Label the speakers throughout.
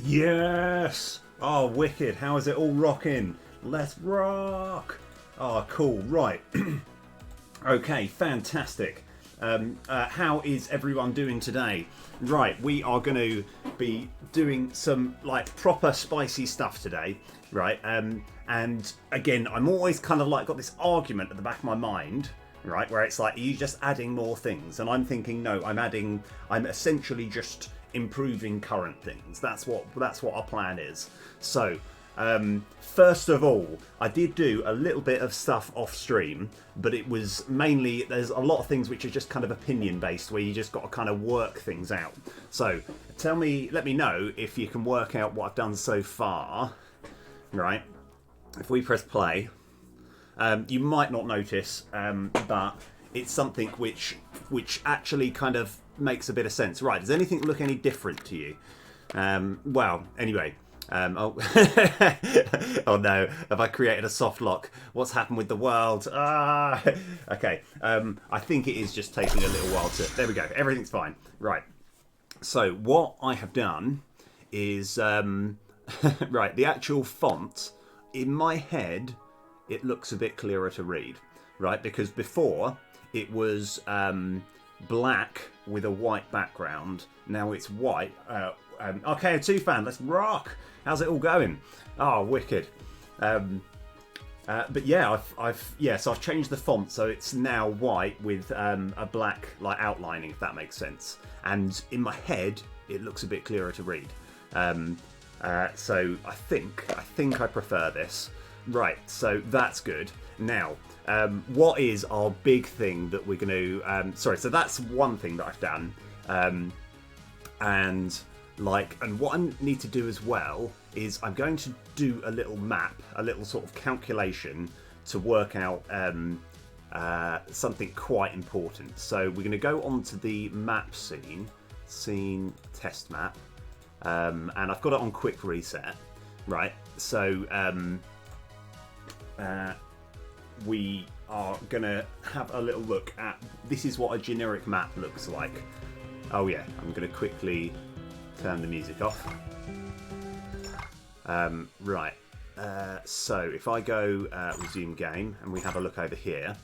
Speaker 1: Yes! Oh, wicked. How is it all rocking? Let's rock! Oh, cool. Right. Okay, fantastic. How is everyone doing today? Right, we are going to be doing some like proper spicy stuff today, right? And again, I'm always kind of like got this argument at the back of my mind, right, where it's like, are you just adding more things? And I'm thinking, no, I'm essentially just improving current things. That's what our plan is. So first of all, I did do a little bit of stuff off stream, but it was mainly, there's a lot of things which are just kind of opinion based, where you just got to kind of work things out. So let me know if you can work out what I've done so far. Right, if we press play, you might not notice, but it's something which actually kind of makes a bit of sense. Right, does anything look any different to you? Well, anyway. Oh. Oh no, have I created a soft lock? What's happened with the world? Okay, I think it is just taking a little while to... There we go, everything's fine. Right, so what I have done is... right, the actual font, in my head, it looks a bit clearer to read, right? Because before, it was black with a white background. Now it's white. Okay, a 2 fan, let's rock! How's it all going? Oh, wicked. But yeah, so I've changed the font, so it's now white with a black like outlining, if that makes sense. And in my head, it looks a bit clearer to read. So I think I prefer this. Right, so that's good. Now, what is our big thing that we're going to... so that's one thing that I've done. And what I need to do as well is I'm going to do a little map, a little sort of calculation to work out something quite important. So we're going to go onto the map scene test map, and I've got it on quick reset, right? So we are going to have a little look at, this is what a generic map looks like. Oh yeah, I'm going to quickly turn the music off. Right, so if I go resume game and we have a look over here.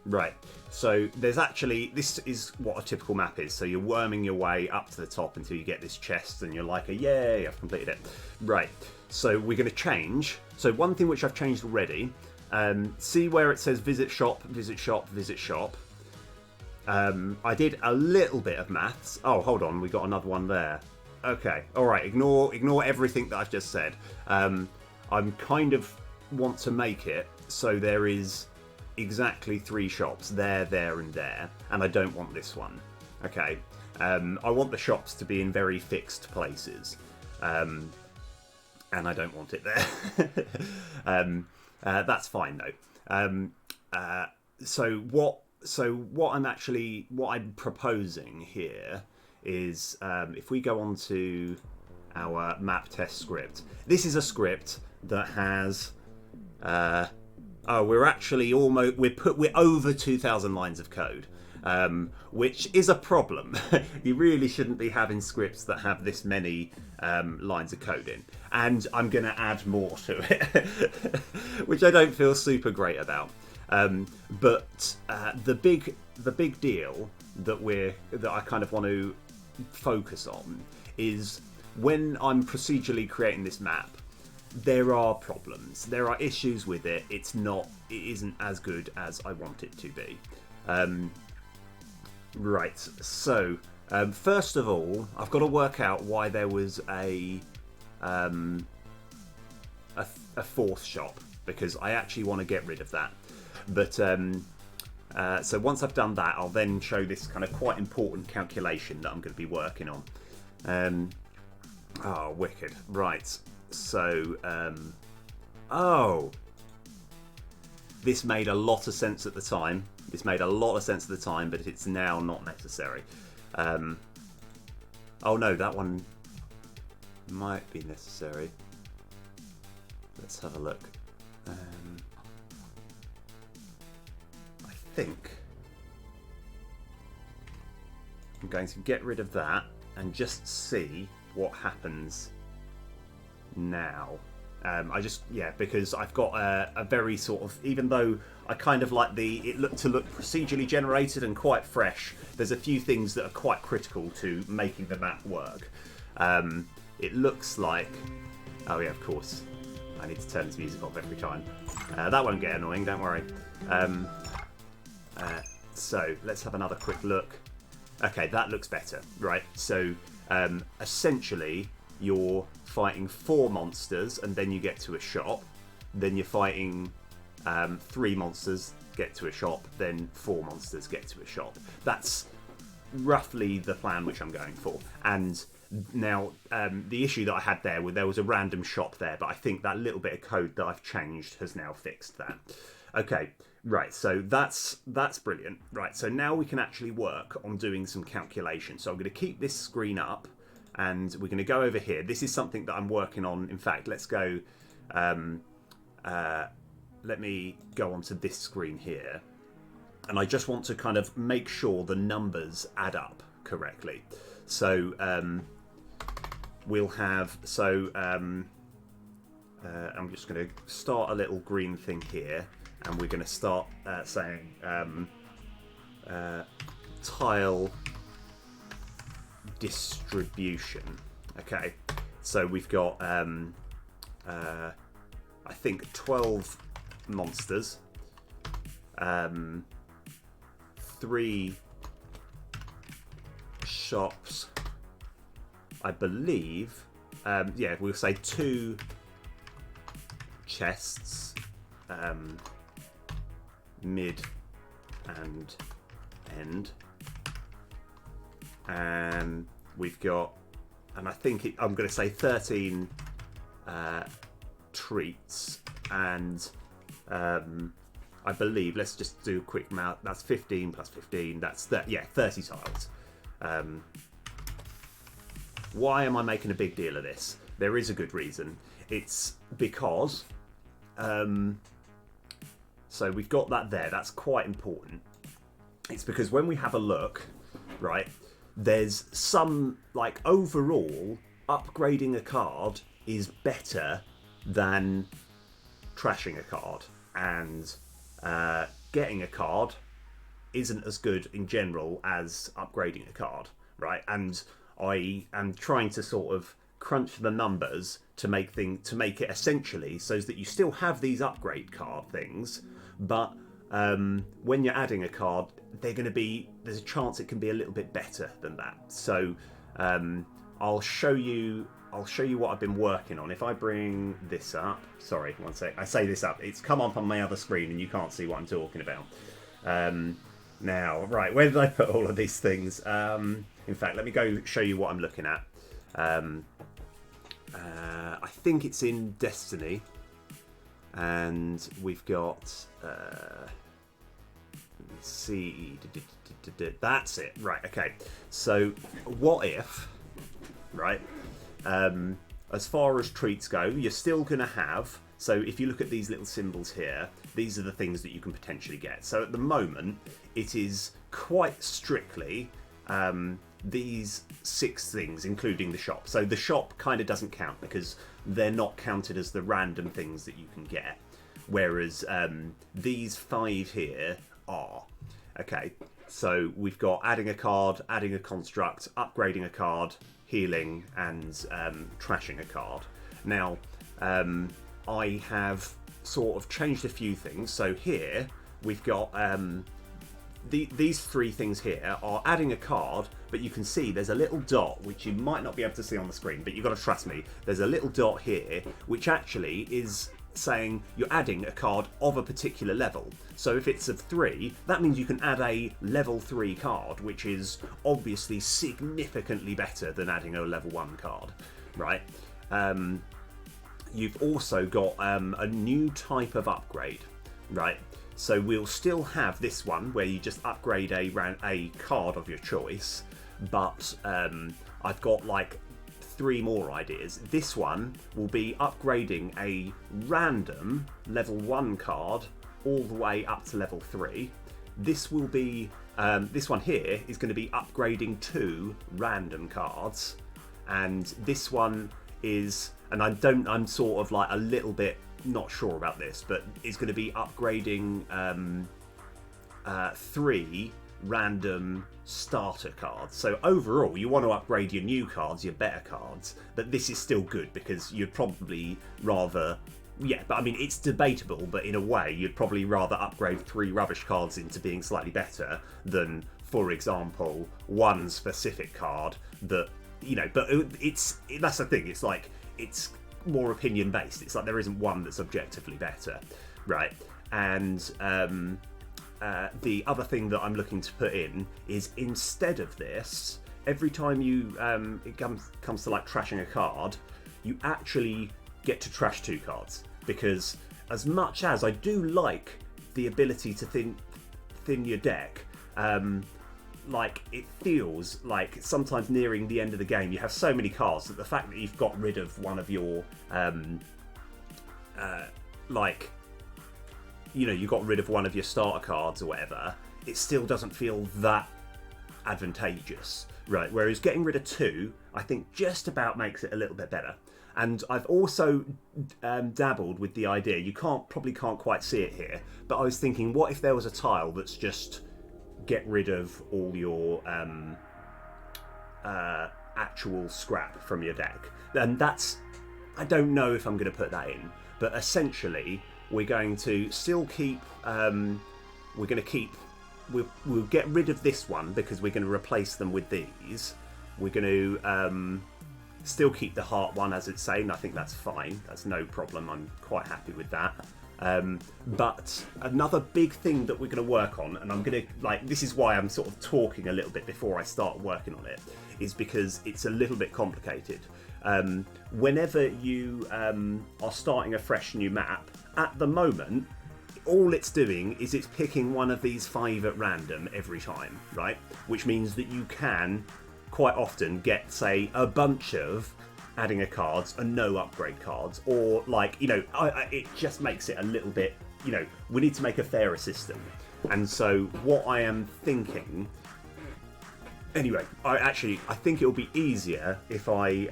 Speaker 1: Right, so there's actually, this is what a typical map is. So you're worming your way up to the top until you get this chest and you're like, yay, I've completed it. Right, so we're going to change. So one thing which I've changed already, see where it says visit shop, visit shop, visit shop. I did a little bit of maths. Oh, hold on, we got another one there. Okay, alright, ignore everything that I've just said. I'm kind of want to make it so there is exactly 3 shops, there, and there, and I don't want this one. Okay, I want the shops to be in very fixed places, and I don't want it there. That's fine though. So what I'm proposing here is if we go on to our map test script. This is a script that has we're actually almost we're over 2,000 lines of code, which is a problem. You really shouldn't be having scripts that have this many lines of code in, and I'm going to add more to it, which I don't feel super great about. But the big deal that I kind of want to focus on is when I'm procedurally creating this map, there are problems, there are issues with it. It isn't as good as I want it to be. Right, so first of all, I've got to work out why there was a 4th shop, because I actually want to get rid of that. But so once I've done that, I'll then show this kind of quite important calculation that I'm going to be working on. Oh, wicked. Right. So, this made a lot of sense at the time. But it's now not necessary. Oh no, that one might be necessary. Let's have a look. I think I'm going to get rid of that and just see what happens now. Because I've got a very sort of, even though I kind of like it look procedurally generated and quite fresh, there's a few things that are quite critical to making the map work. It looks like, oh yeah, of course, I need to turn this music off every time. That won't get annoying, don't worry. So let's have another quick look. Okay, that looks better, right? So essentially, you're fighting 4 monsters and then you get to a shop. Then you're fighting 3 monsters, get to a shop, then 4 monsters get to a shop. That's roughly the plan which I'm going for. And now the issue that I had there was a random shop there, but I think that little bit of code that I've changed has now fixed that. Okay, right, so that's brilliant. Right, so now we can actually work on doing some calculations. So I'm going to keep this screen up and we're going to go over here. This is something that I'm working on. In fact, let's go, let me go onto this screen here. And I just want to kind of make sure the numbers add up correctly. So we'll have, I'm just going to start a little green thing here. And we're going to start saying tile distribution. Okay, so we've got I think 12 monsters, 3 shops, I believe. Yeah, we'll say 2 chests, mid and end, and we've got, and I think I'm going to say 13 treats, and I believe, let's just do a quick math, that's 15 plus 15, that's 30 tiles. Why am I making a big deal of this? There is a good reason. It's because so we've got that there. That's quite important. It's because when we have a look, right, there's some, like, overall, upgrading a card is better than trashing a card. And getting a card isn't as good in general as upgrading a card, right? And I am trying to sort of crunch the numbers to make it essentially so that you still have these upgrade card things, but when you're adding a card, there's a chance it can be a little bit better than that. So I'll show you what I've been working on. If I bring this up, sorry, one sec. I say this up. It's come up on my other screen and you can't see what I'm talking about. Now, right, where did I put all of these things? In fact, let me go show you what I'm looking at. I think it's in Destiny, and we've got let me see, that's it, right? Okay, so what if, right, as far as treats go, you're still gonna have, so if you look at these little symbols here, these are the things that you can potentially get. So at the moment it is quite strictly these 6 things, including the shop. So the shop kind of doesn't count because they're not counted as the random things that you can get, whereas these 5 here are. Okay, so we've got adding a card, adding a construct, upgrading a card, healing, and trashing a card. Now I have sort of changed a few things. So here we've got these 3 things here are adding a card, but you can see there's a little dot which you might not be able to see on the screen, but you've got to trust me, there's a little dot here which actually is saying you're adding a card of a particular level. So if it's of 3, that means you can add a level 3 card, which is obviously significantly better than adding a level 1 card, right? You've also got a new type of upgrade, right? So we'll still have this one where you just upgrade a card of your choice, but I've got like 3 more ideas. This one will be upgrading a random level 1 card all the way up to level 3. This will be, this one here is going to be upgrading 2 random cards, and this one is and I'm sort of like a little bit not sure about this, but it's going to be upgrading 3 random starter cards. So overall, you want to upgrade your new cards, your better cards, but this is still good because you'd probably rather. Yeah, but I mean, it's debatable, but in a way, you'd probably rather upgrade 3 rubbish cards into being slightly better than, for example, one specific card that, but that's the thing, it's like, it's more opinion based. It's like there isn't one that's objectively better, right? And the other thing that I'm looking to put in is, instead of this, every time you it comes to like trashing a card, you actually get to trash 2 cards, because as much as I do like the ability to thin your deck, like, it feels like sometimes nearing the end of the game you have so many cards that the fact that you've got rid of one of your you got rid of one of your starter cards or whatever, it still doesn't feel that advantageous, right? Whereas getting rid of 2, I think, just about makes it a little bit better. And I've also dabbled with the idea, you probably can't quite see it here, but I was thinking, what if there was a tile that's just get rid of all your actual scrap from your deck? And that's, I don't know if I'm going to put that in, but essentially we're going to still keep, we'll get rid of this one because we're going to replace them with these. We're going to still keep the heart one as it's saying. I think that's fine. That's no problem. I'm quite happy with that. But another big thing that we're going to work on, and I'm going to, this is why I'm sort of talking a little bit before I start working on it, is because it's a little bit complicated. Whenever you are starting a fresh new map, at the moment, all it's doing is it's picking one of these 5 at random every time, right? Which means that you can quite often get, say, a bunch of adding a cards and no upgrade cards, or it just makes it a little bit, we need to make a fairer system. And so what I am thinking, anyway, I think it'll be easier if I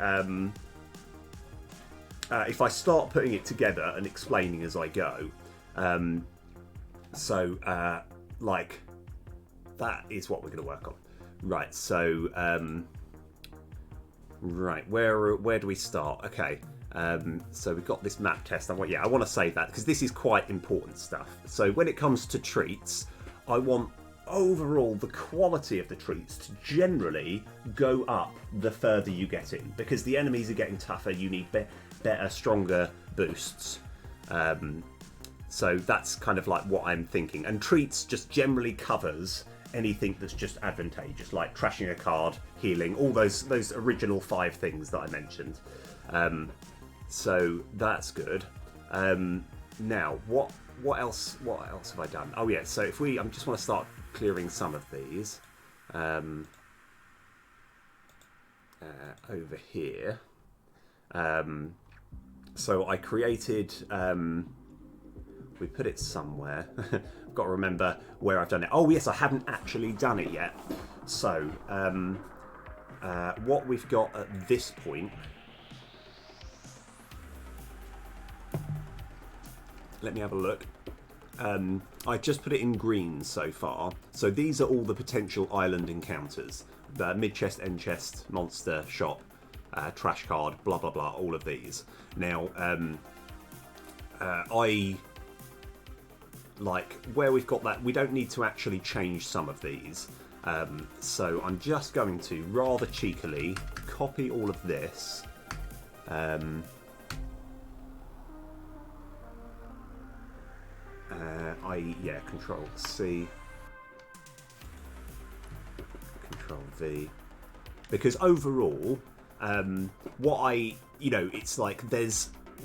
Speaker 1: start putting it together and explaining as I go. That is what we're going to work on. Right, so right, where do we start? Okay, so we've got this map test. I want to save that because this is quite important stuff. So when it comes to treats, I want overall the quality of the treats to generally go up the further you get in, because the enemies are getting tougher. You need better, stronger boosts. So that's kind of like what I'm thinking. And treats just generally covers anything that's just advantageous, like trashing a card, healing, all those original 5 things that I mentioned. So that's good. Now, what else have I done? Oh yeah, so if I just want to start clearing some of these over here. So I created. We put it somewhere. I've got to remember where I've done it. Oh yes, I haven't actually done it yet. So what we've got at this point. Let me have a look. I just put it in green so far. So these are all the potential island encounters. The mid-chest, end-chest, monster, shop, trash card, blah blah blah, all of these. Now, where we've got that, we don't need to actually change some of these. So I'm just going to, rather cheekily, copy all of this. Control C, Control V, because overall, it's like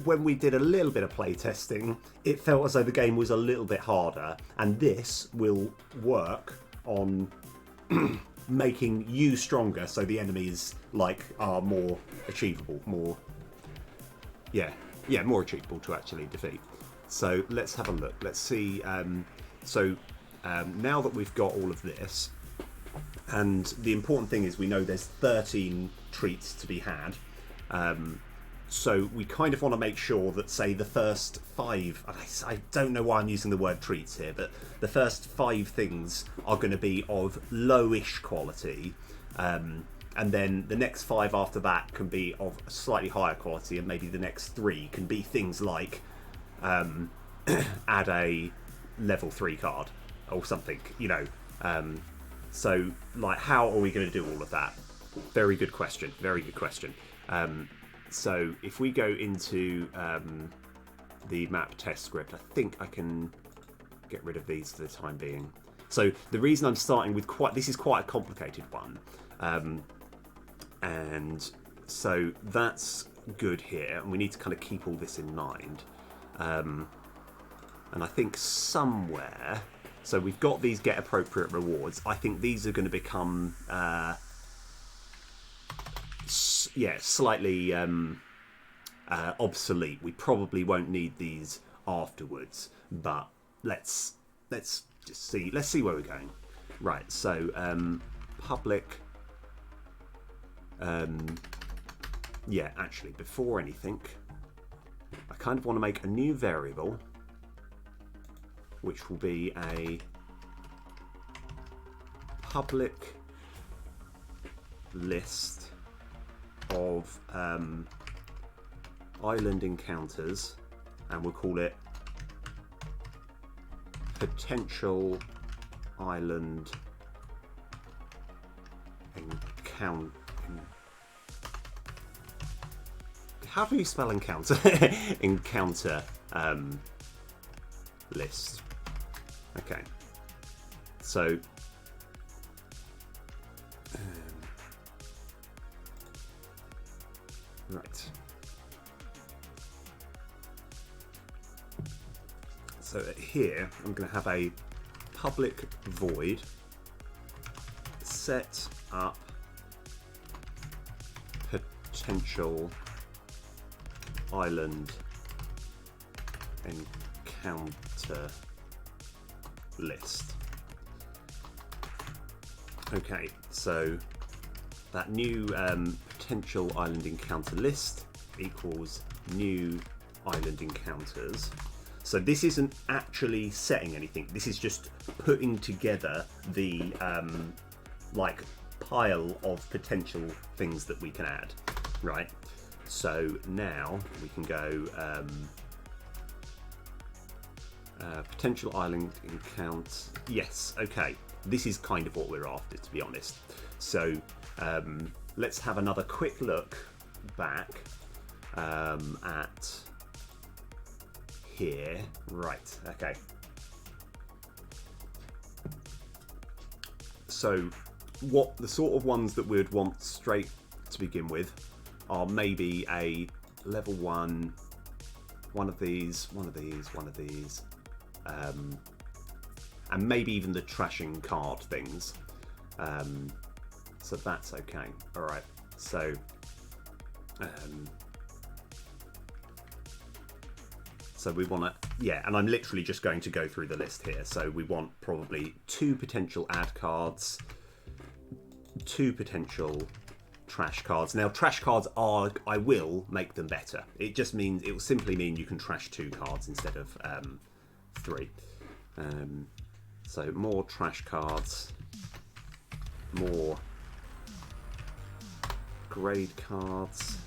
Speaker 1: when we did a little bit of play testing, it felt as though the game was a little bit harder, and this will work on making you stronger, so the enemies are more achievable, more achievable to actually defeat. So let's have a look. Let's see. Now that we've got all of this, and the important thing is we know there's 13 treats to be had. So we kind of want to make sure that, say, the first 5, I don't know why I'm using the word treats here, but the first 5 things are going to be of lowish quality, and then the next 5 after that can be of a slightly higher quality, and maybe the next 3 can be things like add a level 3 card or something, you know. So, like, how are we going to do all of that? Very good question. Very good question. So if we go into the map test script, I think I can get rid of these for the time being. So the reason I'm starting with this is quite a complicated one. And so that's good here. And we need to kind of keep all this in mind. And I think somewhere, so we've got these get appropriate rewards. I think these are going to become, slightly obsolete. We probably won't need these afterwards, but let's just see. Let's see where we're going. Right. So public. Yeah, actually, before anything, I kind of want to make a new variable, which will be a public list of island encounters, and we'll call it potential island encounter. How do you spell encounter? Encounter list. Okay, so right. So here I'm going to have a public void set up potential island encounter list. Okay, so that new potential island encounter list equals new island encounters. So this isn't actually setting anything. This is just putting together the like pile of potential things that we can add, right? So now we can go potential island encounter. Yes, okay. This is kind of what we're after, to be honest. So let's have another quick look back at here. Right, okay. So what the sort of ones that we'd want straight to begin with are maybe a level 1, one of these, and maybe even the trashing card things. So that's okay. All right. So so we want to, yeah, and I'm literally just going to go through the list here. So we want probably 2 potential add cards, 2 potential trash cards. Now trash cards are, I will make them better. It just means, it will simply mean you can trash 2 cards instead of 3. So more trash cards, more grade cards,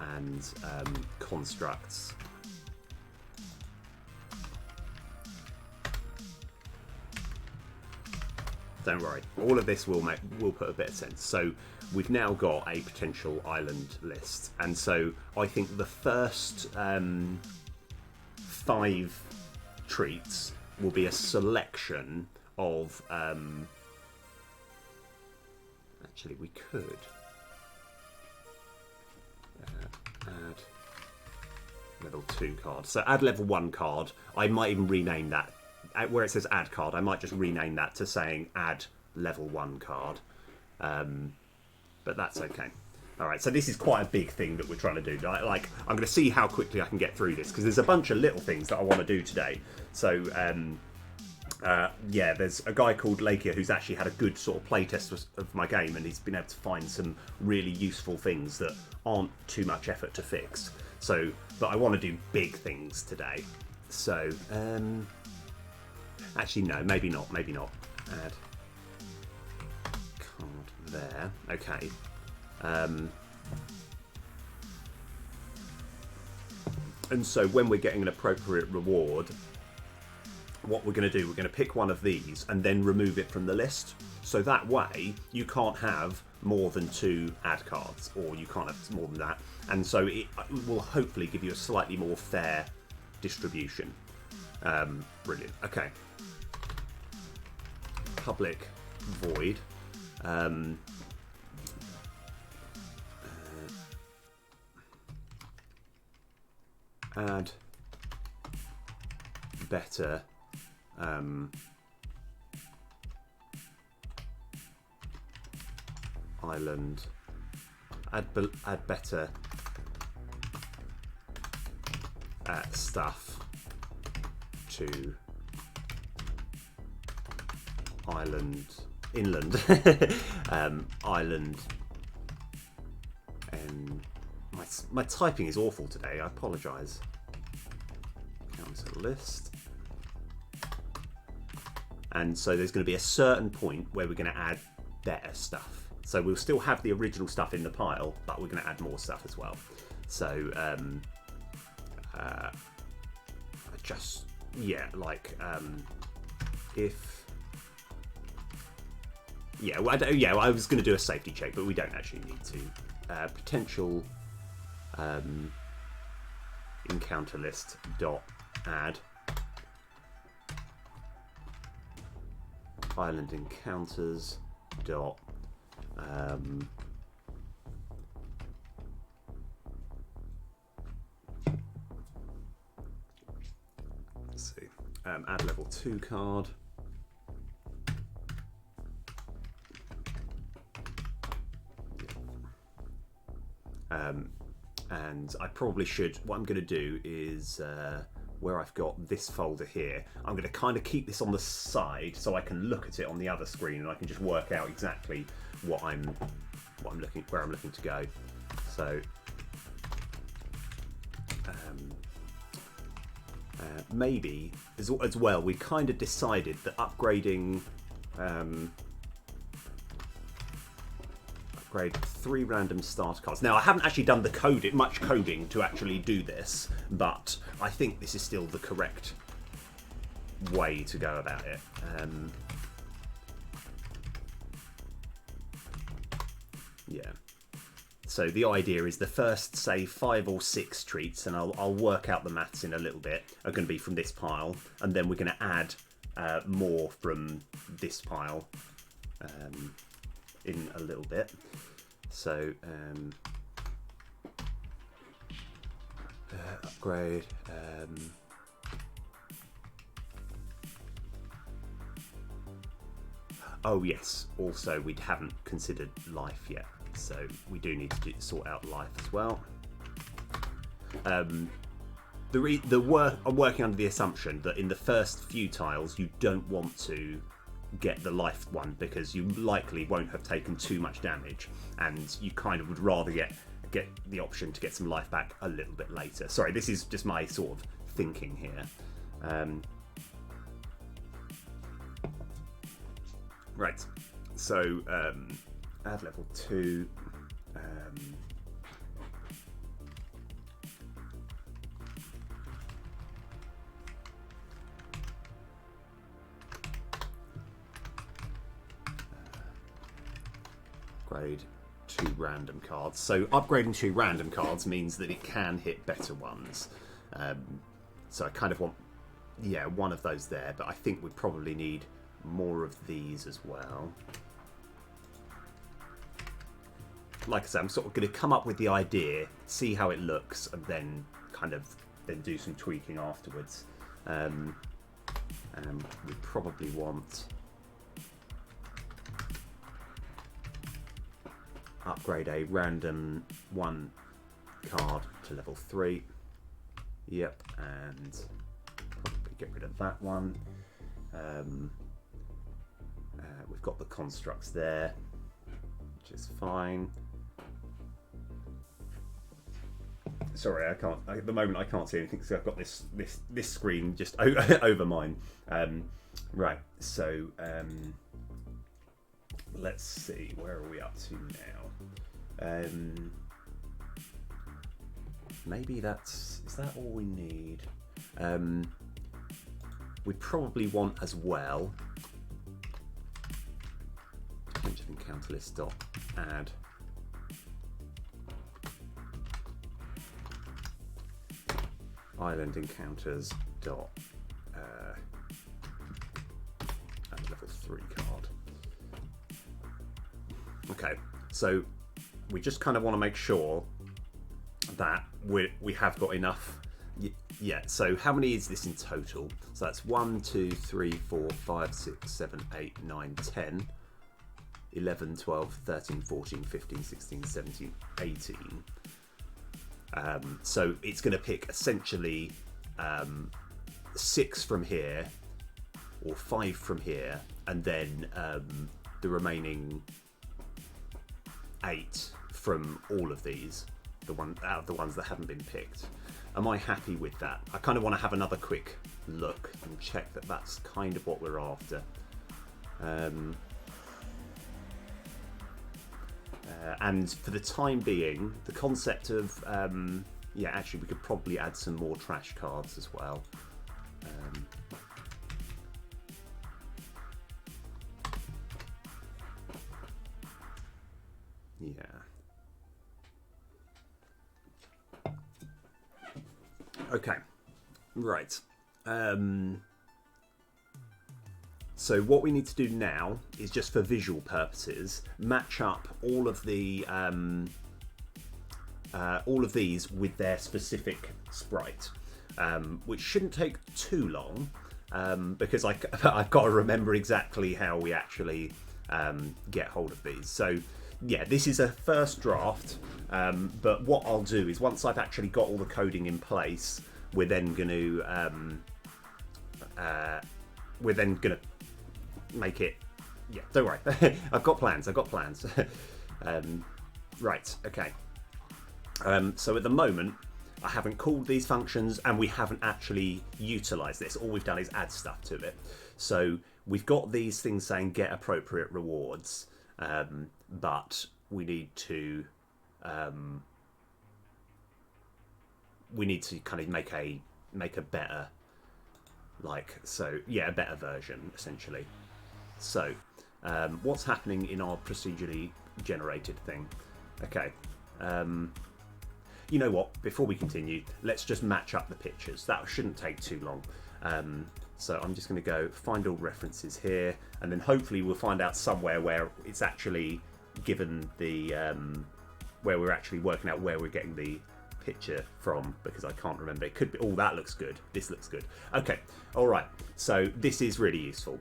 Speaker 1: and constructs. Don't worry, all of this will put a bit of sense. So we've now got a potential island list, and so I think the first 5 treats will be a selection of actually we could add level 2 card. So add level 1 card. I might even rename that. Where it says add card, I might just rename that to saying add level 1 card. But that's okay. Alright, so this is quite a big thing that we're trying to do. Like, I'm going to see how quickly I can get through this, because there's a bunch of little things that I want to do today. So Yeah, there's a guy called Lakia who's actually had a good sort of playtest of my game, and he's been able to find some really useful things that aren't too much effort to fix. So, but I want to do big things today. So, actually no, maybe not. Add card there. Okay. And so when we're getting an appropriate reward, what we're going to do, we're going to pick one of these and then remove it from the list. So that way you can't have more than 2 add cards, or you can't have more than that. And so it will hopefully give you a slightly more fair distribution. Brilliant. Okay. Public void. Add better island. Add better stuff to inland island. And my typing is awful today. I apologise. Counter list. And so there's going to be a certain point where we're going to add better stuff. So we'll still have the original stuff in the pile, but we're going to add more stuff as well. So just if I was going to do a safety check, but we don't actually need to. Potential encounter list dot add island encounters dot let's see, add level 2 card. And I probably should, what I'm going to do is where I've got this folder here, I'm going to kind of keep this on the side so I can look at it on the other screen, and I can just work out exactly where I'm looking to go. So maybe as well, we kind of decided that upgrading upgrade 3 random starter cards. Now I haven't actually done the much coding to actually do this, but I think this is still the correct way to go about it. Yeah. So the idea is the first, say, 5 or 6 treats, and I'll work out the maths in a little bit, are going to be from this pile, and then we're going to add more from this pile in a little bit. So upgrade oh yes, also we haven't considered life yet, so we do need to sort out life as well. I'm working under the assumption that in the first few tiles you don't want to get the life one, because you likely won't have taken too much damage, and you kind of would rather get the option to get some life back a little bit later. Sorry, this is just my sort of thinking here. Right, so add level 2. Upgrade 2 random cards. So upgrading 2 random cards means that it can hit better ones. So I kind of want, yeah, one of those there, but I think we probably need more of these as well. Like I said, I'm sort of going to come up with the idea, see how it looks, and then then do some tweaking afterwards. And we probably want upgrade a random 1 card to level 3. Yep, and probably get rid of that one. We've got the constructs there, which is fine. Sorry, I can't. At the moment, I can't see anything because I've got this screen just over mine. Right. So let's see. Where are we up to now? Maybe is that all we need? We probably want as well. Encounter list dot add island encounters dot add level 3 card. Okay, so we just kind of want to make sure that we have got enough. Yeah, so how many is this in total? So that's 1, 2, 3, 4, 5, 6, 7, 8, 9, 10, 11, 12, 13, 14, 15, 16, 17, 18. So it's going to pick essentially 6 from here or 5 from here, and then the remaining 8 from all of these, out of the ones that haven't been picked. Am I happy with that? I kind of want to have another quick look and check that that's kind of what we're after. And for the time being, the concept of yeah, actually we could probably add some more trash cards as well. Yeah. Okay. Right. So what we need to do now is, just for visual purposes, match up all of the all of these with their specific sprite, which shouldn't take too long, because I've got to remember exactly how we actually get hold of these. So yeah, this is a first draft, but what I'll do is, once I've actually got all the coding in place, we're then going to make it. Yeah, don't worry. I've got plans. Right. Okay. So at the moment, I haven't called these functions, and we haven't actually utilized this. All we've done is add stuff to it. So we've got these things saying get appropriate rewards, but we need to kind of make a better, a better version essentially. So what's happening in our procedurally generated thing? Okay. You know what? Before we continue, let's just match up the pictures. That shouldn't take too long. So I'm just going to go find all references here, and then hopefully we'll find out somewhere where it's actually given the where we're actually working out where we're getting the picture from, because I can't remember. It could be, oh, that looks good. This looks good. Okay. All right. So this is really useful.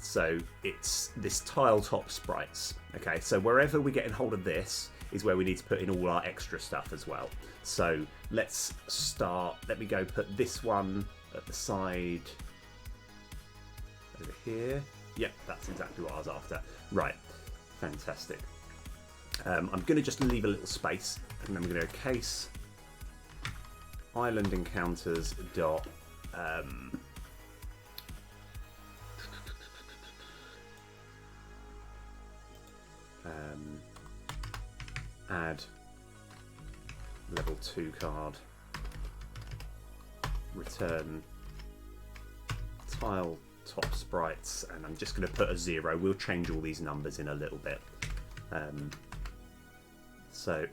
Speaker 1: So it's this tile top sprites. Okay. So wherever we're getting hold of this is where we need to put in all our extra stuff as well. So let's start. Let me go put this one at the side over here. Yep, that's exactly what I was after. Right, fantastic. I'm going to just leave a little space, and then we're going to go case island encounters dot add level 2 card, return tile top sprites, and I'm just going to put a 0. We'll change all these numbers in a little bit. So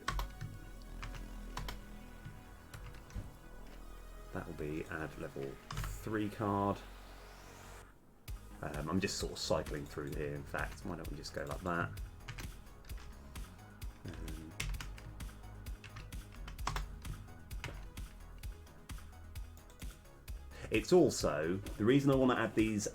Speaker 1: that will be add level 3 card. I'm just sort of cycling through here, in fact. Why don't we just go like that? It's also, the reason I want to add these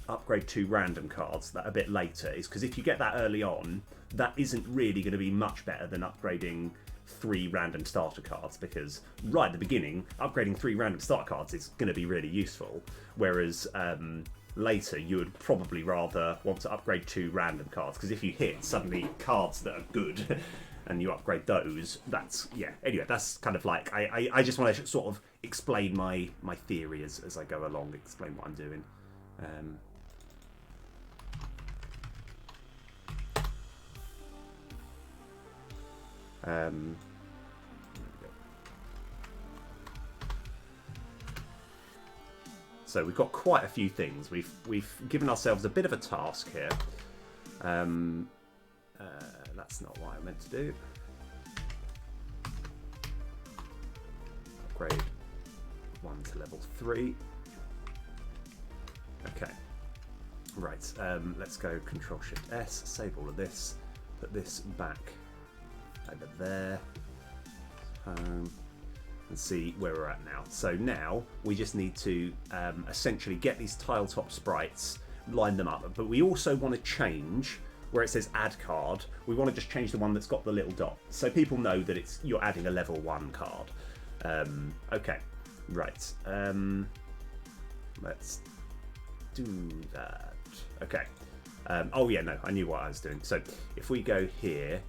Speaker 1: upgrade to random cards that a bit later is because if you get that early on, that isn't really going to be much better than upgrading 3 random starter cards, because right at the beginning, upgrading 3 random starter cards is going to be really useful, whereas later you would probably rather want to upgrade 2 random cards, because if you hit suddenly cards that are good and you upgrade those, that's, yeah, anyway, that's kind of like, I just want to sort of explain my theory as I go along, explain what I'm doing. So we've got quite a few things. We've given ourselves a bit of a task here. That's not what I meant to do. Upgrade 1 to level 3. Okay. Right. Let's go Control Shift S. Save all of this. Put this back over there. And see where we're at now. So now we just need to essentially get these tile top sprites, line them up, but we also want to change where it says add card. We want to just change the one that's got the little dot, so people know that it's you're adding a level 1 card. Okay, right. Let's do that. Okay. Oh yeah, no, I knew what I was doing. So if we go here,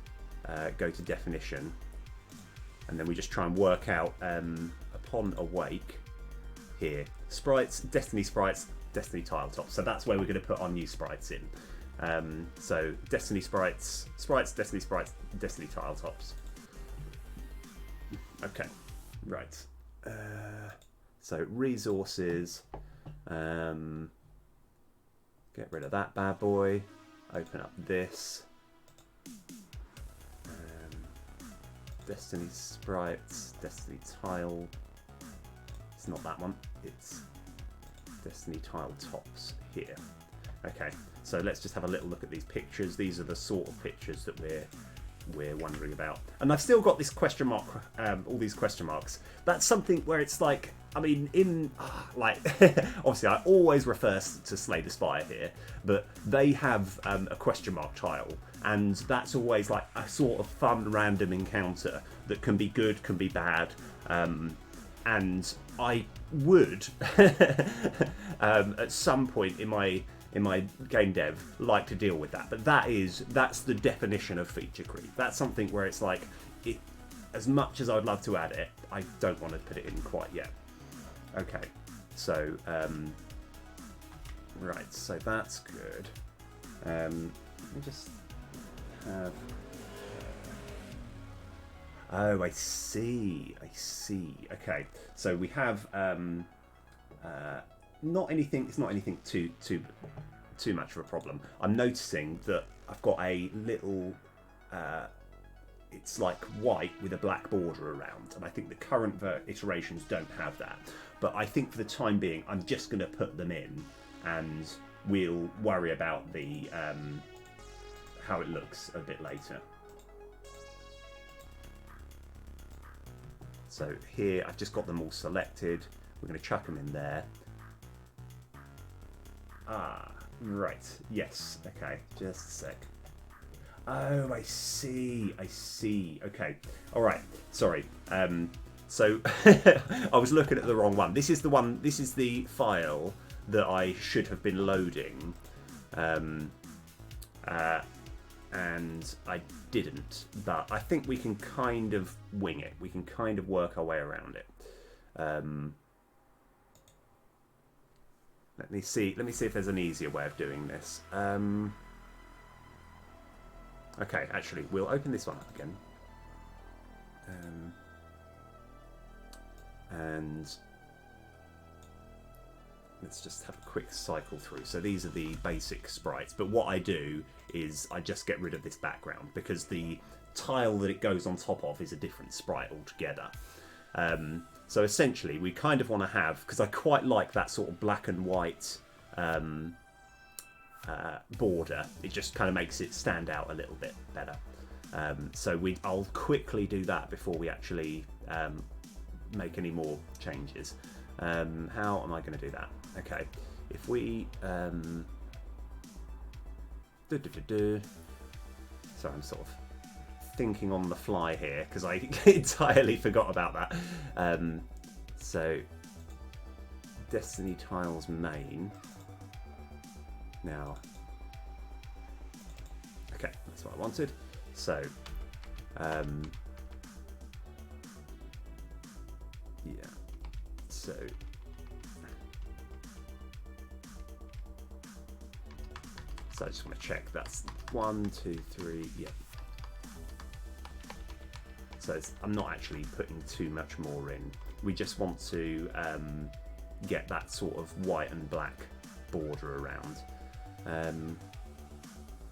Speaker 1: go to definition, and then we just try and work out upon awake here, sprites, destiny tile tops. So that's where we're going to put our new sprites in. So destiny sprites, destiny tile tops. Okay, right. So resources, get rid of that bad boy, open up this. Destiny sprites, destiny tile. It's not that one, it's destiny tile tops here. Okay, so let's just have a little look at these pictures. These are the sort of pictures that we're wondering about. And I've still got this question mark, all these question marks. That's something where it's like, I mean, like, obviously I always refer to Slay the Spire here, but they have a question mark tile, and that's always like a sort of fun random encounter that can be good, can be bad, and I would at some point in my game dev like to deal with that, but that's the definition of feature creep. That's something where it's like, as much as I'd love to add it, I don't want to put it in quite yet. Okay, so right, so that's good. Let me just have. Oh, I see. Okay, so we have not anything. It's not anything too much of a problem. I'm noticing that I've got a little. It's like white with a black border around, and I think the current iterations don't have that. But I think for the time being, I'm just going to put them in, and we'll worry about the how it looks a bit later. So here, I've just got them all selected. We're going to chuck them in there. Ah, right. Yes. Okay. Just a sec. Oh, I see. Okay. All right. Sorry. So I was looking at the wrong one. This is the one. This is the file that I should have been loading, and I didn't. But I think we can kind of wing it. We can kind of work our way around it. Let me see if there's an easier way of doing this. Okay, actually, we'll open this one up again. And let's just have a quick cycle through. So these are the basic sprites, but what I do is I just get rid of this background because the tile that it goes on top of is a different sprite altogether. So essentially, we kind of want to have, because I quite like that sort of black and white border. It just kind of makes it stand out a little bit better. So I'll quickly do that before we actually make any more changes. How am I going to do that? Okay, if we sorry, I'm sort of thinking on the fly here because I entirely forgot about that. So Destiny Tiles main. Now, okay, that's what I wanted. So, yeah. So. So I just want to check that's 1, 2, 3, yeah. So I'm not actually putting too much more in. We just want to get that sort of white and black border around.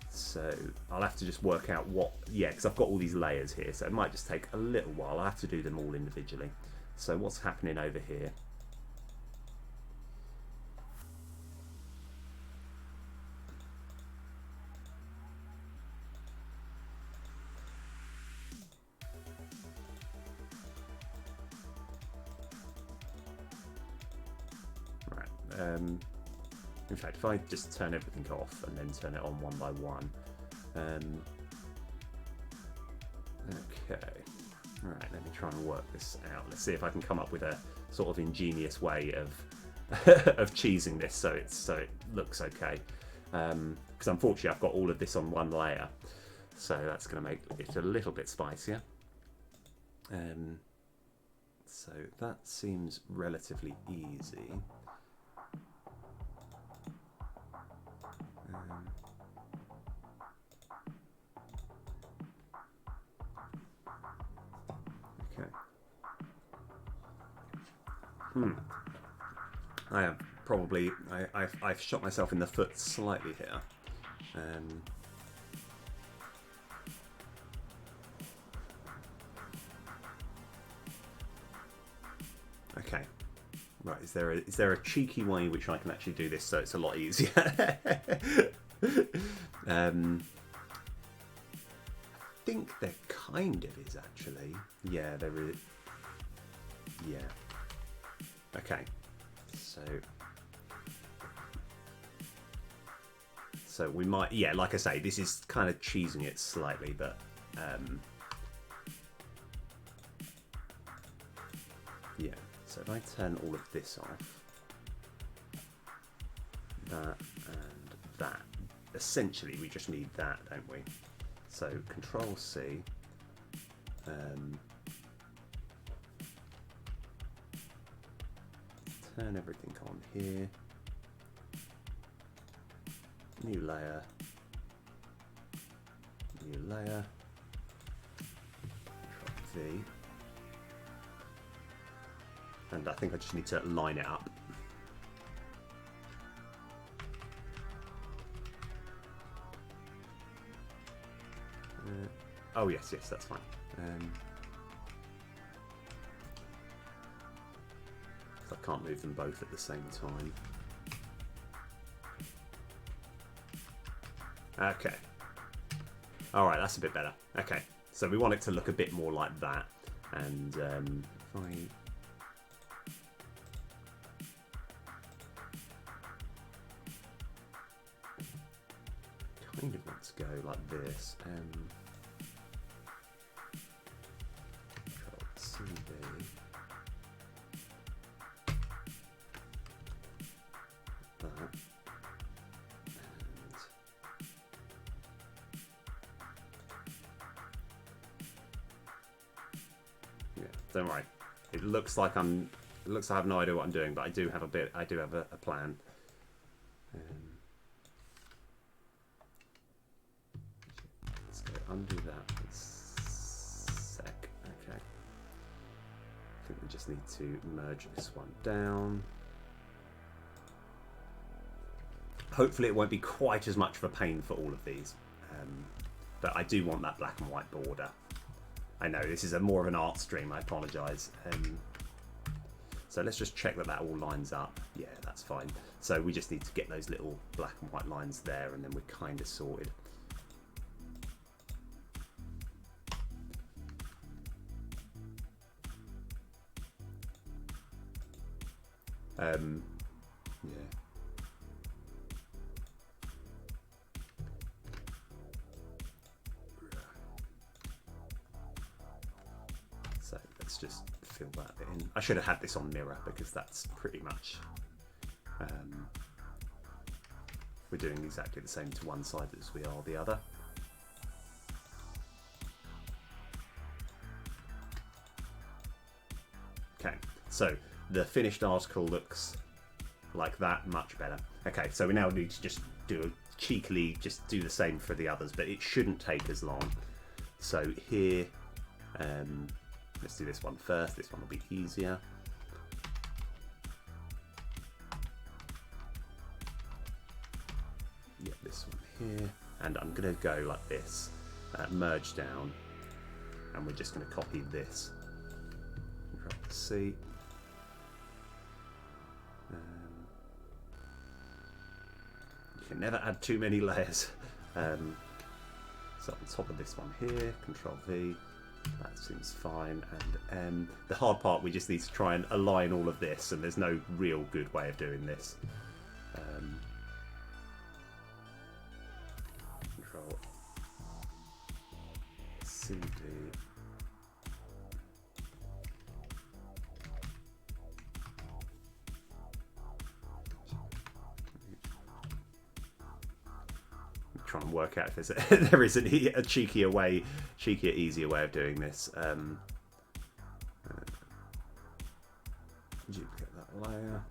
Speaker 1: So I'll have to just work out what, yeah, because I've got all these layers here, so it might just take a little while. I'll have to do them all individually. So what's happening over here? In fact, if I just turn everything off and then turn it on one by one. Okay. All right, let me try and work this out. Let's see if I can come up with a sort of ingenious way of of cheesing this so it looks okay. Because unfortunately, I've got all of this on one layer, so that's going to make it a little bit spicier. So that seems relatively easy. Okay. I am probably I've shot myself in the foot slightly here. Okay. Right, is there a cheeky way which I can actually do this so it's a lot easier? I think there kind of is actually. Yeah, there is. Yeah. Okay. So we might, yeah, like I say, this is kind of cheesing it slightly, but yeah. So if I turn all of this off, that and that, essentially we just need that, don't we? So Control C, turn everything on here, new layer, Control V. And I think I just need to line it up. Oh yes, that's fine. I can't move them both at the same time. Okay. All right, that's a bit better. Okay, so we want it to look a bit more like that. And if I kind of want to go like this. Control CD. That. And yeah, don't worry. It looks like I have no idea what I'm doing, but I do have a plan. Let's go undo that for a sec. Okay. I think we just need to merge this one down. Hopefully it won't be quite as much of a pain for all of these, but I do want that black and white border. I know this is more of an art stream, I apologise. So let's just check that all lines up. Yeah, that's fine. So we just need to get those little black and white lines there, and then we're kind of sorted. Yeah. that bit in. I should have had this on mirror because that's pretty much we're doing exactly the same to one side as we are the other. Okay, so the finished article looks like that, much better. Okay, so we now need to just cheekily just do the same for the others, but it shouldn't take as long. So here, let's do this one first. This one will be easier. Yeah, this one here, and I'm going to go like this, merge down, and we're just going to copy this. Control C. You can never add too many layers. So on top of this one here, Control V. That seems fine. And the hard part, we just need to try and align all of this, and there's no real good way of doing this. Control CD. Trying to work out if there is a cheekier, easier way of doing this. Duplicate that layer.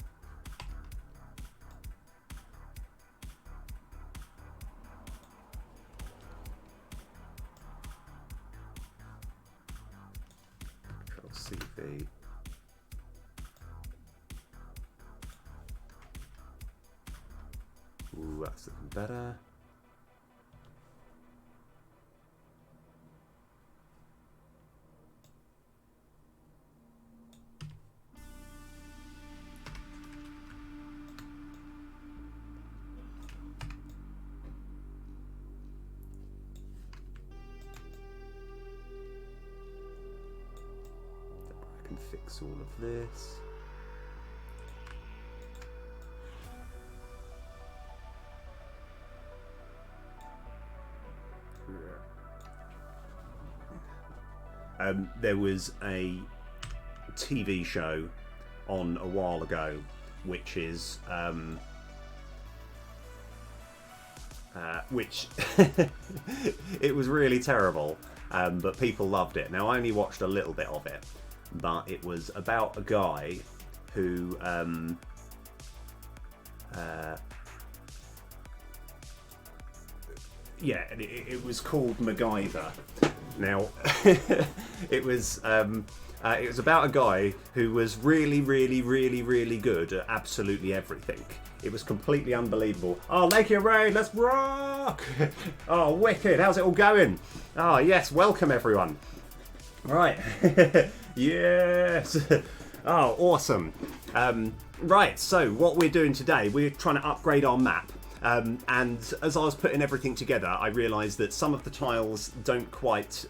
Speaker 1: Control CV. Ooh, that's looking better. Fix all of this. There was a TV show on a while ago, which is which it was really terrible, but people loved it. Now I only watched a little bit of it, but it was about a guy who yeah, it was called MacGyver. Now it was about a guy who was really good at absolutely everything. It was completely unbelievable. Oh, Lake Array, let's rock! Oh, wicked! How's it all going? Oh, yes, welcome everyone. Right. Yes. Oh, awesome. Right, so what we're doing today, we're trying to upgrade our map. And as I was putting everything together, I realised that some of the tiles don't quite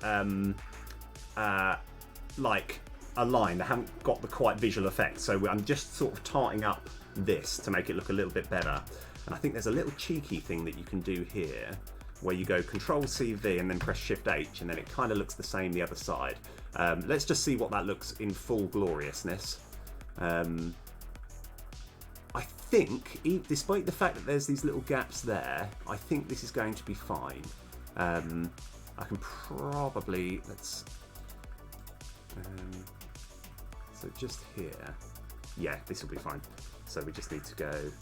Speaker 1: like align. They haven't got the quite visual effect. So I'm just sort of tarting up this to make it look a little bit better. And I think there's a little cheeky thing that you can do here, where you go Control CV and then press Shift H, and then it kind of looks the same the other side. Let's just see what that looks in full gloriousness. I think, despite the fact that there's these little gaps there, I think this is going to be fine. I can probably, let's, so just here, yeah, this will be fine. So we just need to go,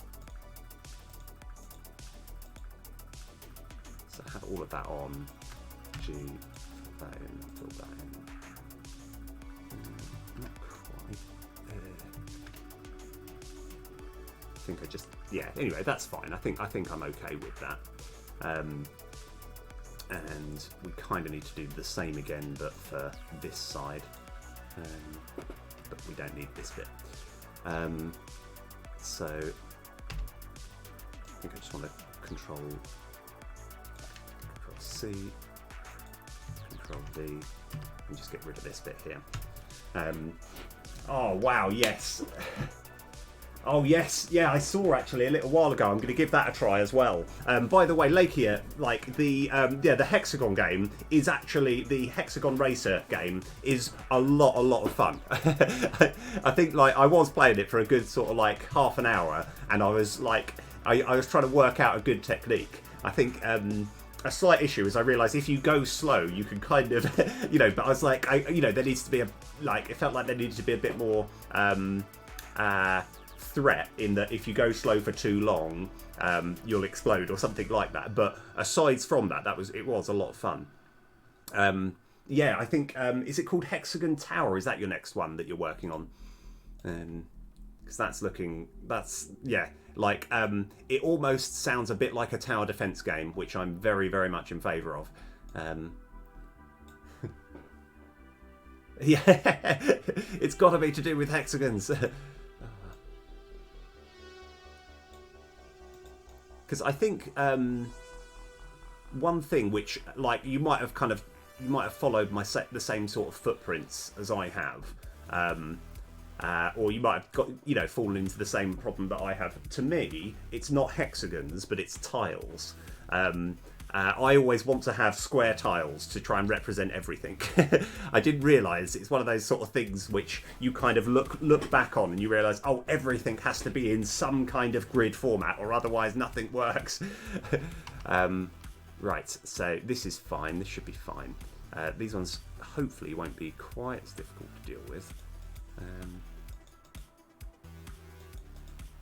Speaker 1: so have all of that on, G, fill that in, fill that in. Not quite there. I think I just, yeah, anyway, that's fine. I think I'm okay with that. And we kind of need to do the same again, but for this side. But we don't need this bit. So I think I just want to Control C, Control V, and just get rid of this bit here. Oh wow, yes. Oh yes, yeah, I saw actually a little while ago. I'm going to give that a try as well. By the way, Lakia, like the the Hexagon game is actually the Hexagon Racer game is a lot of fun. I think like I was playing it for a good sort of like half an hour, and I was like I was trying to work out a good technique. I think. A slight issue is I realised if you go slow, you can kind of, But I was like, there needs to be a like. It felt like there needed to be a bit more threat in that if you go slow for too long, you'll explode or something like that. But aside from that, it was a lot of fun. Yeah, I think is it called Hexagon Tower? Is that your next one that you're working on? Because like it almost sounds a bit like a tower defense game, which I'm very much in favour of. Yeah, it's got to be to do with hexagons. Because I think one thing which like you might have followed the same sort of footprints as I have. Or you might have got, fallen into the same problem that I have. To me, it's not hexagons, but it's tiles. I always want to have square tiles to try and represent everything. I didn't realise it's one of those sort of things which you kind of look back on and you realise, oh, everything has to be in some kind of grid format or otherwise nothing works. Right, so this is fine. This should be fine. These ones hopefully won't be quite as difficult to deal with.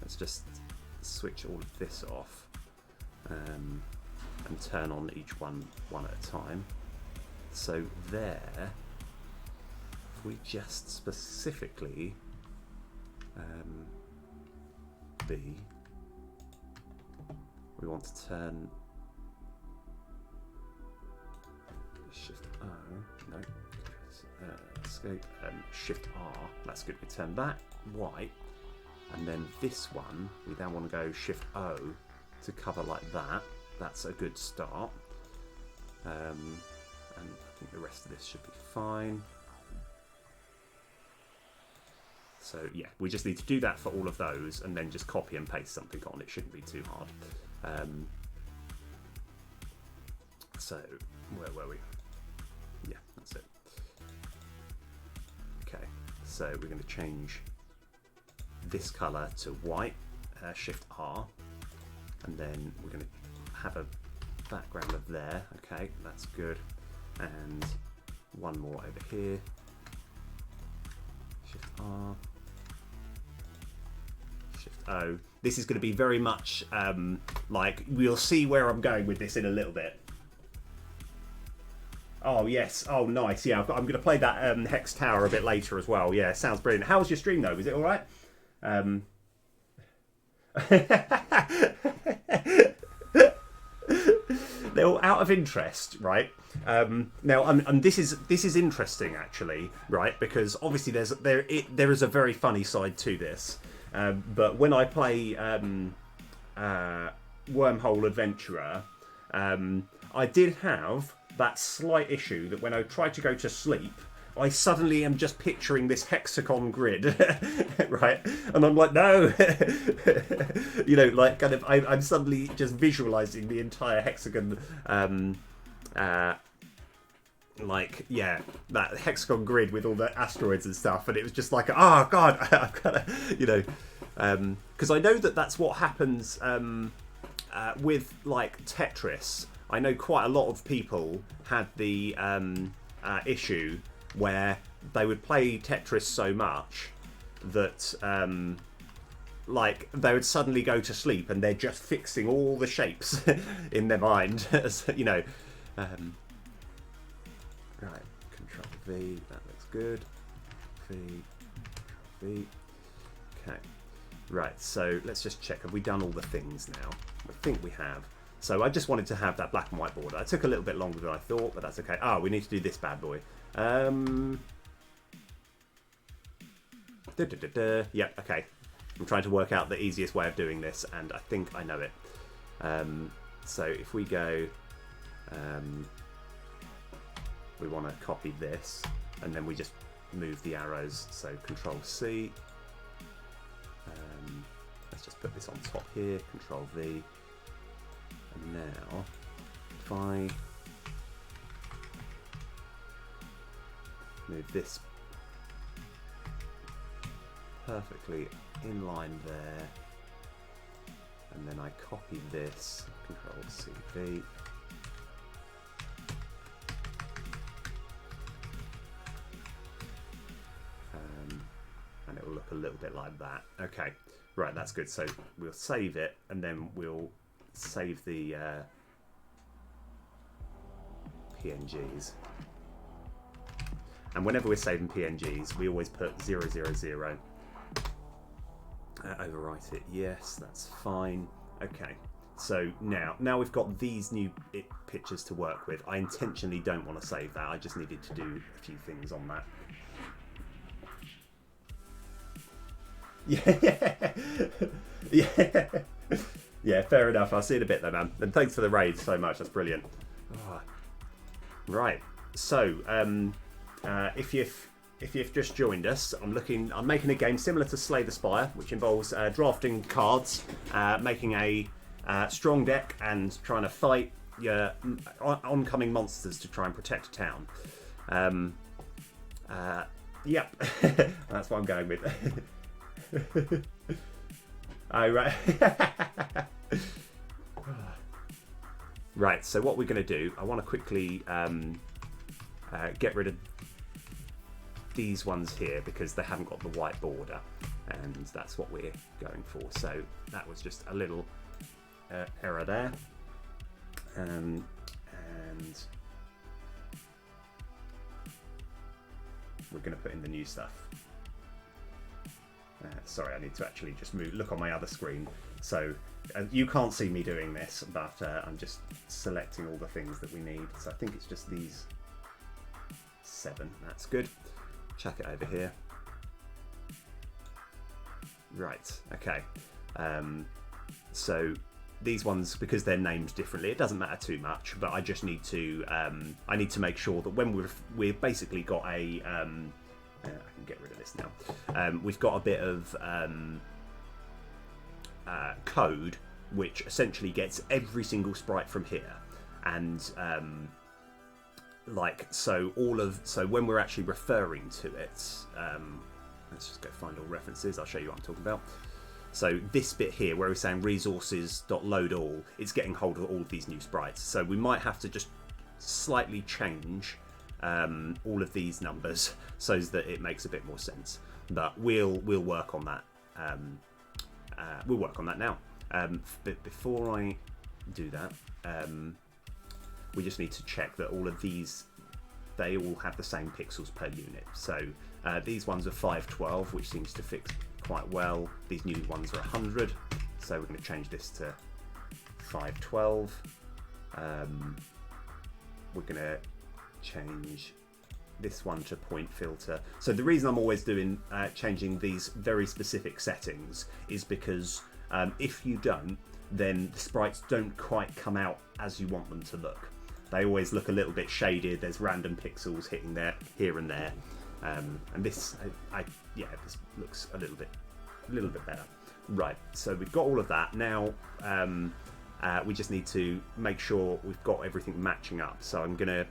Speaker 1: Let's just switch all of this off and turn on each one at a time. So there, if we just specifically we want to turn Shift O, no, Escape and Shift R, that's good, we turn that white, and then this one, we then want to go Shift O to cover like that. That's a good start. And I think the rest of this should be fine. So yeah, we just need to do that for all of those and then just copy and paste something on. It shouldn't be too hard. So, where were we? Yeah, that's it. Okay, so we're going to change this colour to white, Shift R, and then we're going to have a background of there. Okay, that's good. And one more over here. Shift R. Shift O. This is going to be very much like, we'll see where I'm going with this in a little bit. Oh, yes. Oh, nice. Yeah, I'm going to play that Hex Tower a bit later as well. Yeah, sounds brilliant. How was your stream, though? Was it all right? Now, out of interest, right? Now, and this is interesting actually, right? Because obviously there is a very funny side to this. But when I play Wormhole Adventurer, I did have that slight issue that when I tried to go to sleep, I suddenly am just picturing this hexagon grid, right? And I'm like, no, like kind of, I'm suddenly just visualizing the entire hexagon, like, yeah, that hexagon grid with all the asteroids and stuff. And it was just like, oh God, I've got to, because I know that that's what happens with like Tetris. I know quite a lot of people had the issue where they would play Tetris so much that like they would suddenly go to sleep and they're just fixing all the shapes in their mind. So, right, Control V, that looks good. V, Control V. Okay, right, so let's just check, have we done all the things now? I think we have. So I just wanted to have that black and white border. It took a little bit longer than I thought, but that's okay. Oh, we need to do this bad boy. Yeah, okay. I'm trying to work out the easiest way of doing this, and I think I know it. So if we go, we want to copy this, and then we just move the arrows. So Control C. just put this on top here, Control V. And now, if I move this perfectly in line there, and then I copy this, Control CV, and it will look a little bit like that. Okay, right, that's good. So we'll save it, and then we'll save the PNGs. And whenever we're saving PNGs, we always put 000. Overwrite it. Yes, that's fine. Okay. So now we've got these new pictures to work with. I intentionally don't want to save that. I just needed to do a few things on that. Yeah, yeah, yeah. Fair enough. I'll see you in a bit, though, man. And thanks for the raid so much. That's brilliant. Oh. Right. So, if you've just joined us, I'm making a game similar to Slay the Spire, which involves drafting cards, making a strong deck, and trying to fight your oncoming monsters to try and protect a town. Yep, that's what I'm going with. Oh, right. Right, so what we're going to do, I want to quickly get rid of these ones here because they haven't got the white border, and that's what we're going for. So that was just a little error there. And we're going to put in the new stuff. Sorry, I need to actually just look on my other screen. So you can't see me doing this, but I'm just selecting all the things that we need. So I think it's just these 7. That's good. Chuck it over here. Right, okay. So these ones, because they're named differently, it doesn't matter too much, but I just need to I need to make sure that when we've basically got a I can get rid of this now. We've got a bit of code which essentially gets every single sprite from here, and so when we're actually referring to it, let's just go find all references. I'll show you what I'm talking about. So this bit here where we're saying resources.load all, it's getting hold of all of these new sprites. So we might have to just slightly change all of these numbers so that it makes a bit more sense. But we'll work on that. We'll work on that now. But before I do that, we just need to check that all of these, they all have the same pixels per unit. So these ones are 512, which seems to fix quite well. These new ones are 100, so we're going to change this to 512. We're going to change this one to point filter. So the reason I'm always doing changing these very specific settings is because if you don't, then the sprites don't quite come out as you want them to look. They always look a little bit shaded. There's random pixels hitting there, here and there, and this, this looks a little bit better. Right. So we've got all of that now. We just need to make sure we've got everything matching up. So I'm gonna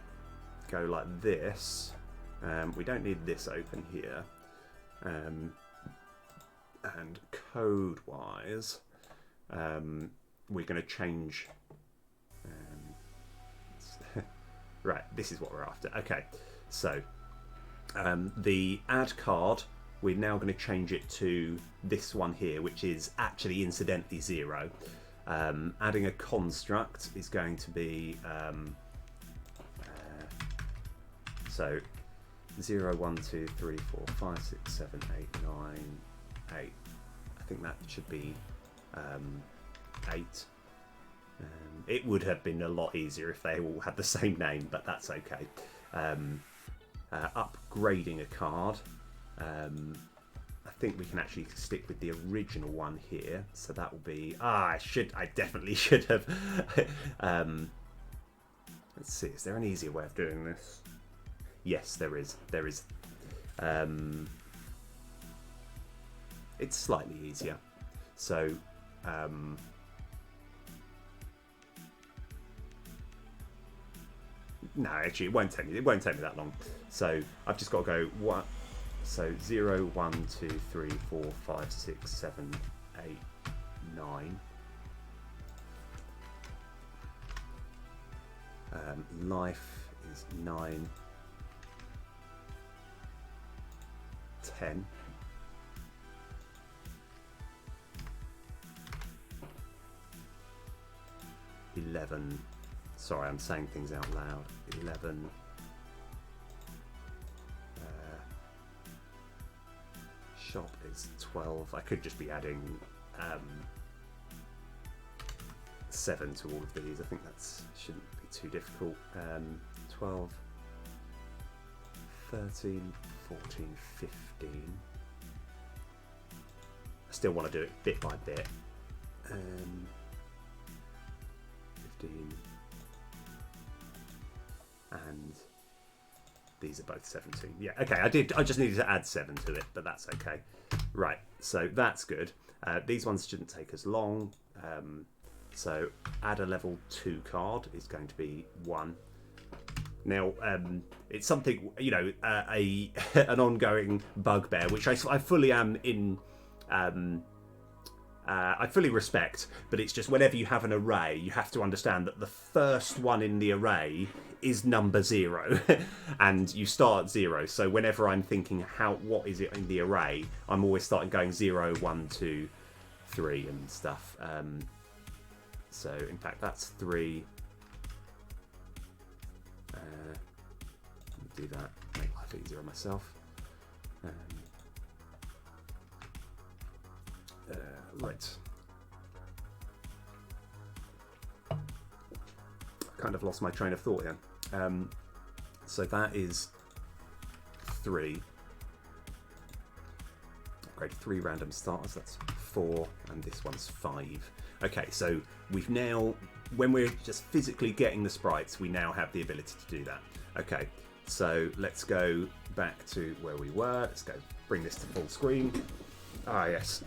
Speaker 1: go like this. We don't need this open here. And code-wise, we're going to change. Right, this is what we're after. Okay, so the add card, we're now going to change it to this one here, which is actually incidentally 0. Adding a construct is going to be so 0, 1, 2, 3, 4, 5, 6, 7, 8, 9, 8. I think that should be 8. It would have been a lot easier if they all had the same name, but that's okay. Upgrading a card. I think we can actually stick with the original one here. So that will be... I definitely should have... let's see, is there an easier way of doing this? Yes, there is. There is. It's slightly easier. So no, actually it won't take me that long. So I've just got to go what. So 0, 1, 2, 3, 4, 5, 6, 7, 8, 9. Life is 9, 10. $11. Sorry, I'm saying things out loud. 11. Shop is 12. I could just be adding 7 to all of these. I think that shouldn't be too difficult. 12, 13, 14, 15. I still want to do it bit by bit. 15. And these are both 17. Yeah, okay, I just needed to add 7 to it, but that's okay. Right, so that's good. These ones shouldn't take as long. So add a level 2 card is going to be 1. Now, it's something, you know, an ongoing bugbear, which I fully am in... I fully respect, but it's just whenever you have an array, you have to understand that the first one in the array is number 0, and you start at 0. So whenever I'm thinking what is it in the array, I'm always starting going 0, 1, 2, 3 and stuff. So in fact, that's 3. Let me do that, make life easier on myself. Right. Kind of lost my train of thought here. So that is 3. Upgrade 3 random starters, that's 4, and this one's 5. Okay, so we've now, when we're just physically getting the sprites, we now have the ability to do that. Okay, so let's go back to where we were. Let's go bring this to full screen. Ah, yes.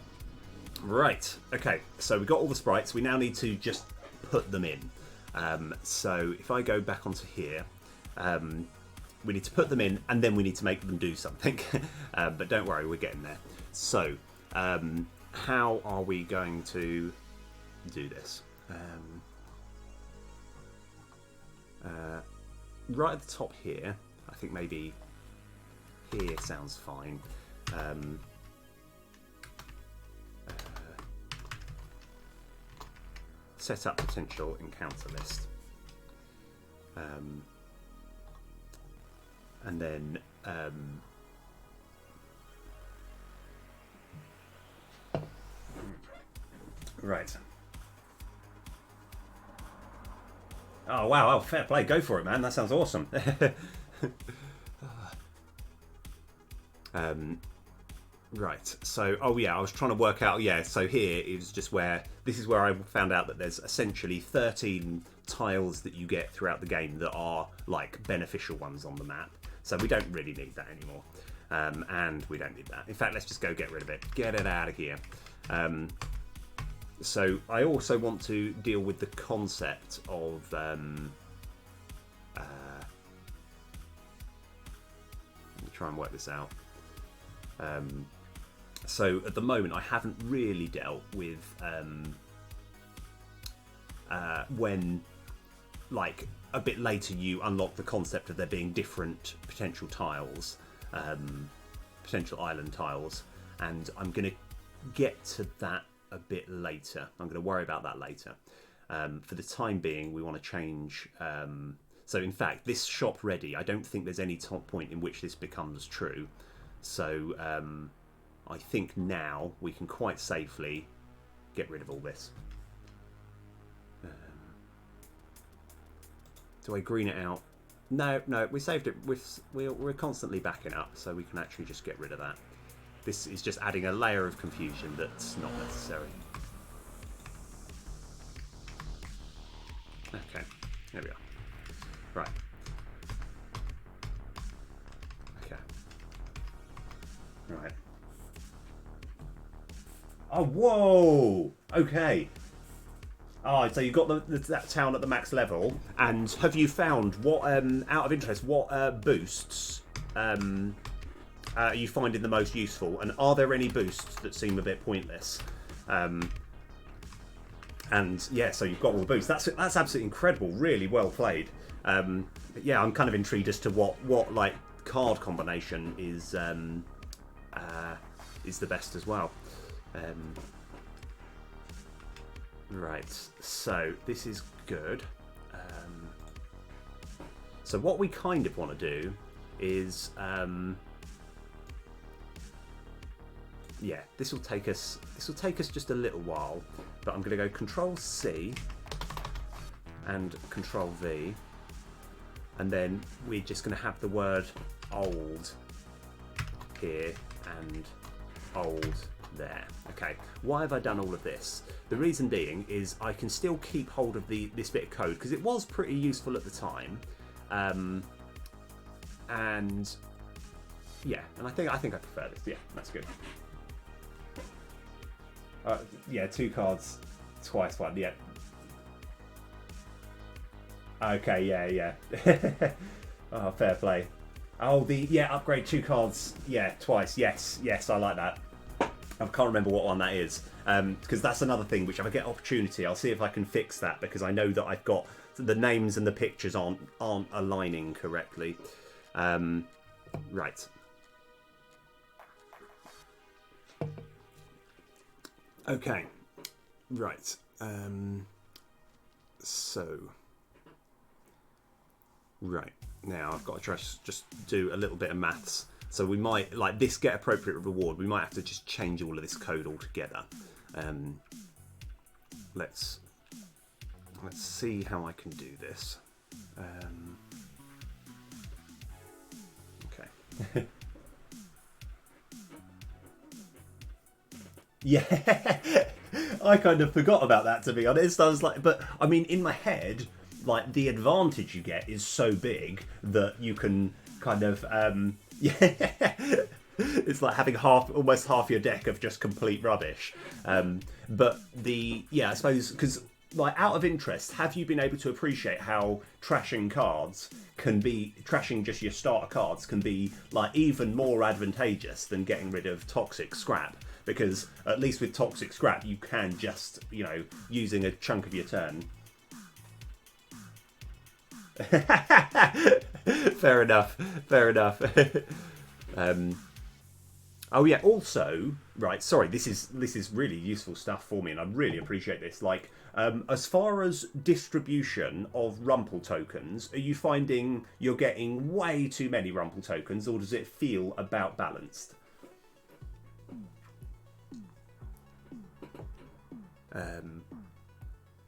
Speaker 1: Right, okay, so we've got all the sprites. We now need to just put them in. So if I go back onto here, we need to put them in and then we need to make them do something. But don't worry, we're getting there. So how are we going to do this? Right at the top here, I think maybe here sounds fine. Set up potential encounter list, and then right. Oh wow! Oh, fair play. Go for it, man. That sounds awesome. Right, so, oh yeah, I was trying to work out, yeah, so here is just where, this is where I found out that there's essentially 13 tiles that you get throughout the game that are, like, beneficial ones on the map. So we don't really need that anymore. And we don't need that. In fact, let's just go get rid of it. Get it out of here. So I also want to deal with the concept of... let me try and work this out. So at the moment I haven't really dealt with when, like, a bit later you unlock the concept of there being different potential tiles, potential island tiles, and I'm going to get to that a bit later. I'm going to worry about that later. For the time being, we want to change... so in fact, this shop ready, I don't think there's any point in which this becomes true. So I think now we can quite safely get rid of all this. Do I green it out? No, we saved it. We're constantly backing up, so we can actually just get rid of that. This is just adding a layer of confusion that's not necessary. Okay, there we are. Right. Okay. Right. Oh, whoa! Okay. Oh, so you got that town at the max level, and have you found what, out of interest, what boosts are you finding the most useful, and are there any boosts that seem a bit pointless? And yeah, so you've got all the boosts. That's absolutely incredible. Really well played. Yeah, I'm kind of intrigued as to what like card combination is the best as well. Right, so this is good. So what we kind of want to do is, yeah, this will take us just a little while, but I'm going to go Control C and Control V, and then we're just going to have the word old here and old there. Okay, why have I done all of this? The reason being is I can still keep hold of this bit of code because it was pretty useful at the time, and yeah, and I think I prefer this. Yeah, that's good. Yeah, 2 cards, twice one. Yeah. Okay. Yeah. Oh, fair play. Oh, upgrade 2 cards. Yeah, twice. Yes, I like that. I can't remember what one that is, because that's another thing which if I get opportunity, I'll see if I can fix that, because I know that I've got the names and the pictures aren't aligning correctly. Right. Okay. Right. So. Right. Now I've got to just do a little bit of maths. So we might, like this get appropriate reward, we might have to just change all of this code altogether. Let's see how I can do this. Okay. Yeah, I kind of forgot about that, to be honest. I was like, but I mean, in my head, like the advantage you get is so big that you can kind of, yeah, it's like having almost half your deck of just complete rubbish. But I suppose, because like out of interest, have you been able to appreciate how trashing just your starter cards can be like even more advantageous than getting rid of toxic scrap? Because at least with toxic scrap, you can just, using a chunk of your turn. Fair enough. Oh yeah. Also, right. Sorry. This is really useful stuff for me, and I really appreciate this. Like, as far as distribution of Rumple tokens, are you finding you're getting way too many Rumple tokens, or does it feel about balanced?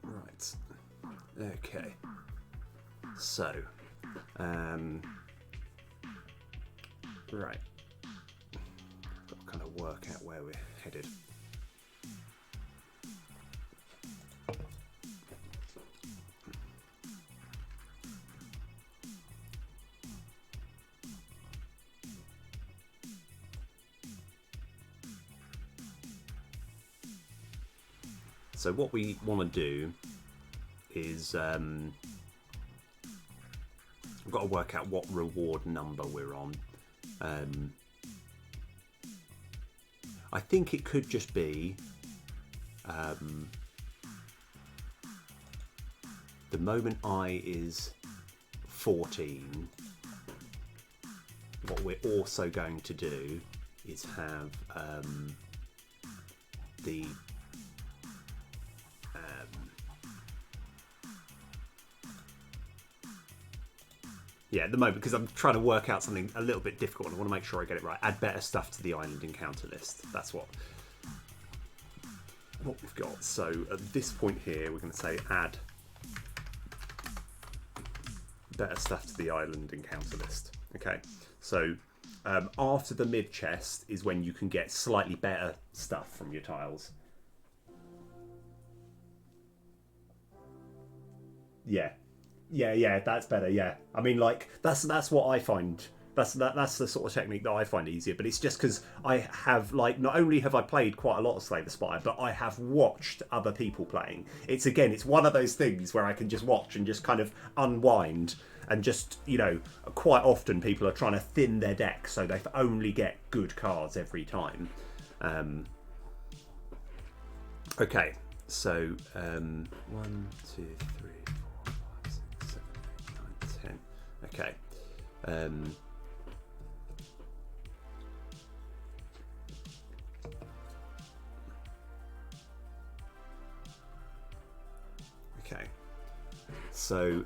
Speaker 1: Right. Okay. So, right. Got to kind of work out where we're headed. So what we want to do is we've got to work out what reward number we're on. I think it could just be the moment I is 14. What we're also going to do is have the at the moment, because I'm trying to work out something a little bit difficult and I want to make sure I get it right. Add better stuff to the island encounter list. That's what we've got. So at this point here, we're going to say add better stuff to the island encounter list. Okay, so after the mid chest is when you can get slightly better stuff from your tiles. Yeah, that's better. Yeah, I mean, like that's what I find. That's the sort of technique that I find easier. But it's just because I have, like, not only have I played quite a lot of Slay the Spire, but I have watched other people playing. It's one of those things where I can just watch and just kind of unwind. And just, quite often people are trying to thin their deck so they only get good cards every time. Okay, so 1, 2, 3, 4, 5, 6, 7, 8, 9, 10. Okay. Okay. So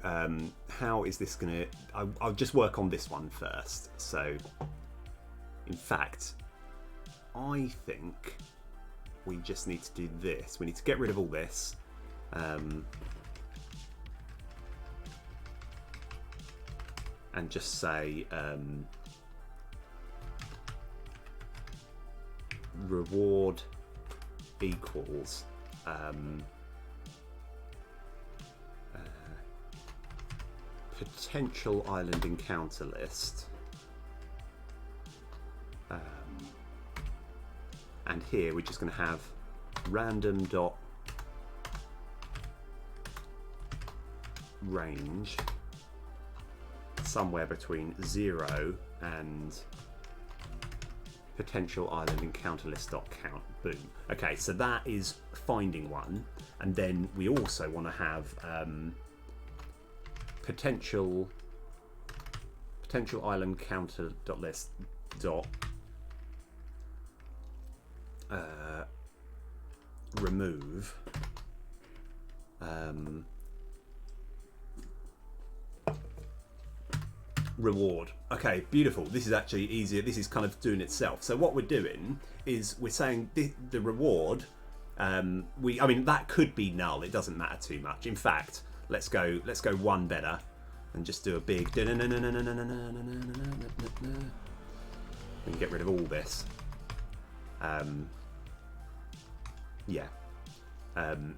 Speaker 1: how is this going to... I'll just work on this one first. So, in fact, I think we just need to do this. We need to get rid of all this. And just say reward equals potential island encounter list, and here we're just going to have random dot range somewhere between 0 and potential island encounter list dot count. Boom. Okay, so that is finding one, and then we also want to have potential island counter dot list dot remove reward. Okay, beautiful. This is actually easier. This is kind of doing itself. So what we're doing is we're saying the reward. I mean that could be null. It doesn't matter too much. In fact, let's go one better and just do a big. We can get rid of all this. Yeah.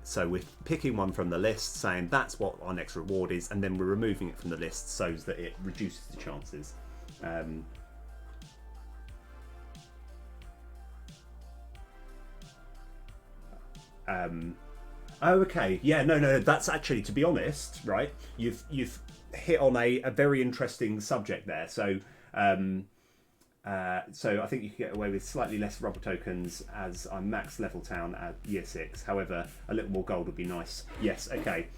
Speaker 1: So we're picking one from the list, saying that's what our next reward is, and then we're removing it from the list so that it reduces the chances. Oh, okay. Yeah, no. That's actually, to be honest, right? You've hit on a very interesting subject there. So. So I think you can get away with slightly less rubber tokens as I'm max level town at year 6. However, a little more gold would be nice. Yes, okay.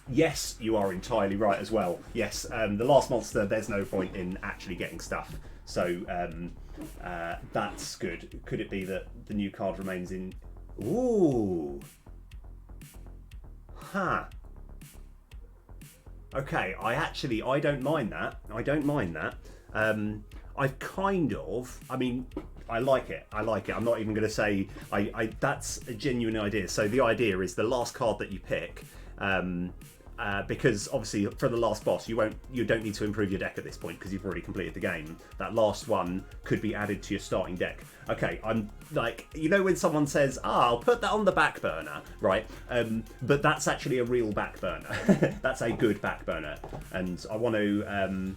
Speaker 1: Yes, you are entirely right as well. Yes, the last monster, there's no point in actually getting stuff. So that's good. Could it be that the new card remains in... Ooh. Huh. Okay, I don't mind that. I mean, I like it. I'm not even going to say that's a genuine idea. So the idea is the last card that you pick, because obviously for the last boss you don't need to improve your deck at this point because you've already completed the game. That last one could be added to your starting deck. Okay, I'm like, when someone says, I'll put that on the back burner, right? But that's actually a real back burner. That's a good back burner, and I want to.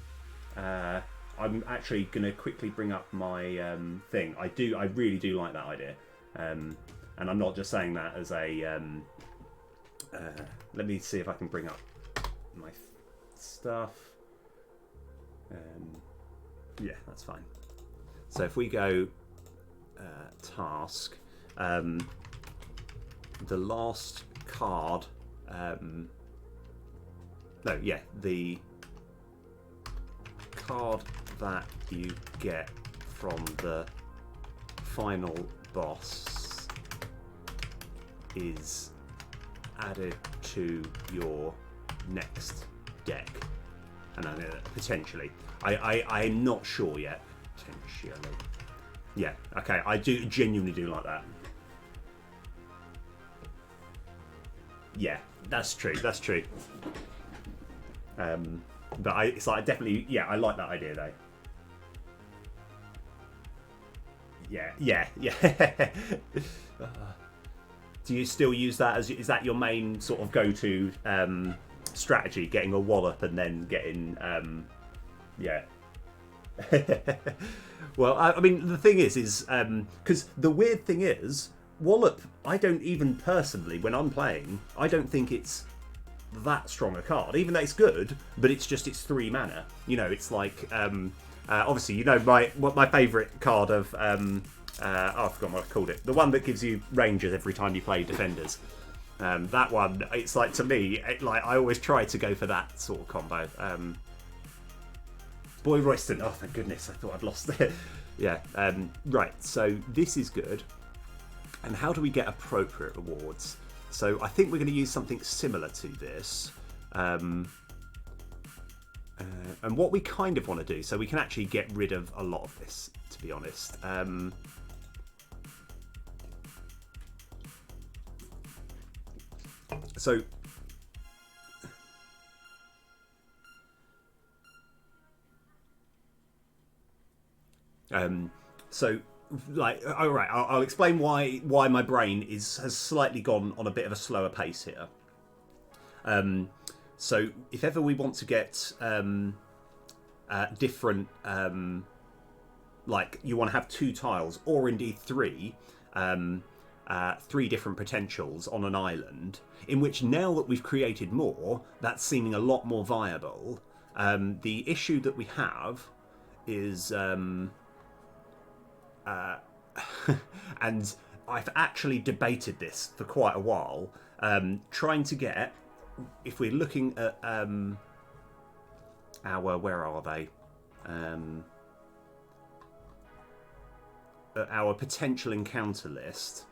Speaker 1: I'm actually going to quickly bring up my thing. I really do like that idea, and I'm not just saying that as a. Let me see if I can bring up my stuff. Yeah, that's fine. So if we go task, the last card. The card that you get from the final boss is added to your next deck, and potentially I'm not sure yet. Potentially, yeah. Okay, I genuinely do like that. Yeah, that's true. But it's like definitely, yeah, I like that idea though. Yeah. Do you still use that is that your main sort of go-to strategy, getting a wallop and then getting Yeah. Well, I mean, the thing is because the weird thing is, Wallop, I don't even personally, when I'm playing, I don't think it's that strong a card. Even though it's good, but it's 3 mana. You know, it's like, obviously, you know, my favourite card of, I forgot what I called it. The one that gives you ranges every time you play Defenders. That one, it's like, to me, I always try to go for that sort of combo. Boy Royston, oh thank goodness, I thought I'd lost it. Yeah, right, so this is good. And how do we get appropriate rewards? So I think we're going to use something similar to this. And what we kind of want to do, so we can actually get rid of a lot of this, to be honest. So like, all right, I'll explain why my brain has slightly gone on a bit of a slower pace here. So if ever we want to get different, like you want to have 2 tiles or indeed 3, 3 different potentials on an island, in which now that we've created more, that's seeming a lot more viable. The issue that we have is, and I've actually debated this for quite a while, trying to get, if we're looking at where are they? Our potential encounter list.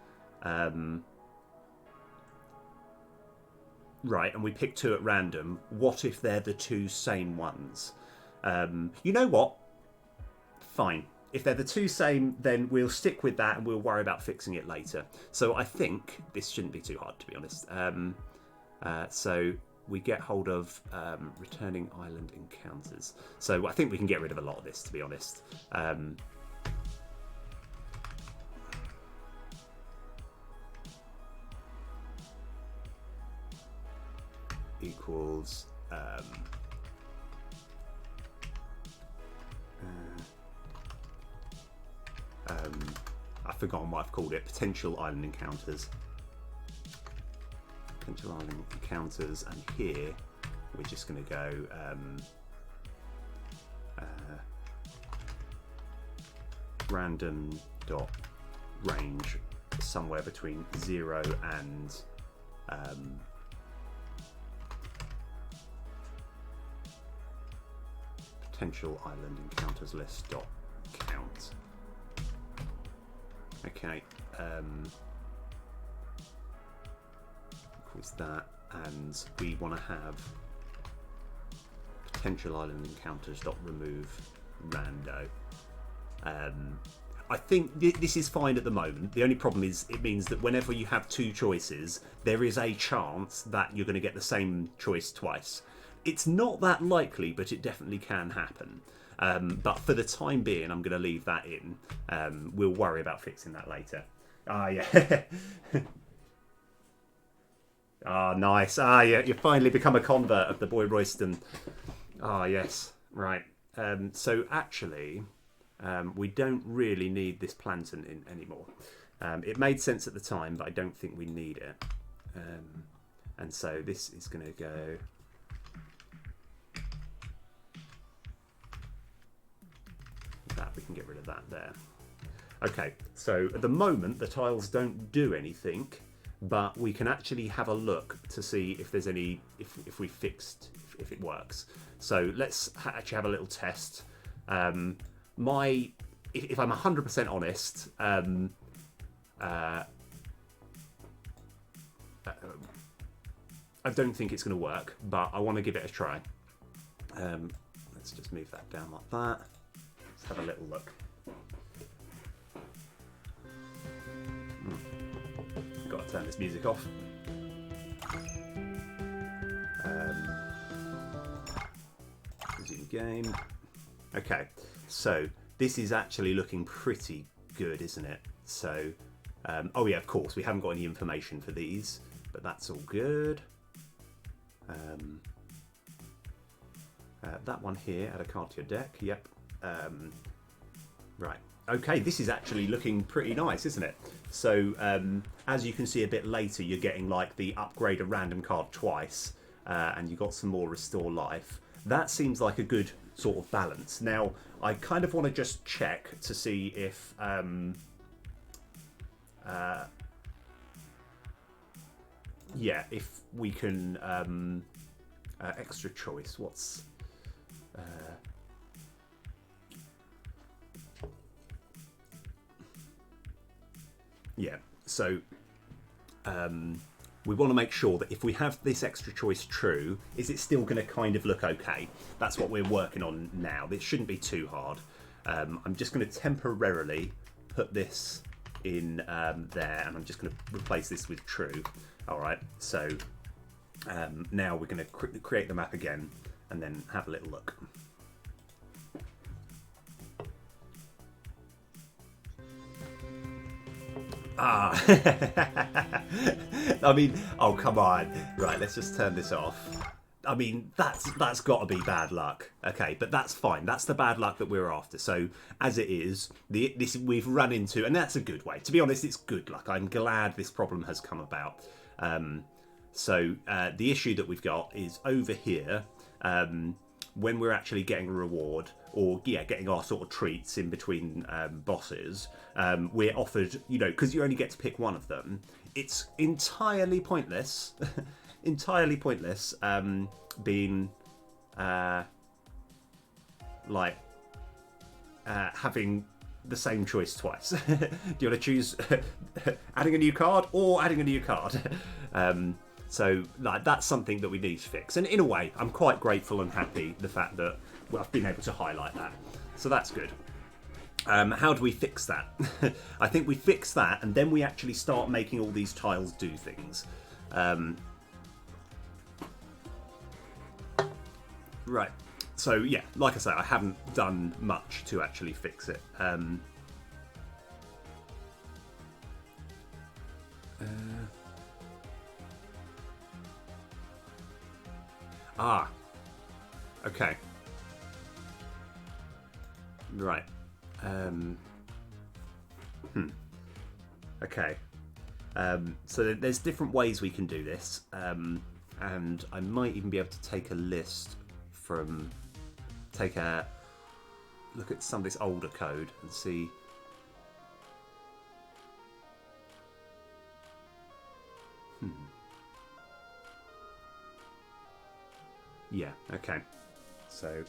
Speaker 1: Right, and we pick 2 at random. What if they're the 2 same ones? You know what? Fine. If they're the 2 same, then we'll stick with that and we'll worry about fixing it later. So I think this shouldn't be too hard, to be honest. So we get hold of returning island encounters. So I think we can get rid of a lot of this, to be honest. Equals I've forgotten what I've called it. Potential island encounters. Potential island encounters, and here we're just going to go random dot range somewhere between 0 and potential island encounters list dot count. Okay, equals that, and we want to have potential island encounters dot remove rando. I think this is fine at the moment. The only problem is it means that whenever you have 2 choices, there is a chance that you're going to get the same choice twice. It's not that likely, but it definitely can happen. But for the time being, I'm going to leave that in. We'll worry about fixing that later. Ah, yeah. Ah, nice. Ah, yeah. You finally become a convert of the Boy Royston. Ah, yes. Right. So actually, we don't really need this plantain in anymore. It made sense at the time, but I don't think we need it. And so this is going to go. That we can get rid of that there. Okay, so at the moment the tiles don't do anything, but we can actually have a look to see if there's any, if we fixed, if it works. So let's actually have a little test. If I'm 100% honest, I don't think it's going to work, but I want to give it a try. Let's just move that down like that. Let's have a little look. Got to turn this music off. Resume game. Okay, so this is actually looking pretty good, isn't it? So, oh yeah, of course, we haven't got any information for these, but that's all good. That one here, add a card to your deck. Yep. Right. Okay, this is actually looking pretty nice, isn't it? So, as you can see a bit later, you're getting like the upgrade a random card twice, and you got some more restore life. That seems like a good sort of balance. Now, I kind of want to just check to see if yeah, if we can extra choice. What's yeah, so we want to make sure that if we have this extra choice true, is it still going to kind of look okay? That's what we're working on now. This shouldn't be too hard. I'm just going to temporarily put this in there, and I'm just going to replace this with true. All right, so now we're going to create the map again and then have a little look. Ah, I mean, oh come on. Right, let's just turn this off. I mean, that's got to be bad luck. Okay, but that's fine. That's the bad luck that we're after. So as it is, this we've run into, and that's a good way. To be honest, it's good luck. I'm glad this problem has come about. So the issue that we've got is over here. When we're actually getting a reward, or yeah, getting our sort of treats in between bosses, we're offered, you know, because you only get to pick one of them. It's entirely pointless, entirely pointless being like having the same choice twice. Do you want to choose adding a new card or adding a new card? So like, that's something that we need to fix. And in a way, I'm quite grateful and happy the fact that I've been able to highlight that. So that's good. How do we fix that? I think we fix that, and then we actually start making all these tiles do things. Right. So yeah, like I say, I haven't done much to actually fix it. Okay. Right. Okay. So there's different ways we can do this, and I might even be able to take a list from, take a look at some of this older code and see. Yeah, okay. So,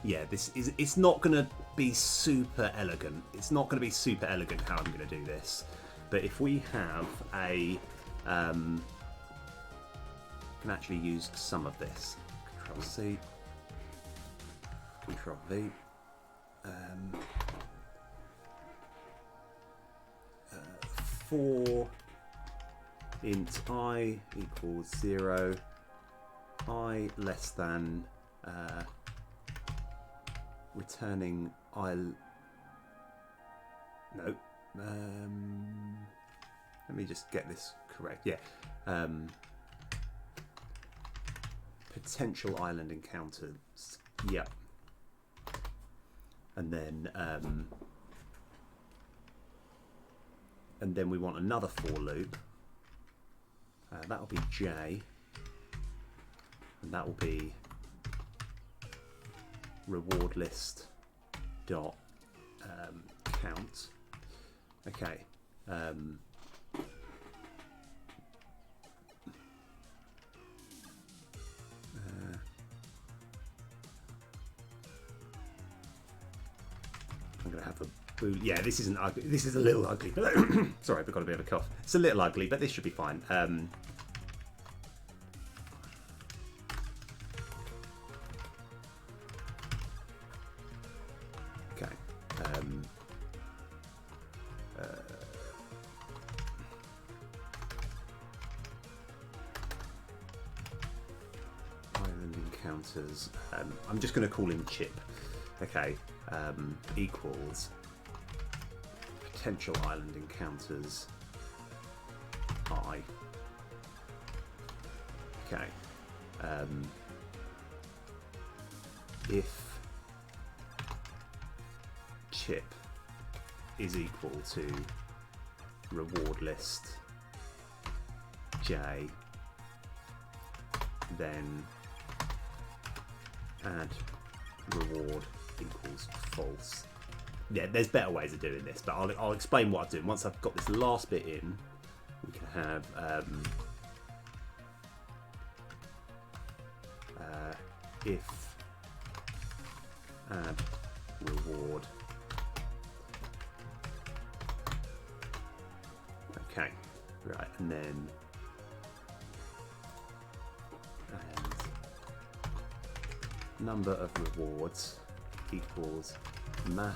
Speaker 1: yeah, it's not going to be super elegant. It's not going to be super elegant how I'm going to do this. But if we have a, can actually use some of this. Control C, Control V. 4 int I equals 0. I less than returning I. No. Let me just get this correct. Yeah. Potential island encounters. Yep. And then we want another for loop. That'll be J. And that will be reward list dot count. Okay. I'm gonna have a boo. Yeah, this isn't ugly. This is a little ugly. Sorry, I've got a bit of a cough. It's a little ugly, but this should be fine. I'm just going to call him Chip. Okay, equals potential island encounters I. Okay. if chip is equal to reward list j, then add reward equals false. Yeah, there's better ways of doing this, but I'll explain what I'm doing. Once I've got this last bit in, we can have if add reward. Okay, right, and then number of rewards equals mathf.min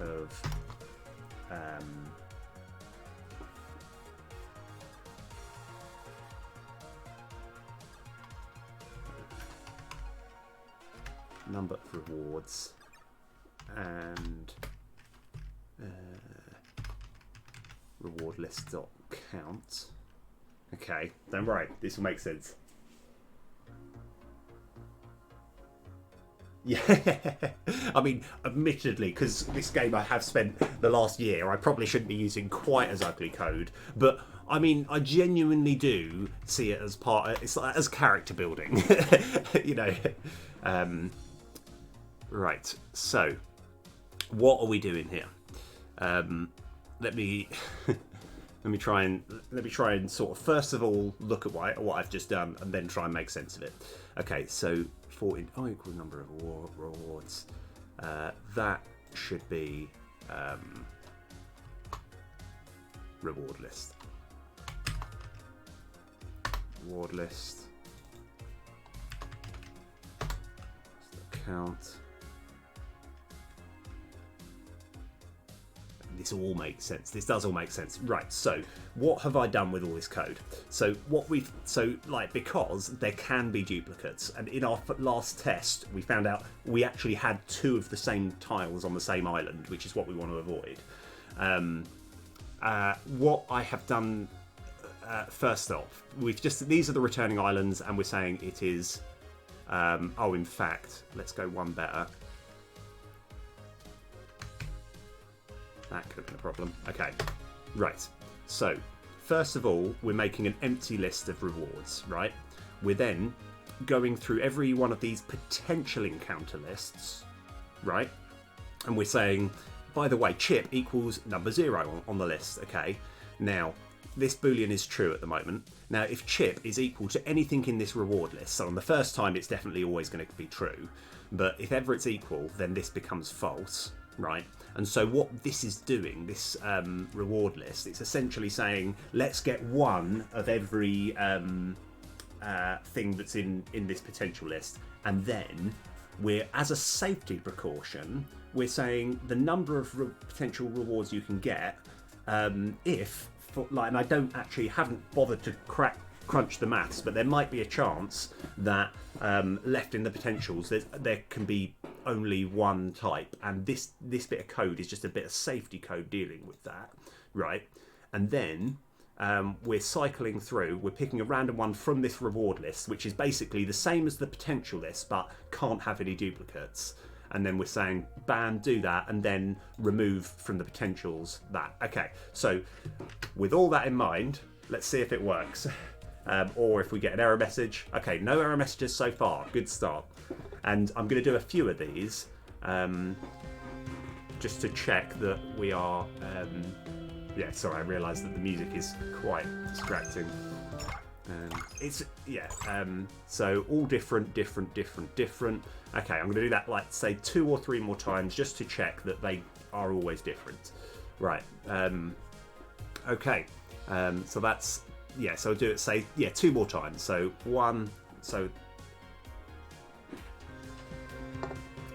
Speaker 1: of number of rewards and reward list.count. Okay, then right, this will make sense. Yeah, I mean, admittedly, because this game I have spent the last year, I probably shouldn't be using quite as ugly code, but I mean, I genuinely do see it as it's like, as character building, you know. Right, so what are we doing here? Let me try and sort of first of all look at what I've just done, and then try and make sense of it. Okay, so for equal number of rewards, that should be reward list. Reward list. Count. This all makes sense. This does all make sense. Right, so what have I done with all this code? So because there can be duplicates, and in our last test we found out we actually had two of the same tiles on the same island, which is what we want to avoid. What I have done first off, these are the returning islands, and we're saying it is in fact, let's go one better. That could have been a problem. Okay, right. So, first of all, we're making an empty list of rewards, right? We're then going through every one of these potential encounter lists, right? And we're saying, by the way, chip equals number 0 on the list, okay? Now, this boolean is true at the moment. Now, if chip is equal to anything in this reward list, so on the first time it's definitely always going to be true, but if ever it's equal, then this becomes false, right? And so what this is doing, this reward list, it's essentially saying, let's get one of every thing that's in this potential list, and then we're, as a safety precaution, we're saying the number of potential rewards you can get and I haven't bothered to crunch the maths, but there might be a chance that left in the potentials there can be only one type, and this bit of code is just a bit of safety code dealing with that, right? And then we're cycling through, we're picking a random one from this reward list, which is basically the same as the potential list but can't have any duplicates, and then we're saying bam, do that, and then remove from the potentials that. Okay, so with all that in mind, let's see if it works. Or if we get an error message. Okay, no error messages so far. Good start. And I'm going to do a few of these just to check that we are... sorry, I realised that the music is quite distracting. So all different. Okay, I'm going to do that, like, say 2 or 3 more times just to check that they are always different. Right. Okay. So that's... Yeah, so I'll do it, say, 2 more times. So 1, so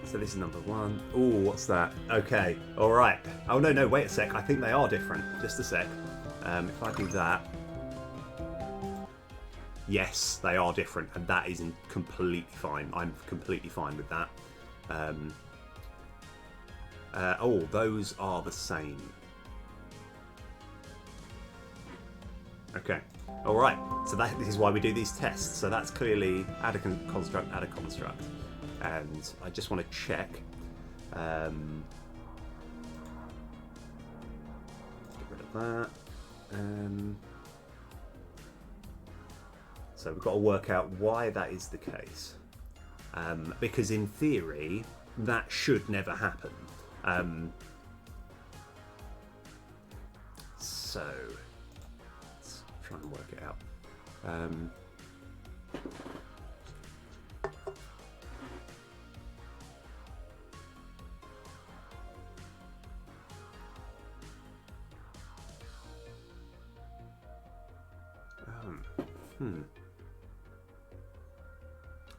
Speaker 1: this is number 1. Oh, what's that? Okay, all right. Oh, no, wait a sec. I think they are different. Just a sec. If I do that. Yes, they are different, and that isn't completely fine. I'm completely fine with that. Those are the same. Okay. All right. So this is why we do these tests. So that's clearly add a construct, add a construct, and I just want to check. Get rid of that. So we've got to work out why that is the case, because in theory that should never happen. So let's try and work it out.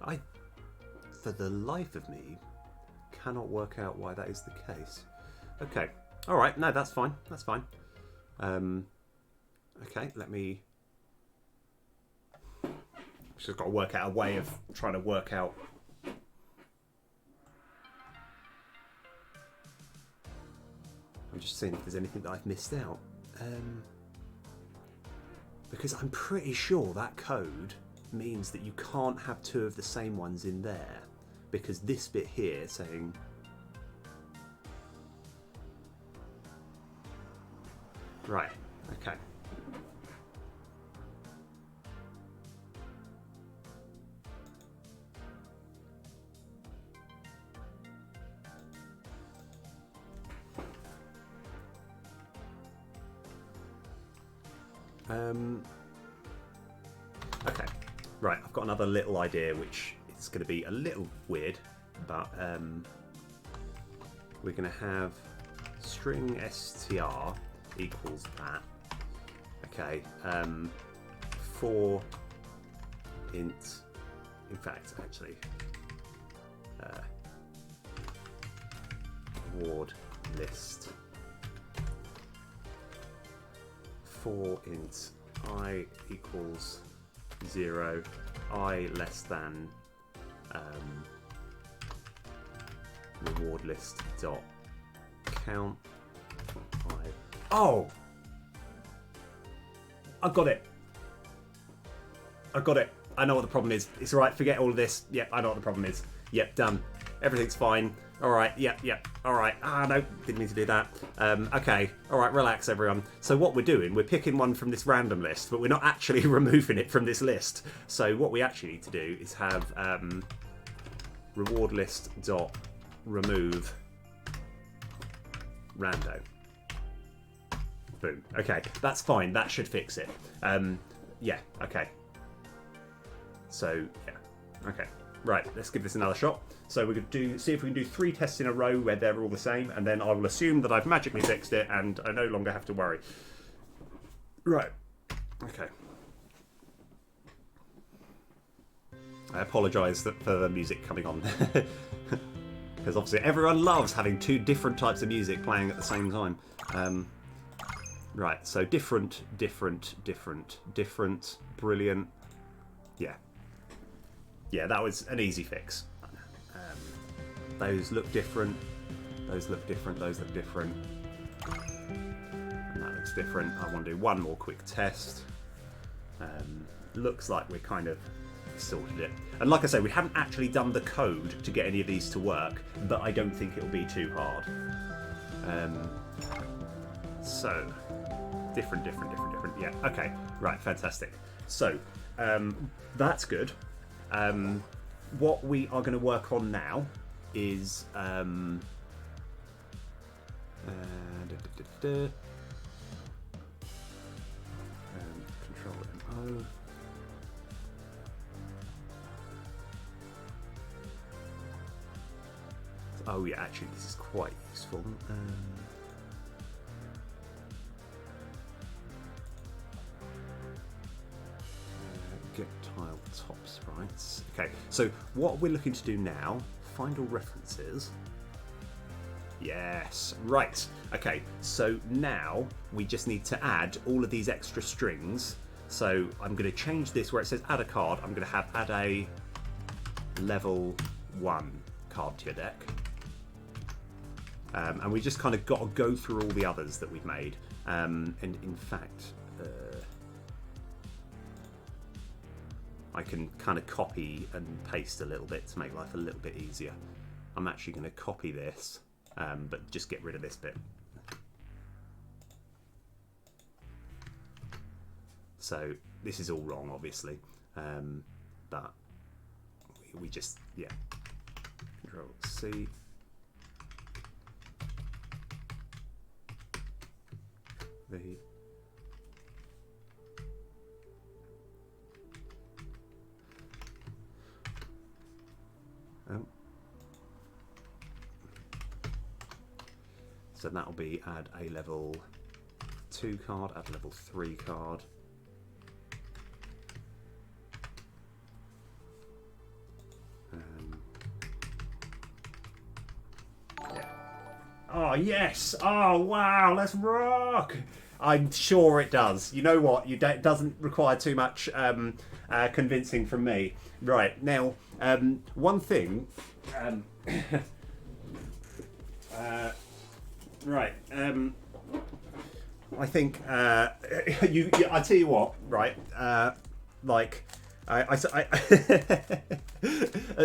Speaker 1: I, for the life of me, cannot work out why that is the case. Okay, all right, no, that's fine. That's fine. Okay, let me. Just got to work out a way of trying to work out. I'm just seeing if there's anything that I've missed out. Because I'm pretty sure that code means that you can't have two of the same ones in there, because this bit here saying right, okay. Okay, right, I've got another little idea which is going to be a little weird, but we're going to have string str equals that. Okay, for int, in fact, actually, reward list for int I equals 0, I less than reward list dot count 5. Oh, I've got it. I've got it. I know what the problem is. It's all right. Forget all of this. Yep, I know what the problem is. Yep, done. Everything's fine. All right. Yep. All right. Ah, no, didn't need to do that. Okay. All right. Relax, everyone. So what we're doing, we're picking one from this random list, but we're not actually removing it from this list. So what we actually need to do is have reward list dot remove rando. Boom. Okay, that's fine. That should fix it. Yeah. Okay. So yeah. Okay. Right. Let's give this another shot. So we're going to see if we can do 3 tests in a row where they're all the same, and then I will assume that I've magically fixed it and I no longer have to worry. Right. Okay. I apologise for the music coming on. Because obviously everyone loves having 2 different types of music playing at the same time. Right, so different, brilliant. Yeah. Yeah, that was an easy fix. Those look different, those look different, those look different. And that looks different. I want to do one more quick test. Looks like we're kind of sorted it. And like I say, we haven't actually done the code to get any of these to work, but I don't think it'll be too hard. So, different. Yeah, okay. Right, fantastic. So, that's good. What we are going to work on now is control MO. Oh yeah, actually this is quite useful. Get tile top sprites. Okay, so what we're looking to do now, find all references. Yes, right. Okay, so now we just need to add all of these extra strings. So I'm going to change this where it says add a card. I'm going to have add a level 1 card to your deck. And we just kind of got to go through all the others that we've made. And in fact, I can kind of copy and paste a little bit to make life a little bit easier. I'm actually going to copy this, but just get rid of this bit. So this is all wrong, obviously, but we just, yeah, Control C. V. So that'll be add a level 2 card, add a level 3 card. Yeah. Oh yes! Oh wow! Let's rock! I'm sure it does. You know what? It doesn't require too much convincing from me. Right now, one thing. Right. I think I tell you what. Right. Like. At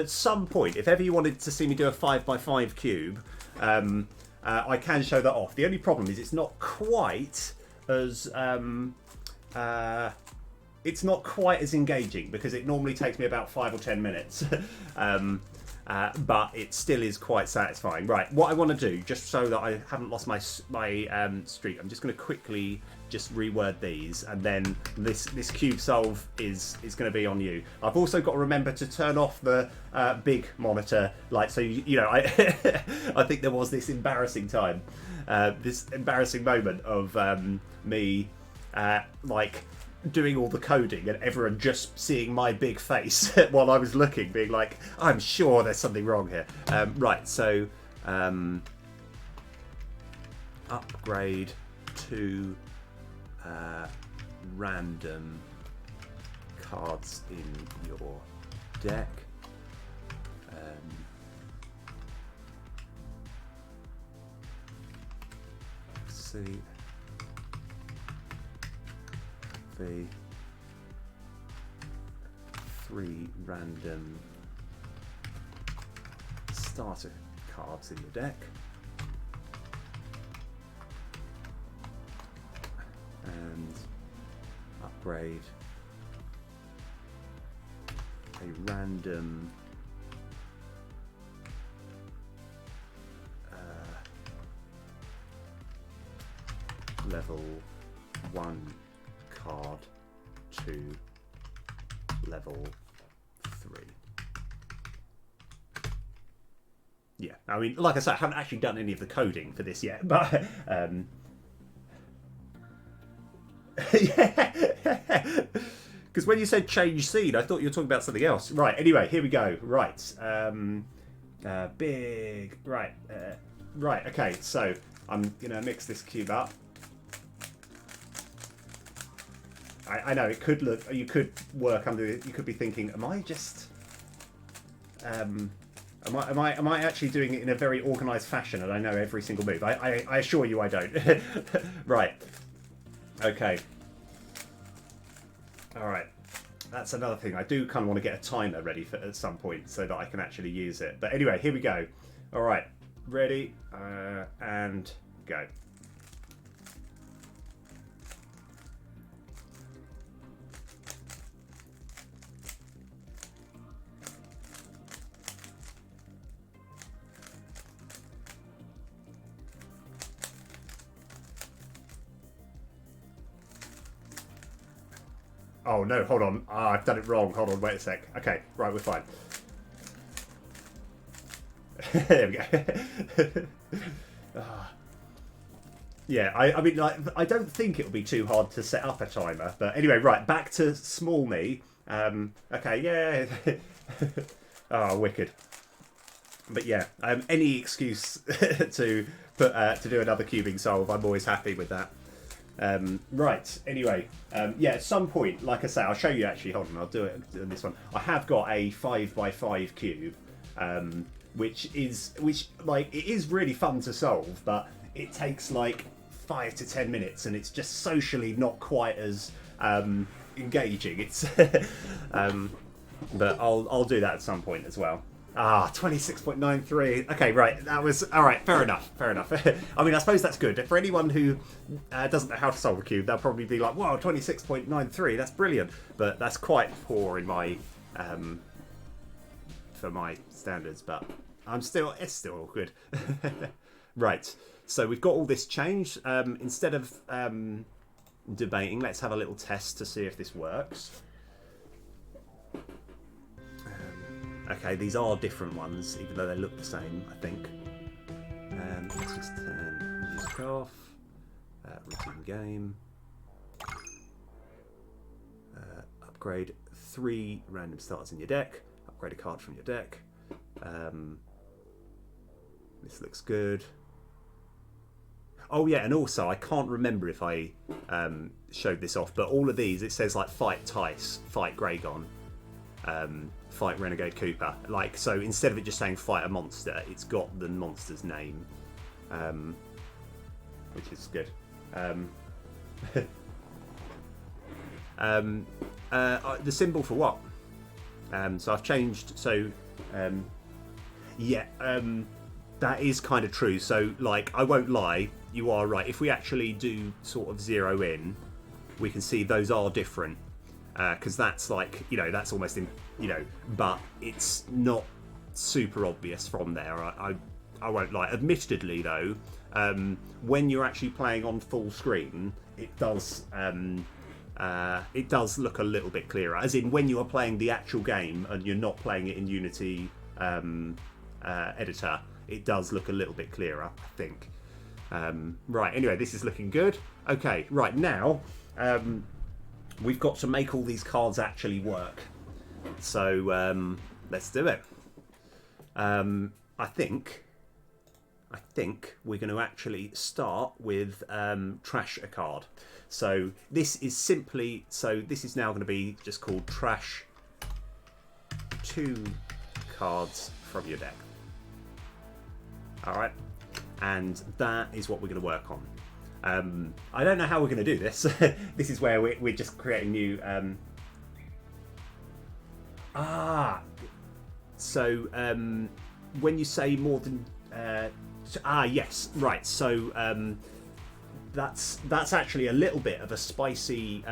Speaker 1: some point, if ever you wanted to see me do a 5x5 cube, I can show that off. The only problem is it's not quite as engaging because it normally takes me about 5 or 10 minutes. But it still is quite satisfying. Right, what I want to do, just so that I haven't lost my streak, I'm just going to quickly just reword these, and then this cube solve is going to be on you. I've also got to remember to turn off the big monitor, like, so you know, I I think there was this embarrassing time, this embarrassing moment of me like doing all the coding and everyone just seeing my big face while I was looking, being like, I'm sure there's something wrong here. Right, so upgrade to random cards in your deck. Let's see. The 3 random starter cards in your deck, and upgrade a random level 1 card to level 3. Yeah, I mean, like I said, I haven't actually done any of the coding for this yet, but yeah, because when you said change scene, I thought you were talking about something else. Right, anyway, here we go. Right, big, right, right, okay, so I'm gonna mix this cube up. I know it could look. You could work under. You could be thinking, am I just? Am I actually doing it in a very organised fashion and I know every single move? I assure you, I don't. Right. Okay. All right. That's another thing. I do kind of want to get a timer ready for at some point so that I can actually use it. But anyway, here we go. All right. Ready and go. Oh no, hold on. I've done it wrong. Hold on, wait a sec. Okay, right, we're fine. There we go. Yeah, I mean, like, I don't think it'll be too hard to set up a timer. But anyway, right, back to small me. Okay, yeah. Oh, wicked. But yeah, any excuse to put to do another cubing solve, I'm always happy with that. Right, anyway, yeah, at some point, like I say, I'll show you actually, hold on, I'll do it on this one. I have got a 5x5 cube, which like, it is really fun to solve, but it takes like 5 to 10 minutes and it's just socially not quite as engaging. It's But I'll do that at some point as well. Ah, 26.93. Okay, right. That was all right. Fair enough. Fair enough. I mean, I suppose that's good for anyone who doesn't know how to solve a cube. They'll probably be like, "Wow, 26.93. That's brilliant." But that's quite poor in my for my standards. But it's still good. Right. So we've got all this changed. Instead of debating, let's have a little test to see if this works. Okay, these are different ones, even though they look the same, I think. Let's just turn music off. Routine game. Upgrade 3 random starts in your deck. Upgrade a card from your deck. This looks good. Oh yeah, and also I can't remember if I showed this off, but all of these, it says like fight Tice, fight Gragon. Fight Renegade Cooper. Like, so instead of it just saying fight a monster, it's got the monster's name, which is good. The symbol for what? So I've changed. So that is kind of true. So like, I won't lie, you are right. If we actually do sort of zero in, we can see those are different. Because that's like, that's almost in, but it's not super obvious from there. I won't lie. Admittedly, though, when you're actually playing on full screen, it does look a little bit clearer. As in, when you are playing the actual game and you're not playing it in Unity editor, it does look a little bit clearer, I think. Right. Anyway, this is looking good. Okay. Right now. We've got to make all these cards actually work. So let's do it. I think we're going to actually start with trash a card. So this is simply, this is now going to be just called trash 2 cards from your deck. All right, and that is what we're going to work on. I don't know how we're going to do this. This is where we're just creating new. So when you say more than yes, right. So that's actually a little bit of a spicy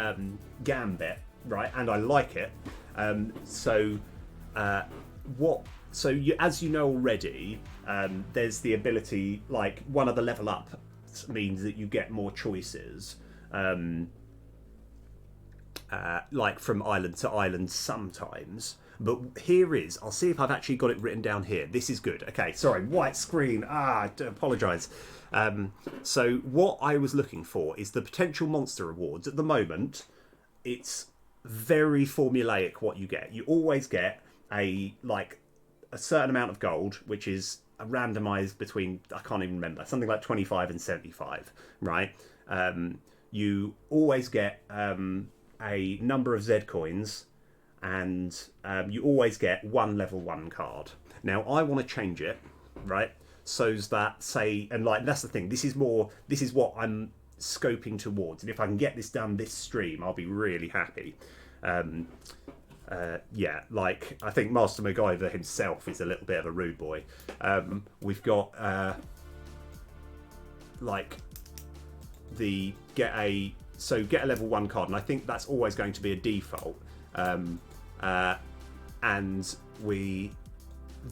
Speaker 1: gambit, right? And I like it. As you know already, there's the ability, like one of the level up means that you get more choices, like from island to island sometimes. But I'll see if I've actually got it written down here. This is good. Okay, sorry, white screen. I do apologise. So what I was looking for is the potential monster rewards. At the moment, it's very formulaic what you get. You always get a certain amount of gold, which is randomized between, I can't even remember, something like 25 and 75, right? You always get a number of Z coins, and you always get one level 1 card. Now I want to change it, right? So that that's the thing. This is what I'm scoping towards, and if I can get this done this stream, I'll be really happy. I think Master MacGyver himself is a little bit of a rude boy. We've got get a level 1 card, and I think that's always going to be a default. And we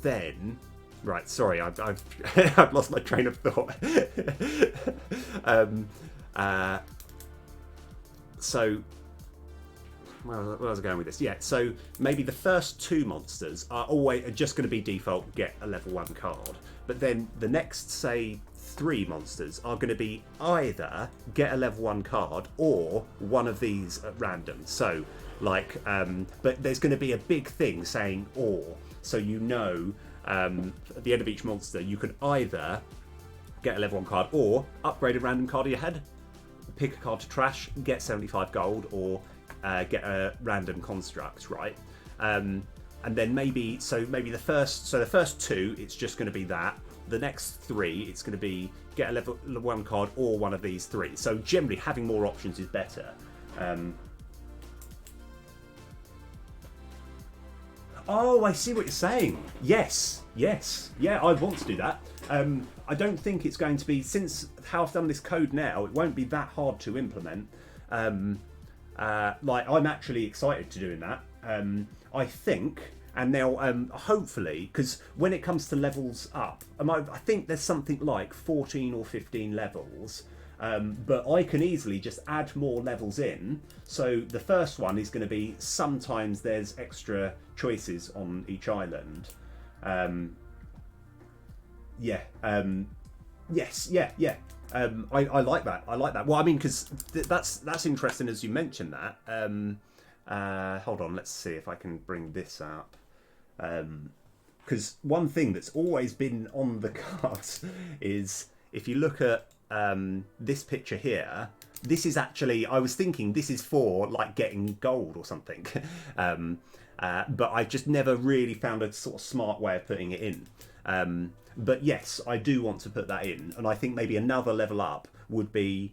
Speaker 1: then sorry, I've I've lost my train of thought. Where was I going with this? Yeah, so maybe the first 2 monsters are just going to be default, get a level 1 card. But then the next, say, 3 monsters are going to be either get a level 1 card or one of these at random. So, but there's going to be a big thing saying or. So at the end of each monster, you can either get a level 1 card or upgrade a random card of your head, pick a card to trash, get 75 gold, or get a random construct, right? And then maybe the first 2, it's just going to be that. The next 3, it's going to be get a level 1 card or one of these 3. So generally, having more options is better. Oh, I see what you're saying. Yes, yes, yeah, I want to do that. I don't think it's going to be, since how I've done this code now, it won't be that hard to implement. Like, I'm actually excited to doing that. I think, and now hopefully, because when it comes to levels up, I think there's something like 14 or 15 levels. But I can easily just add more levels in. So the first one is going to be sometimes there's extra choices on each island. Yes, yeah. I like that. I like that. Well, I mean, because that's interesting as you mentioned that. Hold on, let's see if I can bring this up. Because one thing that's always been on the cards is if you look at this picture here, this is actually, I was thinking this is for like getting gold or something. But I just never really found a sort of smart way of putting it in. But yes, I do want to put that in, and I think maybe another level up would be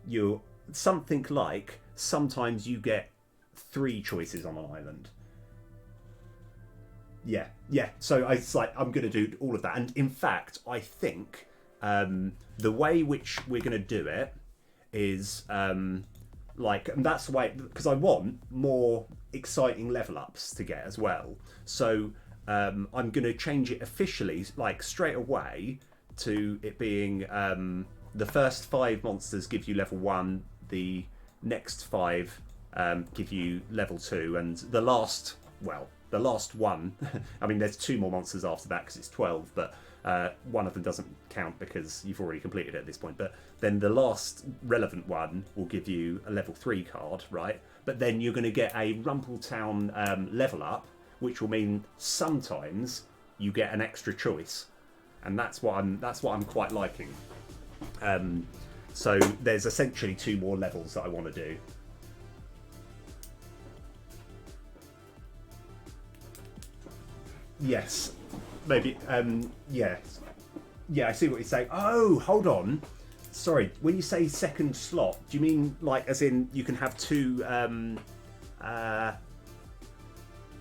Speaker 1: you something like sometimes you get 3 choices on an island. Yeah. So it's like I'm going to do all of that, and in fact, I think the way which we're going to do it is like, and that's why, because I want more exciting level ups to get as well. So I'm going to change it officially, like straight away, to it being the first 5 monsters give you level 1, the next 5 give you level 2, and the last one, I mean, there's 2 more monsters after that because it's 12, but one of them doesn't count because you've already completed it at this point. But then the last relevant one will give you a level 3 card, right? But then you're going to get a Rumpletown level up, which will mean sometimes you get an extra choice, and that's what I'm quite liking. So there's essentially 2 more levels that I want to do. Yes, maybe. Yeah, I see what you're saying. Oh, hold on. Sorry, when you say second slot, do you mean like as in you can have 2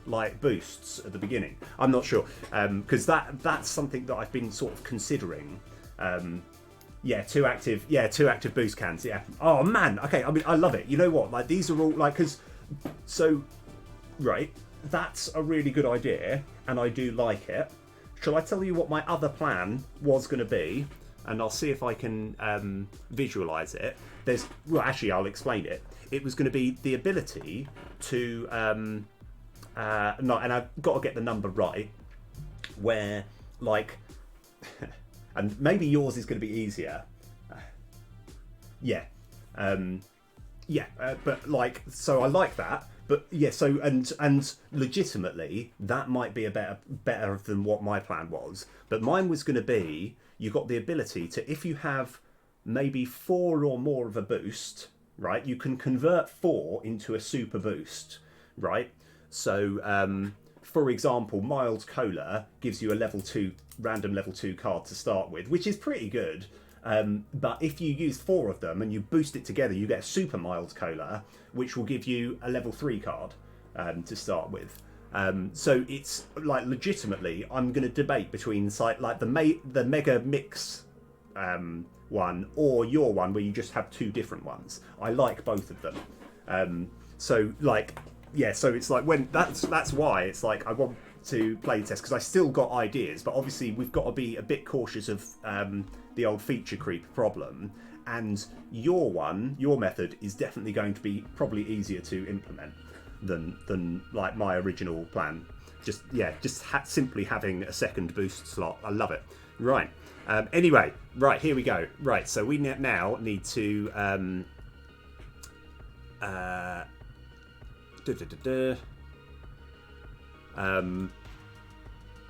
Speaker 1: like boosts at the beginning? I'm not sure, because that's something that I've been sort of considering. Two active boost cans. Yeah. Oh man. Okay. I mean, I love it. You know what? Like these are all like right. That's a really good idea, and I do like it. Shall I tell you what my other plan was going to be? And I'll see if I can visualize it. Actually, I'll explain it. It was going to be the ability to and I've got to get the number right, where like, and maybe yours is going to be easier. But like, so I like that. But yeah, so and legitimately that might be a better than what my plan was. But mine was going to be, you got the ability to, if you have maybe 4 or more of a boost, right? You can convert 4 into a super boost, right? So for example, Mild Cola gives you a random level 2 card to start with, which is pretty good. But if you use 4 of them and you boost it together, you get a Super Mild Cola, which will give you a level 3 card to start with. So it's like, legitimately, I'm going to debate between like the Mega Mix one or your one, where you just have 2 different ones. I like both of them. So like, yeah, so it's like, when that's why it's like I want to play test, because I still got ideas, but obviously we've got to be a bit cautious of the old feature creep problem, and your method is definitely going to be probably easier to implement than like my original plan. Simply having a second boost slot. I love it. Right. Anyway, right, here we go. Right, so we now need to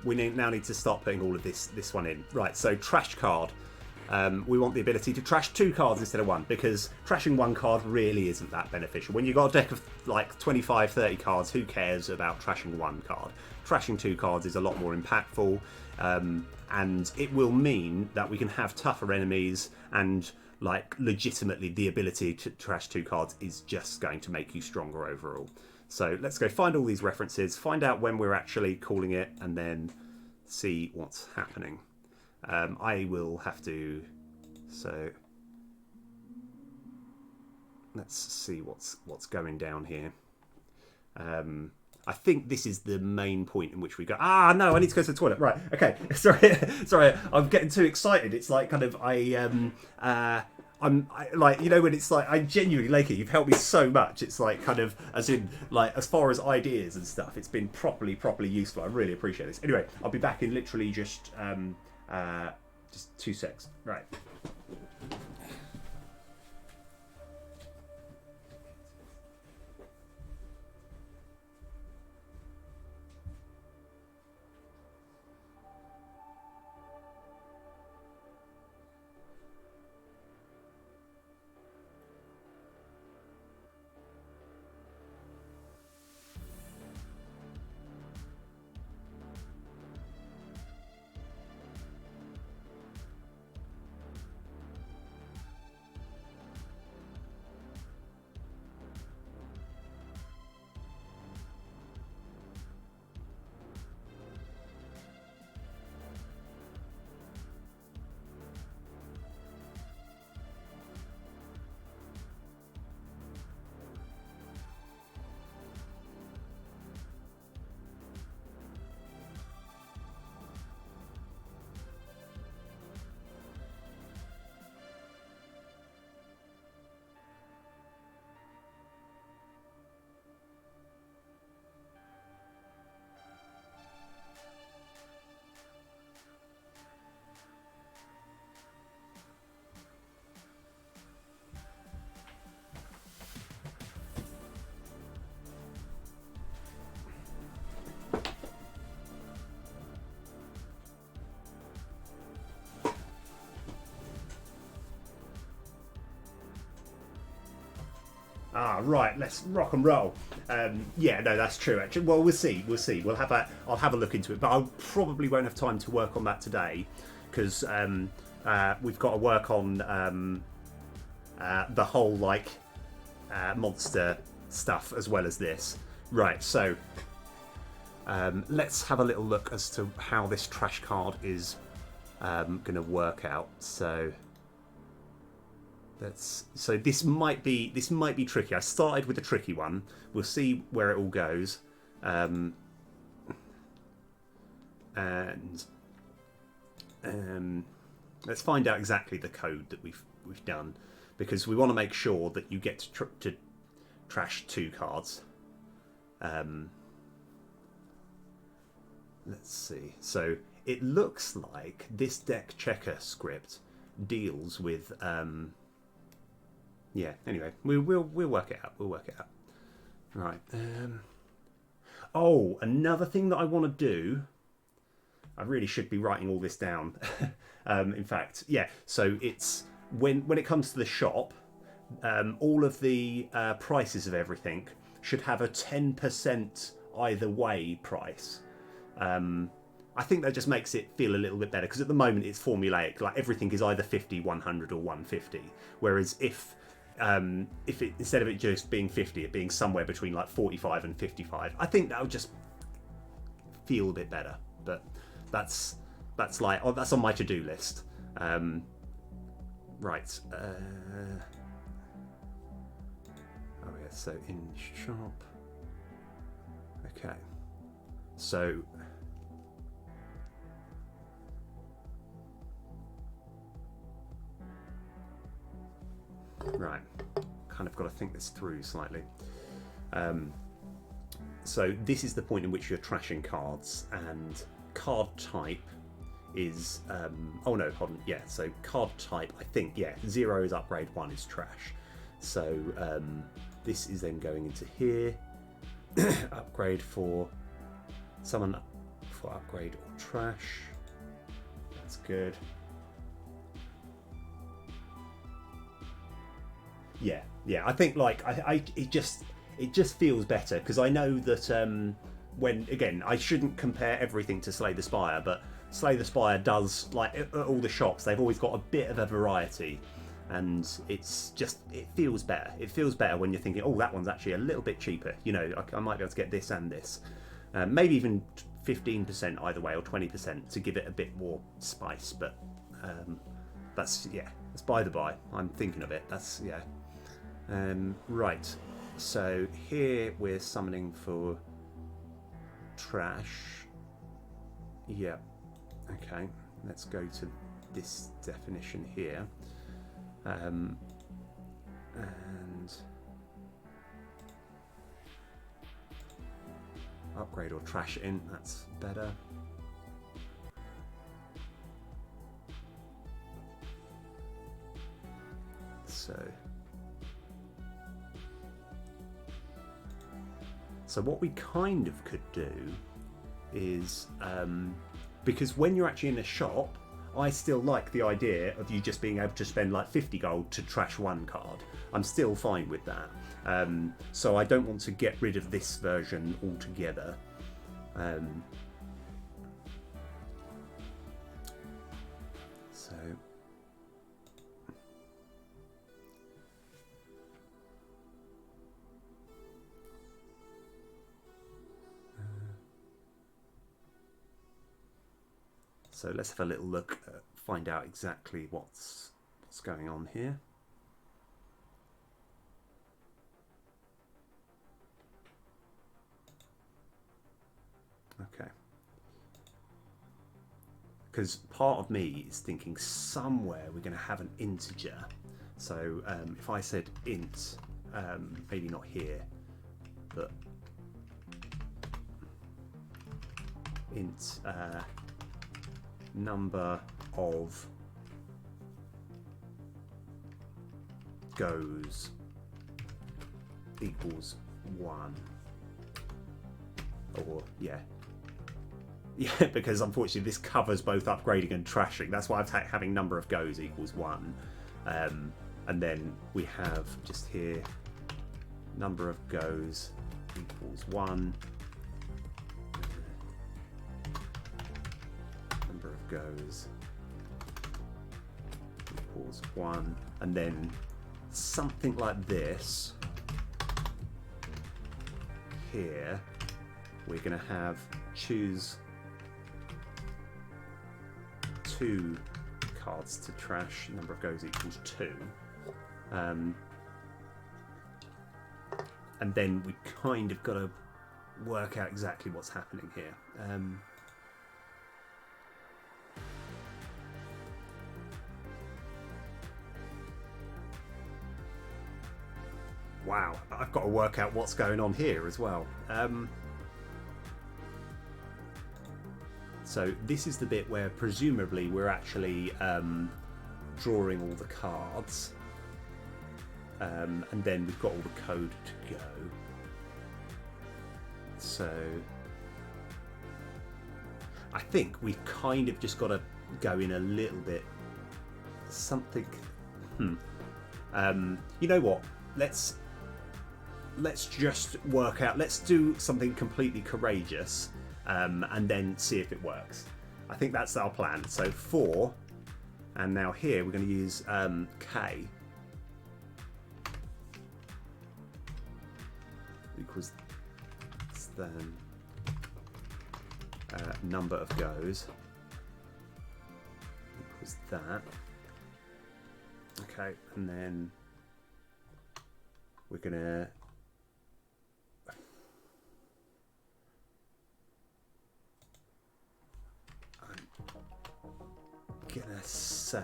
Speaker 1: we now need to start putting all of this one in. Right, so trash card. We want the ability to trash 2 cards instead of 1, because trashing 1 card really isn't that beneficial. When you've got a deck of like 25, 30 cards, who cares about trashing 1 card? Trashing 2 cards is a lot more impactful, and it will mean that we can have tougher enemies, and like legitimately the ability to trash 2 cards is just going to make you stronger overall. So let's go find all these references, find out when we're actually calling it, and then see what's happening. I will have to... So let's see what's going down here. I think this is the main point in which we go. Ah, no, I need to go to the toilet. Right, okay. Sorry, I'm getting too excited. It's like kind of I'm like, you know, when it's like, I genuinely like it. You've helped me so much. It's like kind of as in like as far as ideas and stuff. It's been properly useful. I really appreciate this. Anyway, I'll be back in literally just 2 secs. Right. Ah, right. Let's rock and roll. Yeah, no, that's true. Actually, well, we'll see. We'll have a. I'll have a look into it, but I probably won't have time to work on that today because we've got to work on the whole like monster stuff as well as this. Right. So let's have a little look as to how this trash card is going to work out. So. So this might be tricky. I started with a tricky one. We'll see where it all goes, and let's find out exactly the code that we've done, because we want to make sure that you get to trash 2 cards. Let's see. So it looks like this deck checker script deals with. Yeah. Anyway, we'll work it out. We'll work it out. Right. Oh, another thing that I want to do. I really should be writing all this down. In fact, yeah. So it's when it comes to the shop, all of the prices of everything should have a 10% either way price. I think that just makes it feel a little bit better because at the moment it's formulaic. Like everything is either 50, 100, or 150. Whereas if it instead of it just being 50, it being somewhere between like 45 and 55, I think that would just feel a bit better. But that's like that's on my to-do list. Right. Oh yeah. So in shop. Okay. So. Right, kind of got to think this through slightly. So this is the point in which you're trashing cards, and card type is oh no, hold on, yeah. So card type, I think, yeah, 0 is upgrade, 1 is trash. So this is then going into here. Upgrade for someone for upgrade or trash. That's good. Yeah. I think like it just feels better because I know that when again I shouldn't compare everything to Slay the Spire, but Slay the Spire does like at all the shops they've always got a bit of a variety, and it's just, it feels better. It feels better when you're thinking, oh, that one's actually a little bit cheaper. You know, I might be able to get this and this, maybe even 15% either way, or 20% to give it a bit more spice. But that's, yeah, that's by the by. I'm thinking of it. That's, yeah. Right. So here we're summoning for trash. Yeah. Okay. Let's go to this definition here. And upgrade or trash in, that's better. So what we kind of could do is, because when you're actually in a shop, I still like the idea of you just being able to spend like 50 gold to trash one card. I'm still fine with that. So I don't want to get rid of this version altogether. So let's have a little look, find out exactly what's going on here. Okay. Because part of me is thinking somewhere we're going to have an integer. So if I said int, maybe not here, but int number of goes equals 1, or yeah, because unfortunately this covers both upgrading and trashing. That's why I'm having number of goes equals 1, and then we have just here number of goes equals 1, number of goes equals 1, and then something like this here. We're going to have choose 2 cards to trash, number of goes equals 2, and then we kind of got to work out exactly what's happening here. Wow, I've got to work out what's going on here as well. So this is the bit where presumably we're actually drawing all the cards, and then we've got all the code to go. So I think we've kind of just got to go in a little bit something. You know what? Let's just work out. Let's do something completely courageous. And then see if it works. I think that's our plan. So 4, and now here we're going to use k equals then number of goes equals that. Okay, and then we're going to gonna say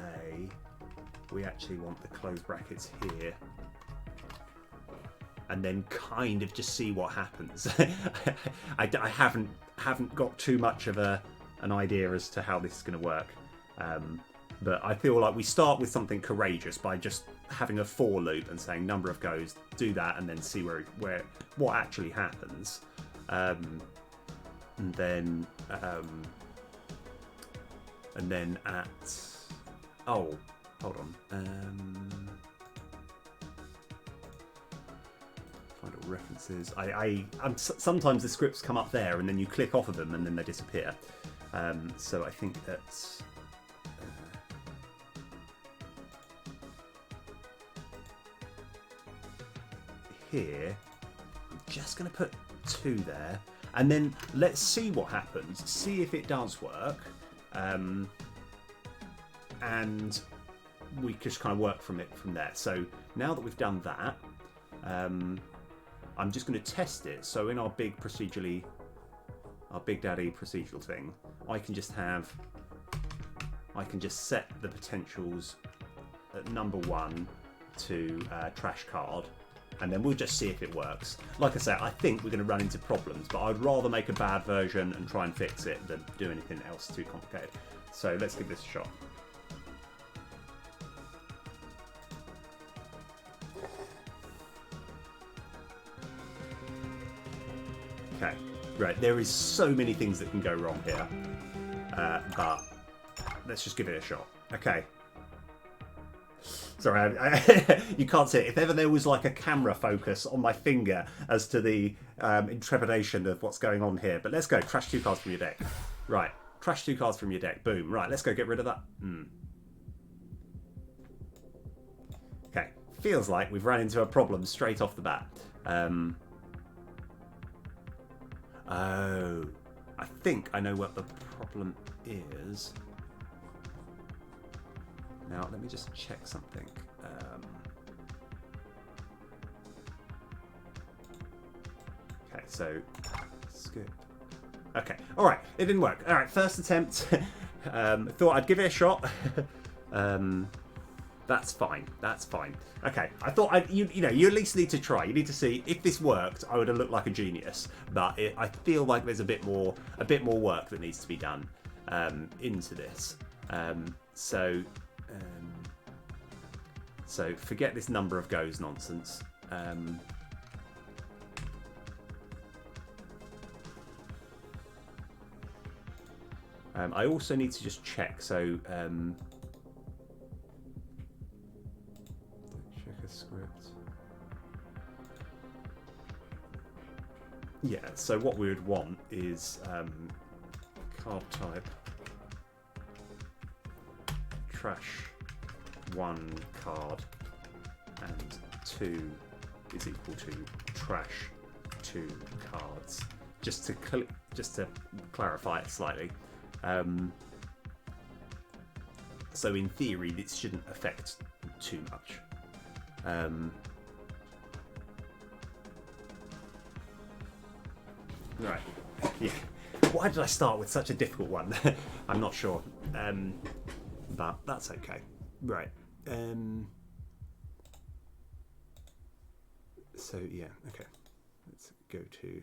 Speaker 1: we actually want the close brackets here, and then kind of just see what happens. I haven't got too much of an idea as to how this is going to work, but I feel like we start with something courageous by just having a for loop and saying number of goes, do that, and then see what actually happens, and then at, oh, hold on, find all references. Sometimes the scripts come up there and then you click off of them and then they disappear. So I think that's here. I'm just going to put 2 there. And then let's see what happens. See if it does work. And we just kind of work from there. So now that we've done that, I'm just going to test it. So in our big Big Daddy procedural thing, I can just set the potentials at number 1 to trash card, and then we'll just see if it works. Like I said, I think we're going to run into problems, but I'd rather make a bad version and try and fix it than do anything else too complicated. So let's give this a shot. Okay, right, there is so many things that can go wrong here, but let's just give it a shot. Okay. Sorry, you can't see it. If ever there was like a camera focus on my finger as to the intrepidation of what's going on here. But let's go. Trash 2 cards from your deck. Right. Trash 2 cards from your deck. Boom. Right, let's go get rid of that. Okay. Feels like we've run into a problem straight off the bat. Oh. I think I know what the problem is. Now, let me just check something. Okay, so skip. Okay, all right, it didn't work. All right, first attempt. Thought I'd give it a shot. That's fine. That's fine. Okay, I thought you at least need to try. You need to see if this worked. I would have looked like a genius, but I feel like there's a bit more work that needs to be done into this. So forget this number of goes nonsense. I also need to just check. So check a script. Yeah. So what we would want is card type trash 1 card and 2 is equal to trash 2 cards. Just to clarify it slightly. So in theory, this shouldn't affect too much. Right. Yeah. Why did I start with such a difficult one? I'm not sure. But that's okay. Right. So yeah, okay. Let's go to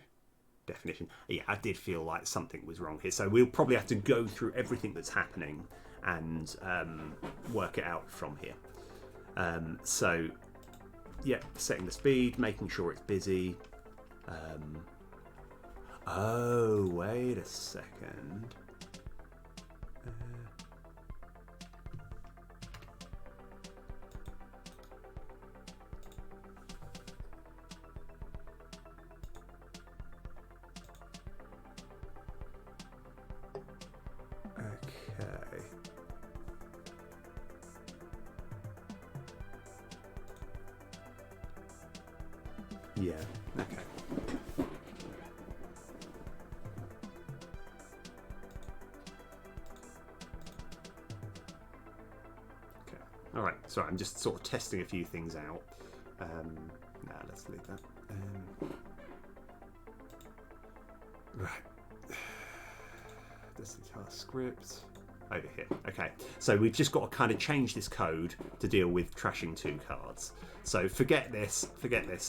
Speaker 1: definition. Yeah, I did feel like something was wrong here. So we'll probably have to go through everything that's happening and work it out from here. So yeah, setting the speed, making sure it's busy. Oh, wait a second. Okay. Yeah, okay. All right, sorry, I'm just sort of testing a few things out. Nah, let's leave that. Right. This is our script. Over here. Okay, so we've just got to kind of change this code to deal with trashing 2 cards. So forget this.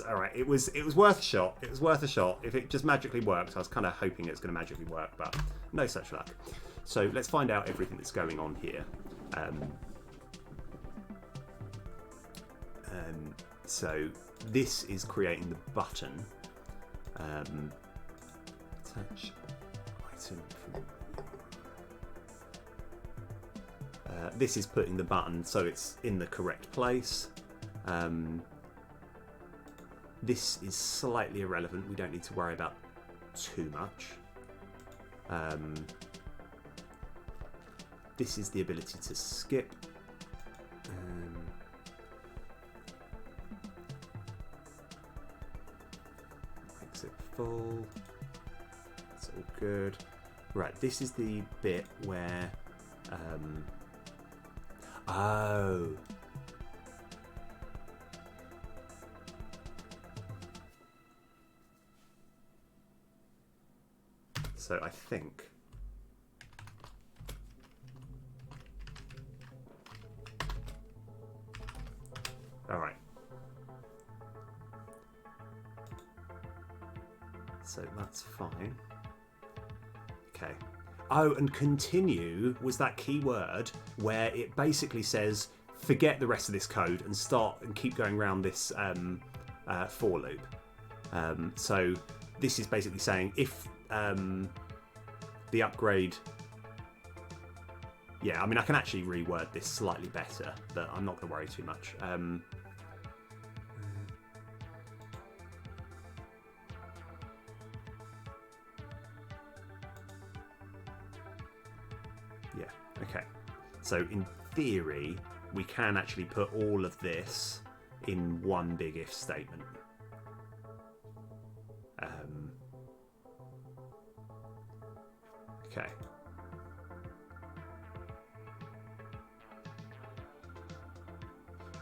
Speaker 1: All right, it was worth a shot. It was worth a shot. If it just magically worked, I was kind of hoping it was going to magically work, but no such luck. So let's find out everything that's going on here. So this is creating the button. Attach item from. This is putting the button so it's in the correct place. This is slightly irrelevant. We don't need to worry about too much. This is the ability to skip. beautiful. That's all good. Right, this is the bit where... oh. So I think... Alright. So that's fine. Okay. Oh, and continue was that key word where it basically says forget the rest of this code and start and keep going around this for loop. So this is basically saying if the upgrade... Yeah, I mean, I can actually reword this slightly better, but I'm not going to worry too much. Yeah, okay. So in theory, we can actually put all of this in one big if statement. Okay.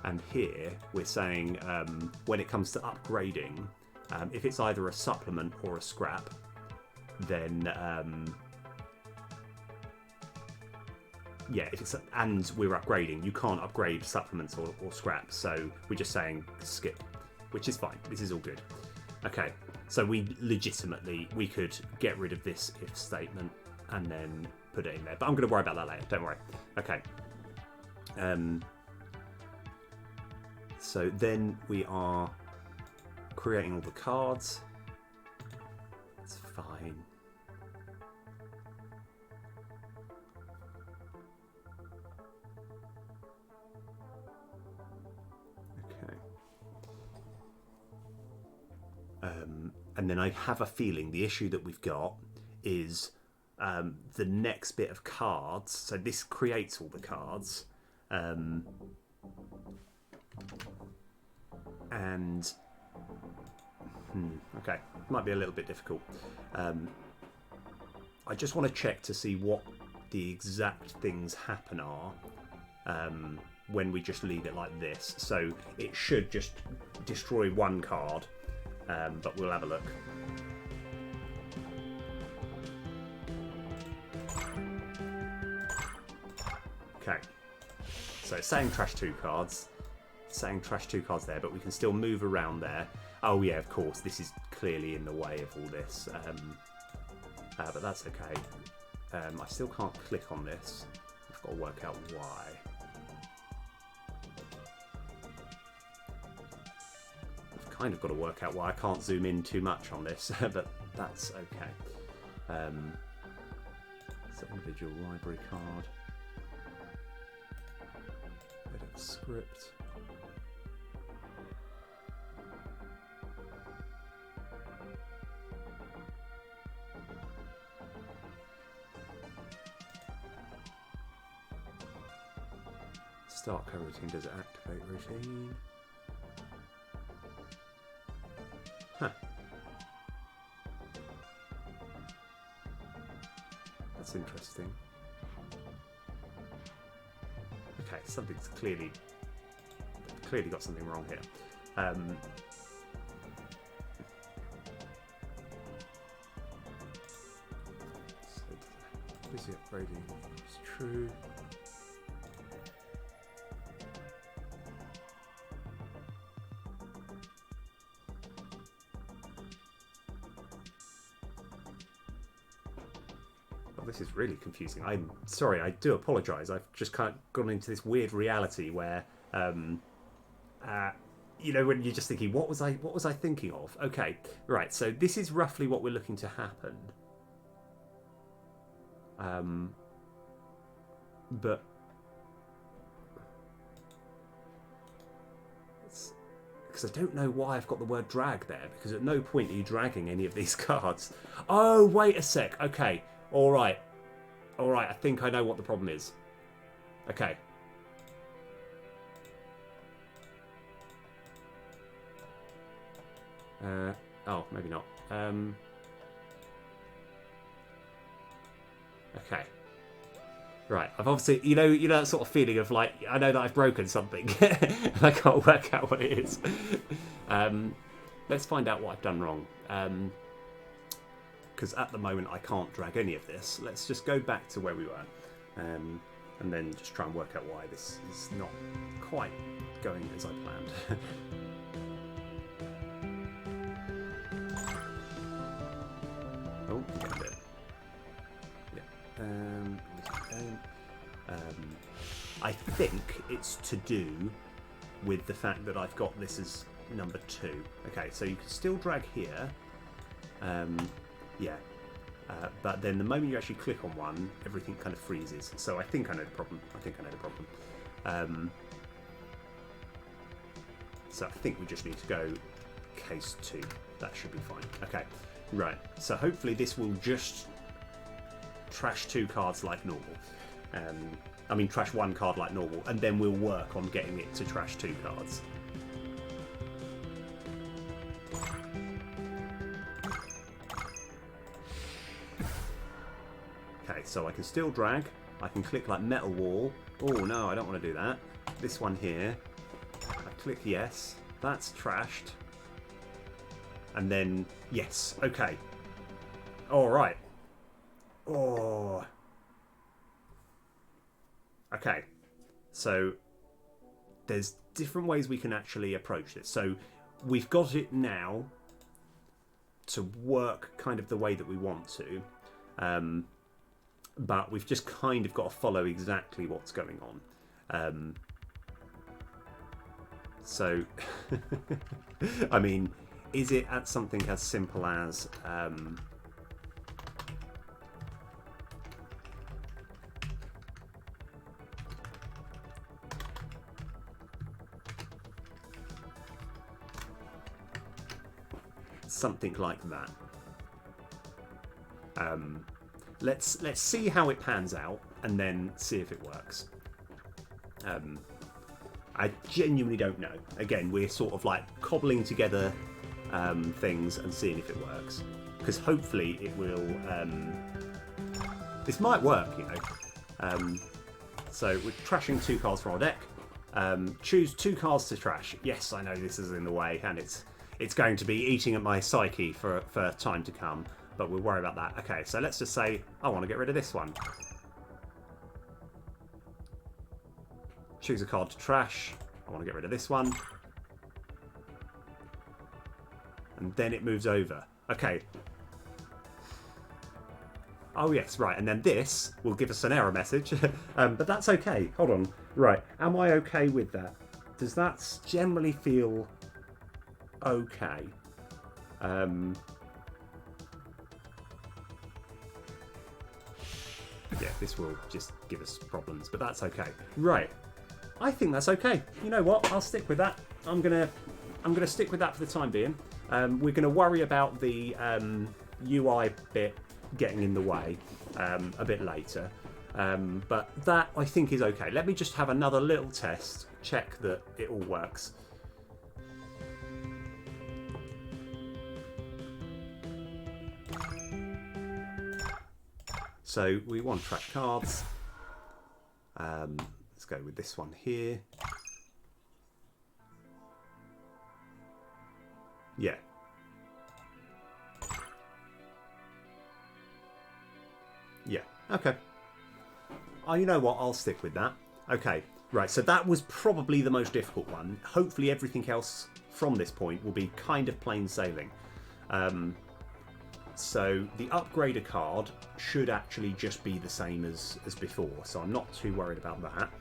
Speaker 1: And here we're saying when it comes to upgrading, if it's either a supplement or a scrap, then yeah, if it's and we're upgrading, you can't upgrade supplements or scraps. So we're just saying skip, which is fine. This is all good. Okay, so we could get rid of this if statement and then put it in there. But I'm going to worry about that later. Don't worry. Okay. So then we are creating all the cards. It's fine. Okay. And then I have a feeling the issue that we've got is the next bit of cards. So this creates all the cards. And okay, might be a little bit difficult. I just want to check to see what the exact things happen are when we just leave it like this. So it should just destroy one card, but we'll have a look. Okay, so it's saying trash 2 cards. Saying trash 2 cards there, but we can still move around there. Oh yeah, of course, this is clearly in the way of all this, but that's okay. I still can't click on this. I've got to work out why. I've kind of got to work out why I can't zoom in too much on this, but that's okay. So individual library card. Edit script. Start coroutine does activate routine. Huh. That's interesting. Okay, something's clearly got something wrong here. So busy upgrading is true. This is really confusing. I'm sorry, I do apologise. I've just kind of gone into this weird reality where, you know, when you're just thinking, what was I thinking of? Okay, right. So this is roughly what we're looking to happen. But because I don't know why I've got the word drag there, because at no point are you dragging any of these cards. Oh, wait a sec. Okay. All right, I think I know what the problem is. Okay. Oh, maybe not. Okay. Right, I've obviously, you know that sort of feeling of like, I know that I've broken something, and I can't work out what it is. Let's find out what I've done wrong. Because at the moment I can't drag any of this. Let's just go back to where we were, and then just try and work out why this is not quite going as I planned. Oh, get a bit. I think it's to do with the fact that I've got this as number 2. Okay, so you can still drag here. Yeah. But then the moment you actually click on one, everything kind of freezes. So I think I know the problem. So I think we just need to go case 2. That should be fine. Okay, right. So hopefully this will just trash 2 cards like normal. I mean trash 1 card like normal, and then we'll work on getting it to trash 2 cards. Okay, so I can still drag. I can click like metal wall. Oh no, I don't want to do that. This one here. I click yes. That's trashed. And then yes. Okay. All right. Oh. Okay. So there's different ways we can actually approach this. So we've got it now to work kind of the way that we want to. But we've just kind of got to follow exactly what's going on. So, I mean, is it at something as simple as... something like that. Let's see how it pans out and then see if it works. I genuinely don't know. Again, we're sort of like cobbling together things and seeing if it works, because hopefully it will. This might work, you know. So we're trashing 2 cards from our deck. Choose 2 cards to trash. Yes, I know this is in the way, and it's going to be eating at my psyche for time to come. But we'll worry about that. Okay, so let's just say I want to get rid of this one. Choose a card to trash. I want to get rid of this one. And then it moves over. Okay. Oh yes, right. And then this will give us an error message. But that's okay. Hold on. Right. Am I okay with that? Does that generally feel okay? Yeah, this will just give us problems, but that's okay. Right. I think that's okay. You know what? I'll stick with that. I'm gonna stick with that for the time being. We're gonna worry about the UI bit getting in the way a bit later. But that I think is okay. Let me just have another little test, check that it all works. So we want trash cards. Let's go with this one here. Yeah. Yeah, okay. Oh, you know what? I'll stick with that. Okay, right, so that was probably the most difficult one. Hopefully everything else from this point will be kind of plain sailing. So the upgrader card should actually just be the same as before, so I'm not too worried about that.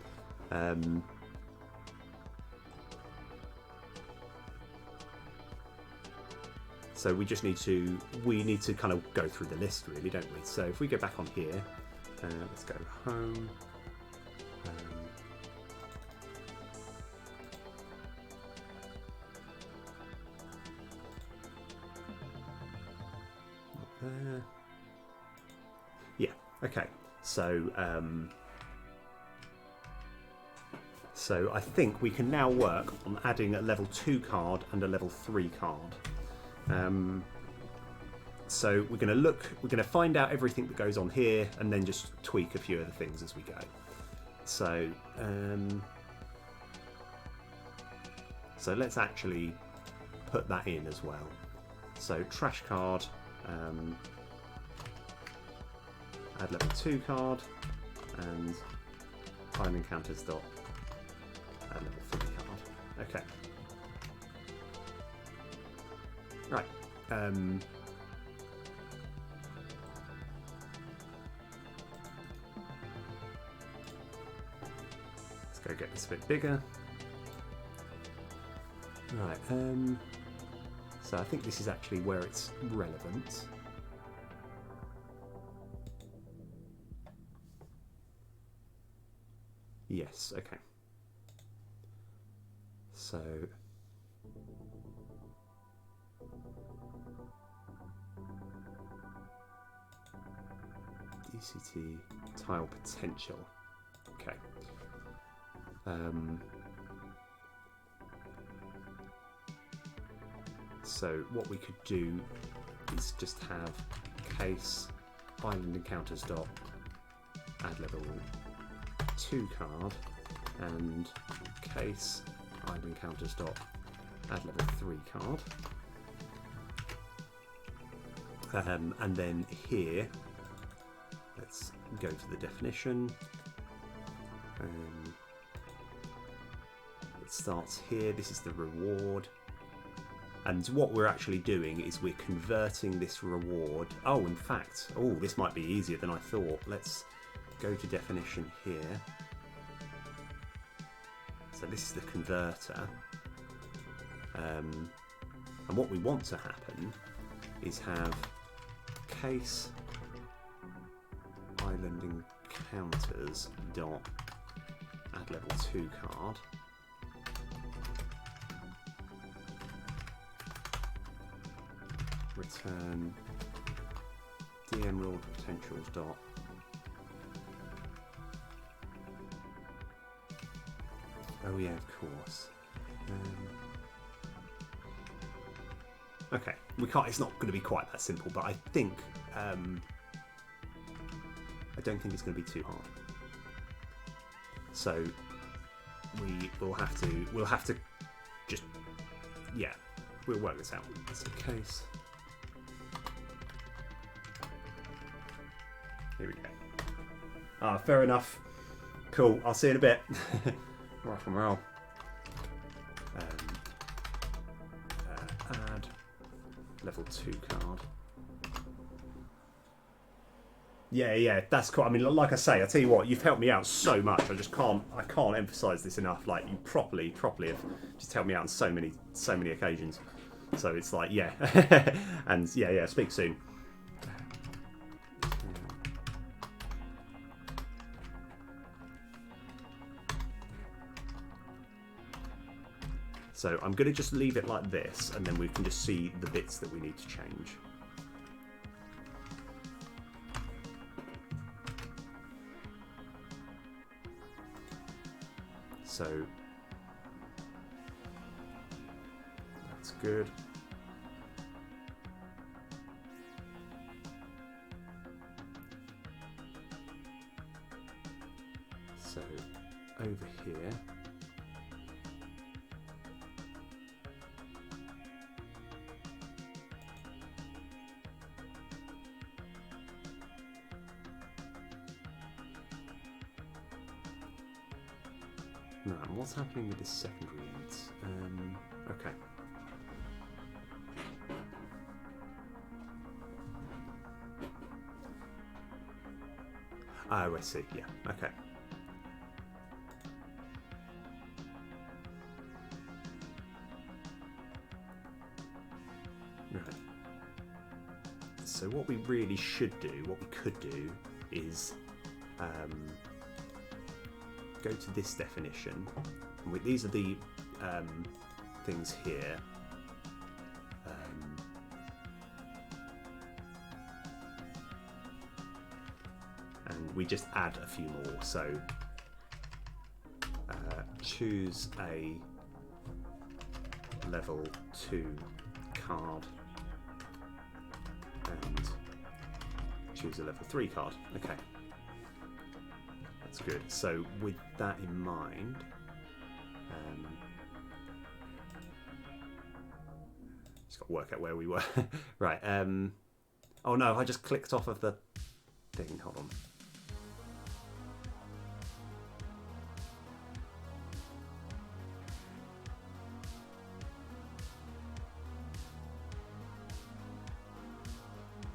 Speaker 1: So we just need to kind of go through the list, really, don't we? So if we go back on here, let's go home. There. Yeah. Okay. So I think we can now work on adding a level 2 card and a level 3 card. So we're going to find out everything that goes on here and then just tweak a few other things as we go. So, so let's actually put that in as well. So trash card, add level 2 card, and time encounters dot add level 3 card. Okay. Right. Let's go get this a bit bigger. Right. So I think this is actually where it's relevant. Yes, okay. So DCT tile potential. Okay. So what we could do is just have case island encounters dot add level 2 card and case island encounters dot add level 3 card. And then here, let's go to the definition. It starts here. This is the reward. And what we're actually doing is we're converting this reward. Oh, in fact, this might be easier than I thought. Let's go to definition here. So this is the converter. And what we want to happen is have case island encounters dot add level 2 card. Return DM ruled potentials dot oh yeah, of course. Okay, we can't. It's not going to be quite that simple, but I think I don't think it's going to be too hard. So we'll have to just we'll work this out. That's the case. Here we go. Fair enough. Cool. I'll see you in a bit. Rock and roll. Add level 2 card. Yeah, that's cool. I mean, like I say, I tell you what, you've helped me out so much. I can't emphasize this enough. Like, you properly have just helped me out on so many occasions. So it's like, yeah, and yeah. Speak soon. So I'm going to just leave it like this, and then we can just see the bits that we need to change. So that's good. So over here, now, what's happening with the secondary ends? Okay. Oh, I see. Yeah. Okay. Right. So what we really should do, what we could do, is go to this definition. These are the things here. And we just add a few more. So choose a level 2 card and choose a level 3 card. Okay, that's good. So with that in mind, just got to work out where we were. Right. Oh no, I just clicked off of the thing. Hold on.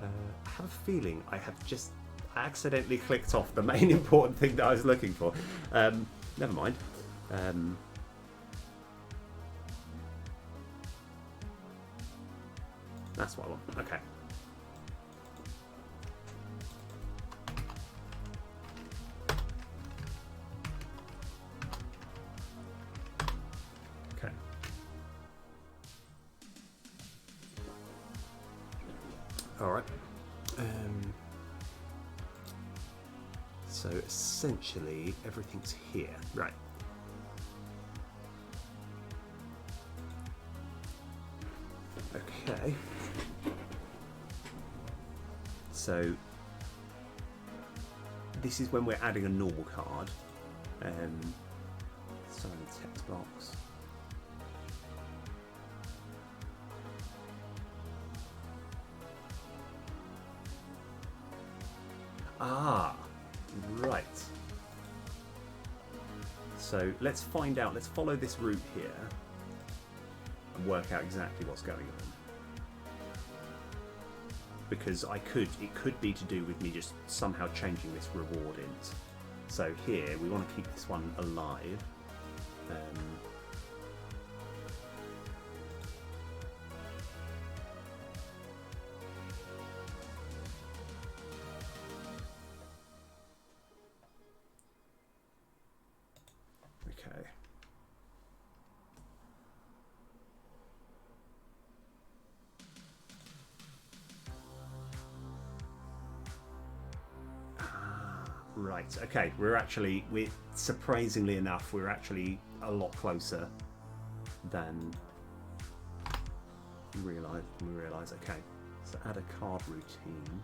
Speaker 1: I have a feeling I have just accidentally clicked off the main important thing that I was looking for. Never mind. That's what I want. Okay. Okay. All right. So essentially everything's here. Right. Okay. So this is when we're adding a normal card. Sorry, text box. Ah, right. So let's find out. Let's follow this route here and work out exactly what's going on. Because it could be to do with me just somehow changing this reward int. So here, we want to keep this one alive. Okay. Right, okay, we're surprisingly enough, we're actually a lot closer than we realise. Okay, so add a card routine.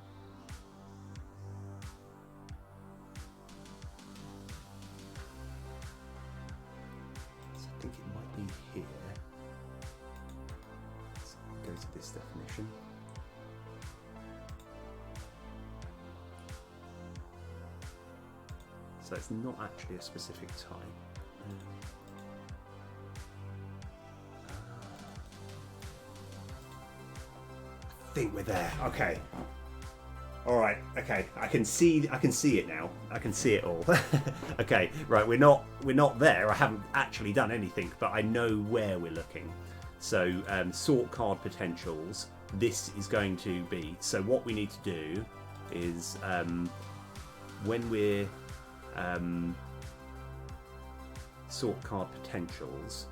Speaker 1: So I think it might be here. Let's go to this definition. So it's not actually a specific type. I think we're there. Okay. All right. Okay. I can see it now. I can see it all. Okay. Right. We're not there. I haven't actually done anything, but I know where we're looking. So sort card potentials. This is going to be. So what we need to do is when we're sort card potentials,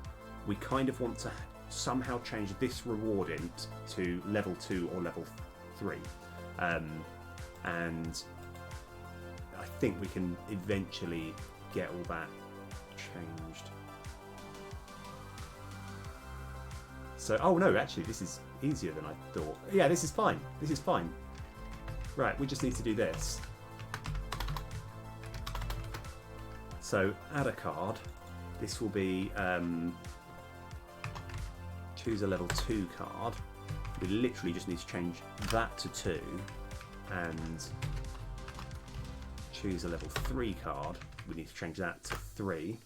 Speaker 1: we kind of want to somehow change this reward int to level 2 or level 3, and I think we can eventually get all that changed. So, oh no, actually this is easier than I thought. Yeah, this is fine. This is fine. Right, we just need to do this. So add a card. This will be choose a level 2 card. We literally just need to change that to 2 and choose a level 3 card. We need to change that to 3.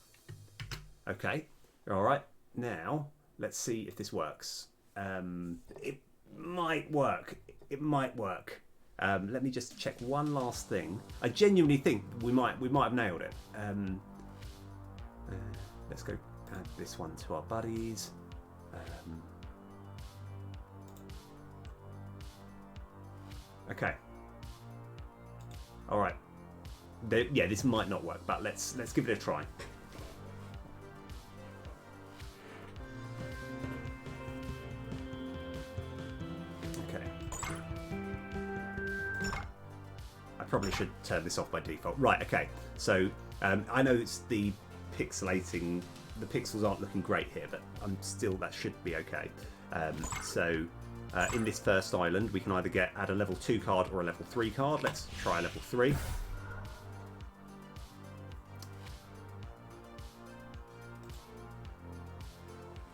Speaker 1: Okay, all right. Now let's see if this works. It might work. It might work. Let me just check one last thing. I genuinely think we might have nailed it. Let's go add this one to our buddies. Okay. All right. Yeah, this might not work, but let's give it a try. Probably should turn this off by default. Right, okay. So I know it's the pixelating, the pixels aren't looking great here, but that should be okay. So In this first island, we can either add a level 2 card or a level 3 card. Let's try level 3.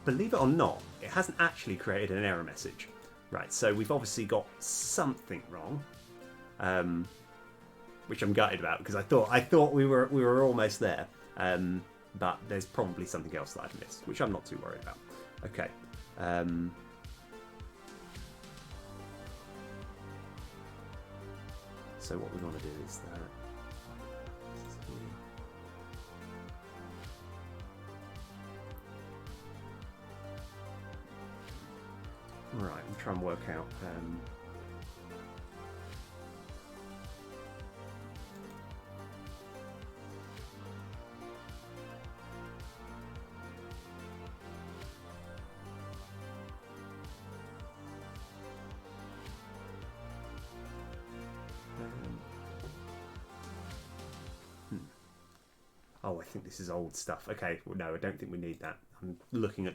Speaker 1: Believe it or not, it hasn't actually created an error message. Right, so we've obviously got something wrong, which I'm gutted about because I thought we were almost there, but there's probably something else that I've missed, which I'm not too worried about. Okay. So what we want to do is that. Right, I'm trying to work out. Oh, I think this is old stuff. Okay, well, no, I don't think we need that. I'm looking in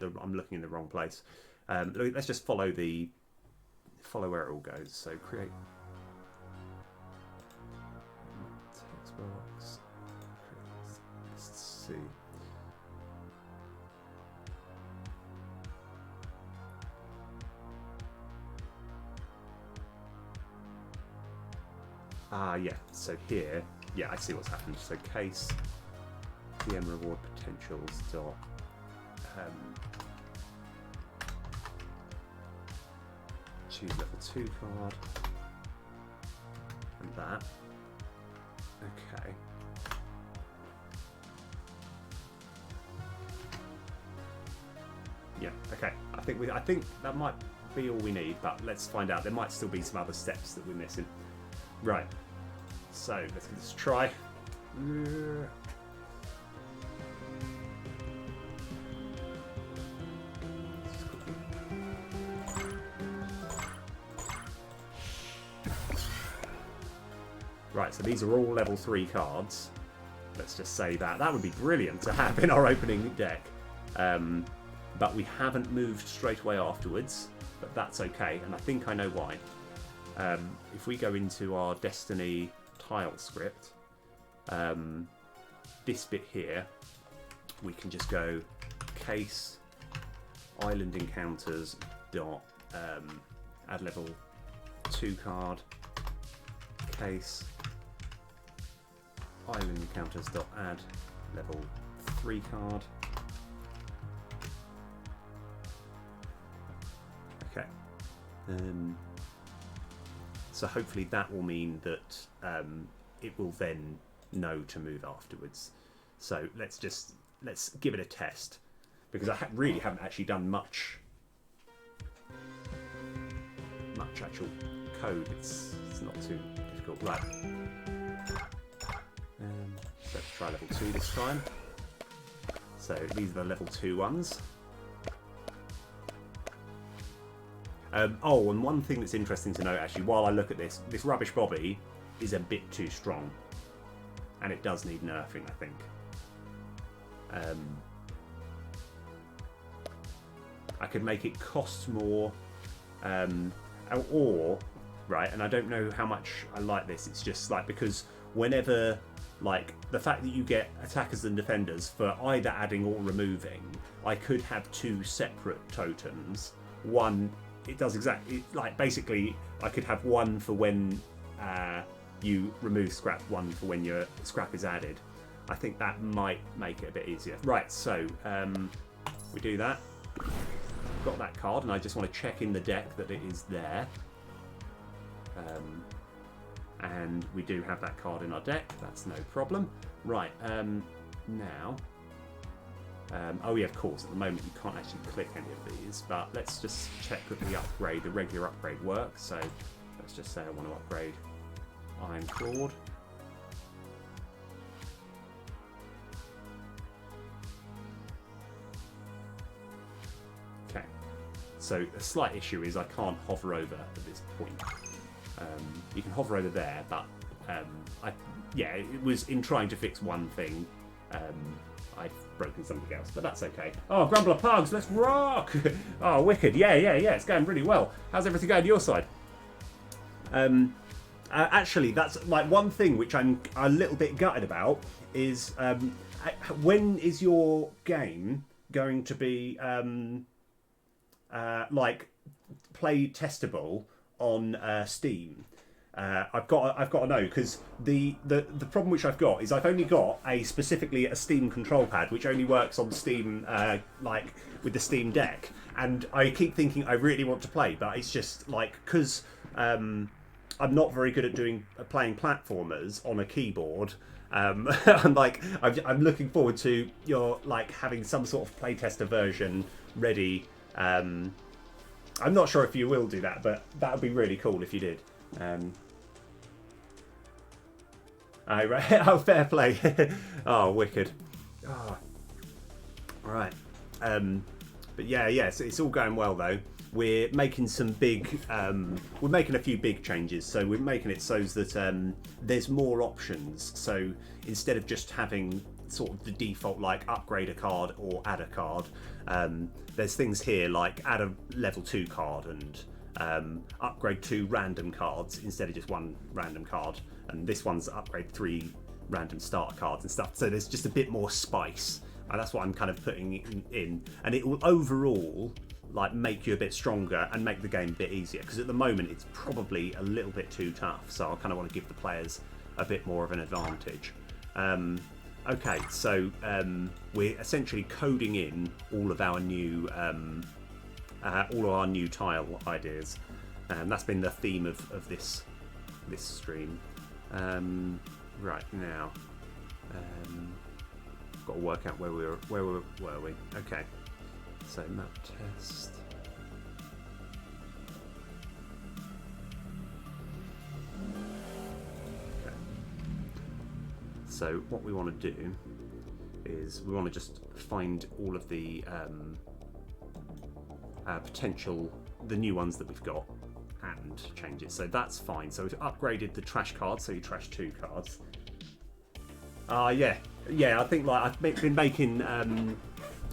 Speaker 1: the wrong place. Let's just follow where it all goes. So create text box. Let's see. Yeah. So here, yeah, I see what's happened. So case PM reward potentials dot. Choose level 2 card and that. Okay. Yeah. Okay. I think that might be all we need, but let's find out. There might still be some other steps that we're missing. Right. So let's give this a try. Right, so these are all level 3 cards. Let's just say that. That would be brilliant to have in our opening deck. But we haven't moved straight away afterwards, but that's okay, and I think I know why. If we go into our Destiny tile script, this bit here, we can just go case island encounters dot add level 2 card, case island encounters dot add level 3 card. Okay. So hopefully that will mean that it will then know to move afterwards. So let's give it a test, because I really haven't actually done much actual code. It's not too difficult. Right. Let's try level 2 this time. So these are the level 2 ones. Oh, and one thing that's interesting to note, actually, while I look at this Rubbish Bobby is a bit too strong, and it does need nerfing, I think. I could make it cost more, or right, and I don't know how much I like this. It's just like, because whenever, like, the fact that you get attackers and defenders for either adding or removing, I could have 2 separate totems. One, it does exactly, like, basically I could have one for when you remove scrap, one for when your scrap is added. I think that might make it a bit easier. Right, so we do that. Got that card, and I just want to check in the deck that it is there. And we do have that card in our deck. That's no problem. Right, now... oh yeah, of course, at the moment you can't actually click any of these, but let's just check that the regular upgrade works. So let's just say I want to upgrade Iron Clawed. Okay, so a slight issue is I can't hover over at this point. You can hover over there, but yeah, it was in trying to fix one thing. I broken something else, but that's okay. Oh, Grumbler Pugs, let's rock! Oh, wicked. Yeah, it's going really well. How's everything going on your side? Actually, that's like one thing which I'm a little bit gutted about is when is your game going to be like play testable on Steam? I've got to know, because the problem which I've got is I've only got specifically a Steam control pad which only works on Steam like with the Steam Deck, and I keep thinking I really want to play, but it's just like because I'm not very good at playing platformers on a keyboard. I'm looking forward to your having some sort of playtester version ready. I'm not sure if you will do that, but that would be really cool if you did. Right. Oh, fair play. Oh, wicked. Oh. All right. But yeah, it's all going well though. We're making some big, we're making a few big changes. So we're making it so that there's more options. So instead of just having sort of the default upgrade a card or add a card, there's things here like add a level 2 card and upgrade 2 random cards instead of just 1 random card. And this one's upgrade 3 random starter cards and stuff. So there's just a bit more spice. And that's what I'm kind of putting in. And it will overall make you a bit stronger and make the game a bit easier, because at the moment it's probably a little bit too tough, so I kind of want to give the players a bit more of an advantage. Okay, so we're essentially coding in all of our new tile ideas, and that's been the theme of this stream. Right now, got to work out where were we? Okay. So map test. Okay. So what we want to do is we want to just find all of the the new ones that we've got and change it. So that's fine. So we've upgraded the trash card, so you trash 2 cards. Yeah. I think I've been making.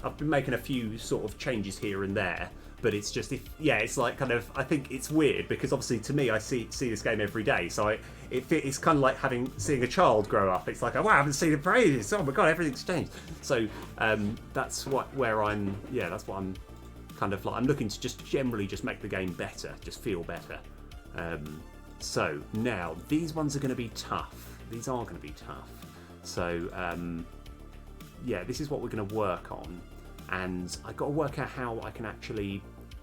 Speaker 1: I've been making a few sort of changes here and there, but it's just it's I think it's weird because obviously to me I see this game every day, so it's kind of like seeing a child grow up. It's like, oh wow, I haven't seen it for ages. Oh my god, everything's changed. So that's what I'm kind of I'm looking to just generally just make the game better, just feel better. So now these ones are going to be tough. These are going to be tough. So yeah, this is what we're going to work on, and I've got to work out how I can actually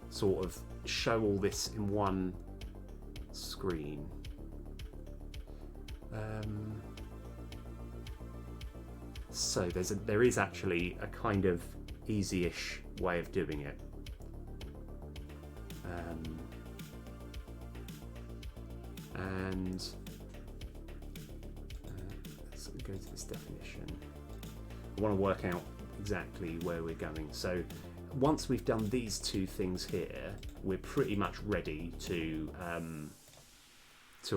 Speaker 1: sort of show all this in one screen. So there is actually a kind of easy-ish way of doing it. And let's go to this definition. I want to work out exactly where we're going. So once we've done these 2 things here, we're pretty much ready to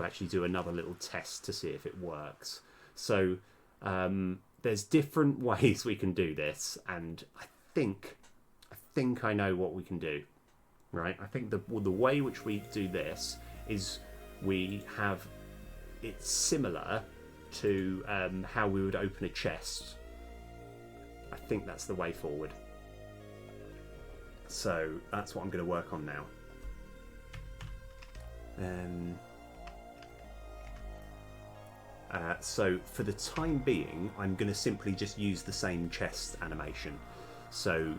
Speaker 1: actually do another little test to see if it works. So there's different ways we can do this, and I think I know what we can do. Right? I think the way which we do this is we have it similar to how we would open a chest. I think that's the way forward. So that's what I'm going to work on now. So for the time being, I'm going to simply just use the same chest animation. So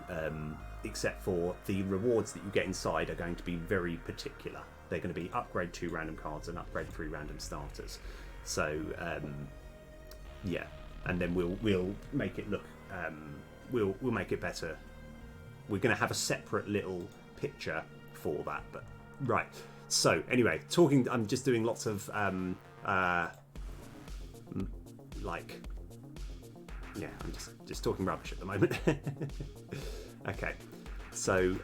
Speaker 1: except for the rewards that you get inside are going to be very particular. They're going to be upgrade 2 random cards and upgrade 3 random starters. So yeah, and then we'll make it look. We'll make it better. We're going to have a separate little picture for that. But right. So anyway, I'm just doing lots of I'm just talking rubbish at the moment. Okay. So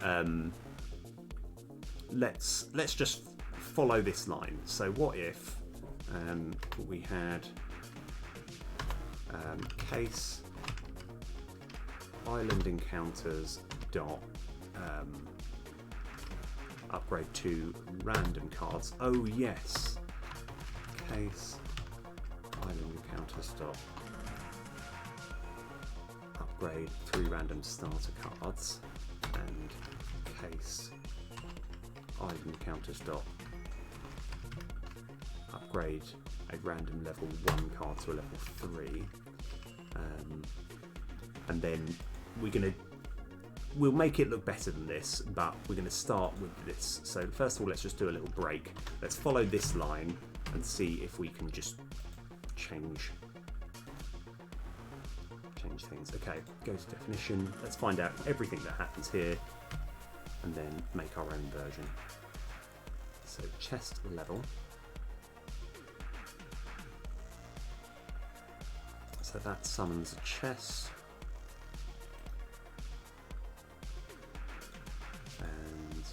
Speaker 1: let's just follow this line. So what if we had case island encounters dot upgrade to random cards. Oh yes. Case island encounters dot upgrade 3 random starter cards, and case island encounters dot upgrade a random level 1 card to a level 3. And then we'll make it look better than this, but we're going to start with this. So first of all, let's just do a little break. Let's follow this line and see if we can just change things. Okay, go to definition. Let's find out everything that happens here and then make our own version. So chest level. So that summons a chest. And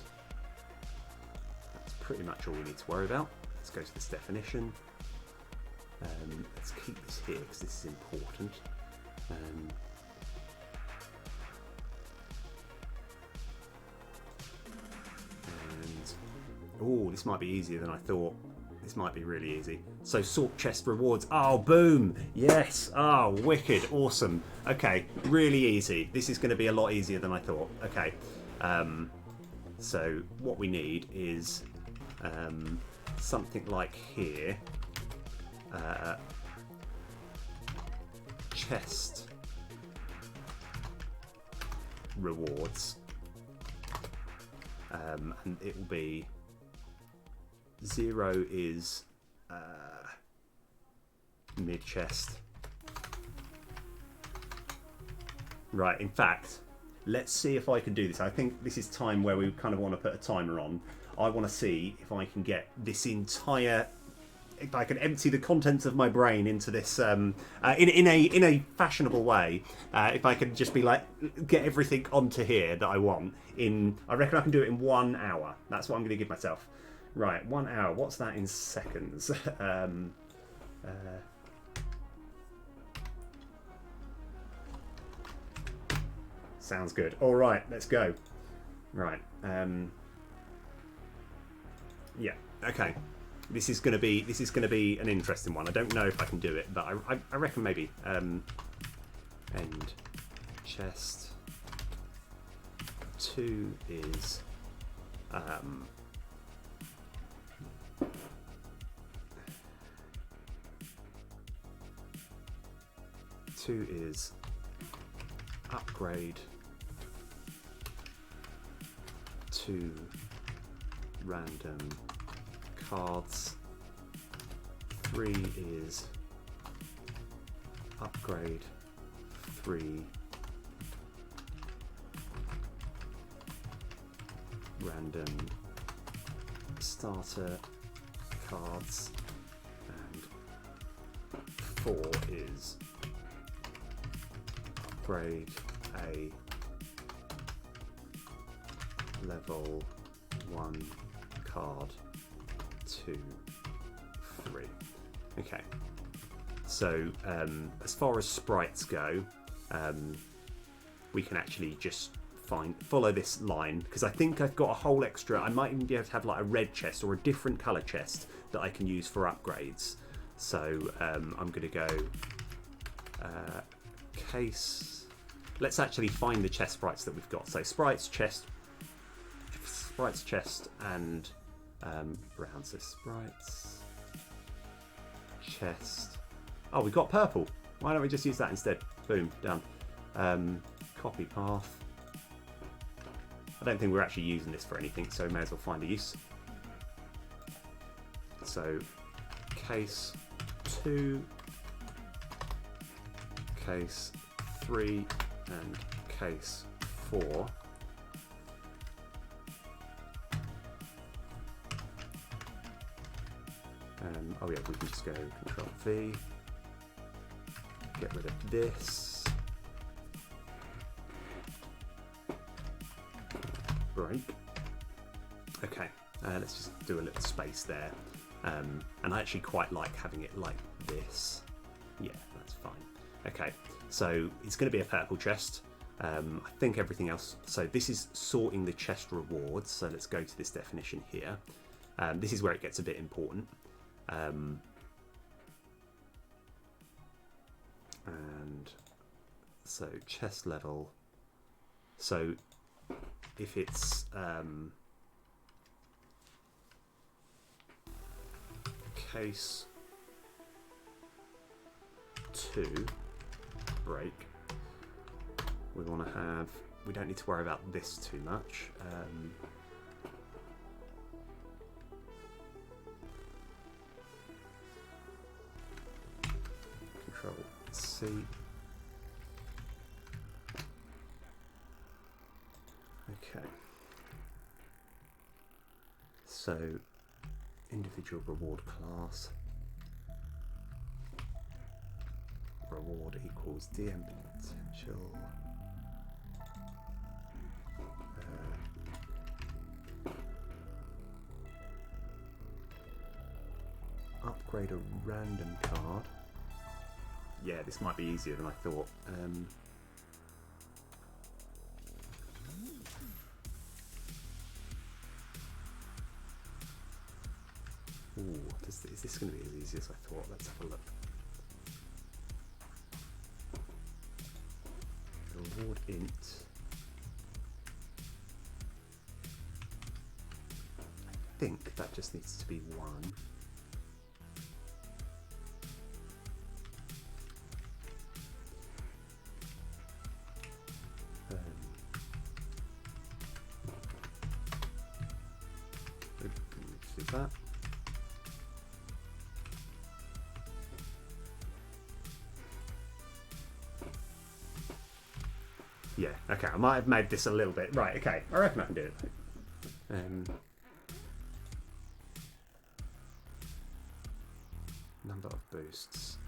Speaker 1: that's pretty much all we need to worry about. Let's go to this definition. Let's keep this here because this is important. Oh, this might be easier than I thought. This might be really easy. So sort chest rewards. Oh, boom. Yes. Oh, wicked. Awesome. Okay. Really easy. This is going to be a lot easier than I thought. Okay. So what we need is something like here. Chest rewards. And it will be 0 is mid chest. Right, in fact, let's see if I can do this. I think this is time where we kind of want to put a timer on. I want to see if I can get this entire, if I can empty the contents of my brain into this in a fashionable way. If I can just be like, get everything onto here that I want in, I reckon I can do it in 1 hour. That's what I'm going to give myself. Right, 1 hour. What's that in seconds? Sounds good. All right, let's go. Right. Yeah. Okay. This is gonna be an interesting one. I don't know if I can do it, but I reckon maybe. End chest 2 is 2 is upgrade 2 random cards. 3 is upgrade 3 random starter cards, and 4 is upgrade a level 1 card to 3. Okay, so as far as sprites go, we can actually just follow this line, because I think I've got a whole extra. I might even be able to have like a red chest or a different colour chest that I can use for upgrades. So I'm going to go case. Let's actually find the chest sprites that we've got. So sprites chest, and brown. So sprites chest. Oh, we've got purple. Why don't we just use that instead? Boom, done. Copy path. I don't think we're actually using this for anything, so we may as well find a use. So case 2, case 3, and case 4. Oh yeah, we can just go Control V, get rid of this, break. Okay, let's just do a little space there. And I actually quite like having it like this. Yeah, that's fine. Okay, so it's going to be a purple chest. I think everything else. So this is sorting the chest rewards. So let's go to this definition here. This is where it gets a bit important. And so chest level. So if it's case 2 break, we want to have, we don't need to worry about this too much. Control C. Okay. So individual reward class. Reward equals DM potential. Upgrade a random card. Yeah, this might be easier than I thought. Ooh, is this going to be as easy as I thought? Let's have a look. Reward int. I think that just needs to be 1. Do that. Yeah, okay, I might have made this a little bit. Right, okay, I reckon I can do it. Number of boosts.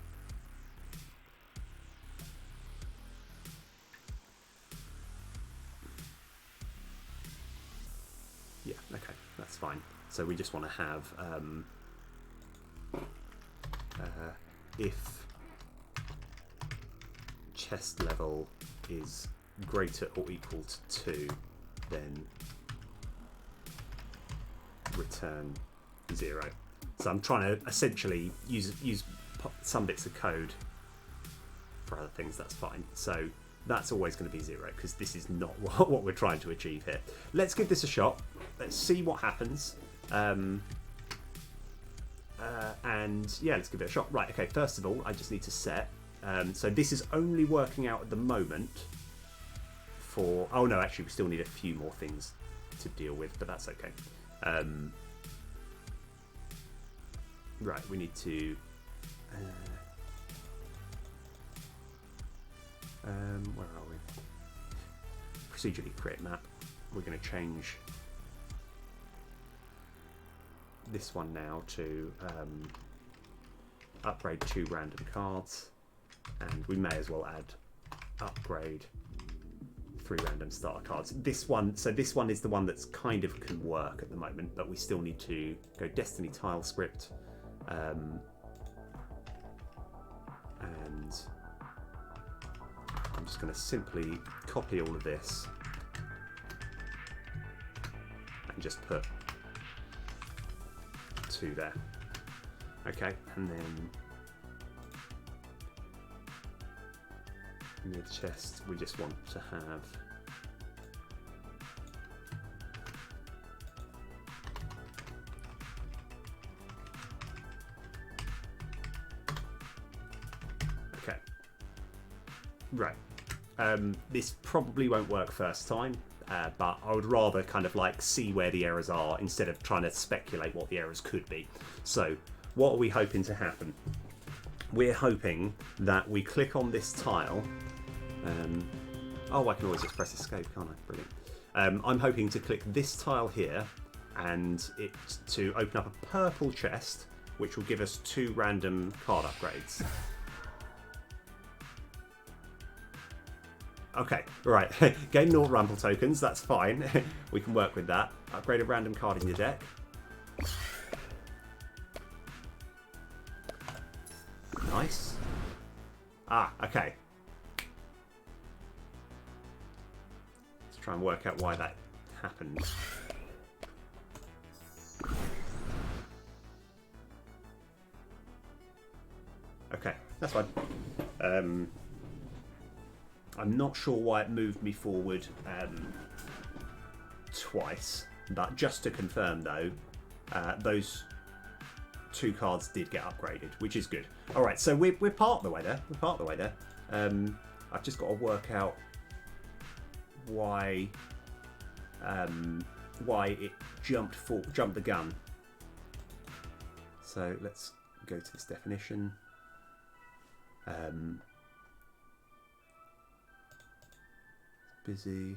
Speaker 1: Yeah, okay, that's fine. So we just want to have if chest level is greater or equal to 2, then return 0. So I'm trying to essentially use some bits of code for other things. That's fine. So that's always going to be 0 because this is not what we're trying to achieve here. Let's give this a shot. Let's see what happens. And yeah, let's give it a shot. Right, okay, first of all, I just need to set. So this is only working out at the moment for... Oh no, actually we still need a few more things to deal with, but that's okay. Right, we need to... where are we? Procedurally create map. We're going to change this one now to upgrade 2 random cards, and we may as well add upgrade 3 random starter cards. This one, so this one is the one that's kind of can work at the moment, but we still need to go Destiny tile script, and I'm just going to simply copy all of this and just put 2 there. Okay, and then mid chest we just want to have okay, right. This probably won't work first time, but I would rather kind of like see where the errors are instead of trying to speculate what the errors could be. So what are we hoping to happen? We're hoping that we click on this tile. Oh, I can always just press escape, can't I? Brilliant. I'm hoping to click this tile here and it to open up a purple chest, which will give us 2 random card upgrades. Okay, right. Gain 0 Rumble tokens, that's fine. We can work with that. Upgrade a random card in your deck. Nice. Ah, okay. try and work out why that happened. Okay, that's fine. I'm not sure why it moved me forward twice, but just to confirm though, those 2 cards did get upgraded, which is good. All right, so we're part of the way there. We're part of the way there. I've just got to work out why it jumped the gun. So let's go to this definition. Busy.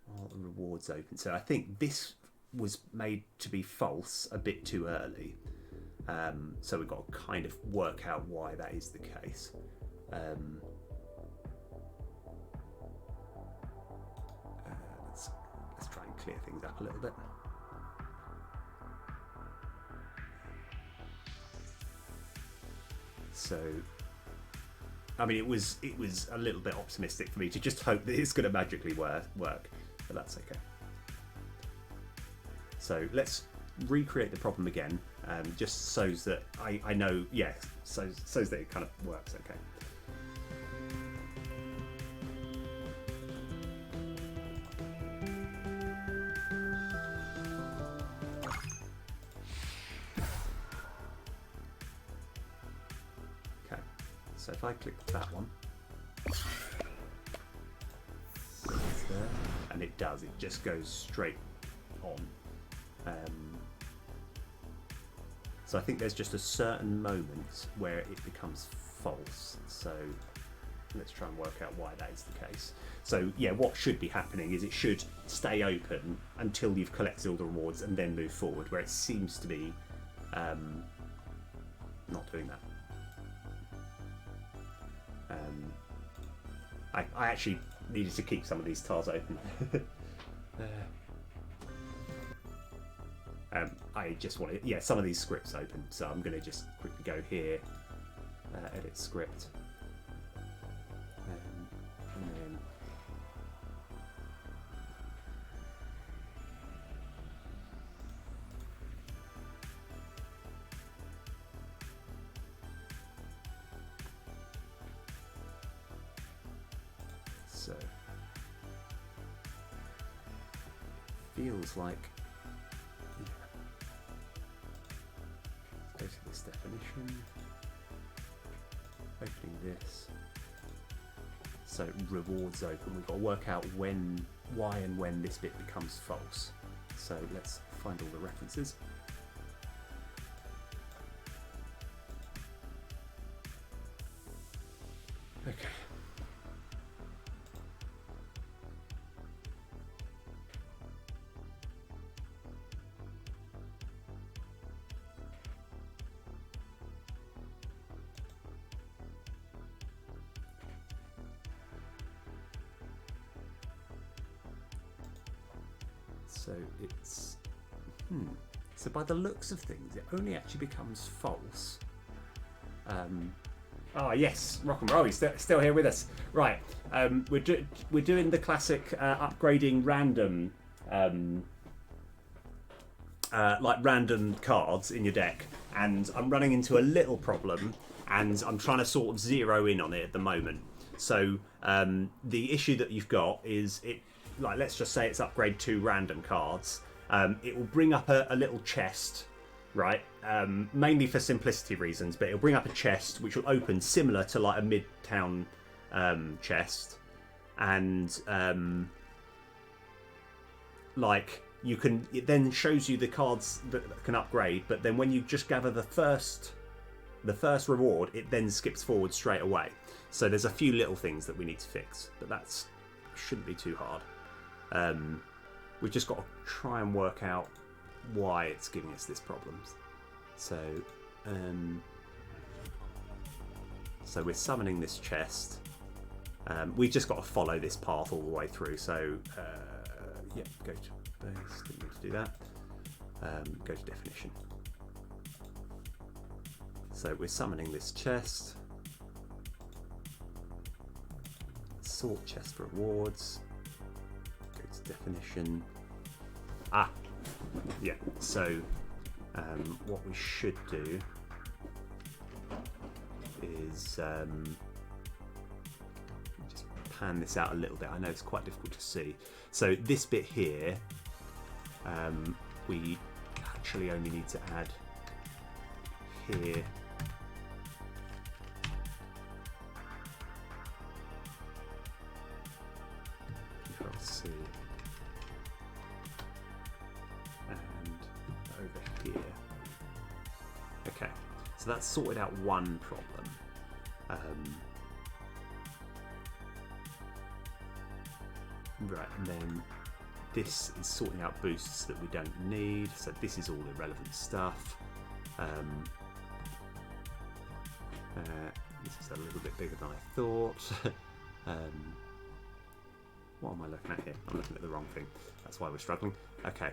Speaker 1: All the rewards open. So I think this was made to be false a bit too early. So we've got to kind of work out why that is the case. Let's try and clear things up a little bit. So, I mean, it was a little bit optimistic for me to just hope that it's going to magically work, but that's okay. So let's recreate the problem again, just so that I know, yeah, so that it kind of works okay. Okay, so if I click that one, so it's there, and it does, it just goes straight on. So I think there's just a certain moment where it becomes false. So let's try and work out why that is the case. So yeah, what should be happening is it should stay open until you've collected all the rewards and then move forward, where it seems to be not doing that. I actually needed to keep some of these tiles open. I just want to, some of these scripts open, so I'm going to just quickly go here, edit script, and then so feels like. Go to this definition, opening this, so rewards open. We've got to work out why and when this bit becomes false. So let's find all the references. Okay. So it's so by the looks of things, it only actually becomes false. Oh yes, rock and roll. He's still here with us. Right, we're doing the classic upgrading random, like random cards in your deck, and I'm running into a little problem, and I'm trying to sort of zero in on it at the moment. So the issue that you've got is it. Like, let's just say it's upgrade 2 random cards. It will bring up a little chest, right? Mainly for simplicity reasons, but it'll bring up a chest which will open similar to like a Midtown chest, and like you can. It then shows you the cards that can upgrade, but then when you just gather the first reward, it then skips forward straight away. So there's a few little things that we need to fix, but that's shouldn't be too hard. We've just got to try and work out why it's giving us this problem. So, so we're summoning this chest. We've just got to follow this path all the way through. So, yeah, go to base. Didn't need to do that. Go to definition. So we're summoning this chest. sort chest rewards. Go to definition. Ah, yeah. So what we should do is just pan this out a little bit. I know it's quite difficult to see. So this bit here, we actually only need to add here. Control-C. And over here. Okay, so that's sorted out one problem. Right, and then this is sorting out boosts that we don't need. So this is all irrelevant stuff. This is a little bit bigger than I thought. What am I looking at here? I'm looking at the wrong thing. That's why we're struggling. Okay.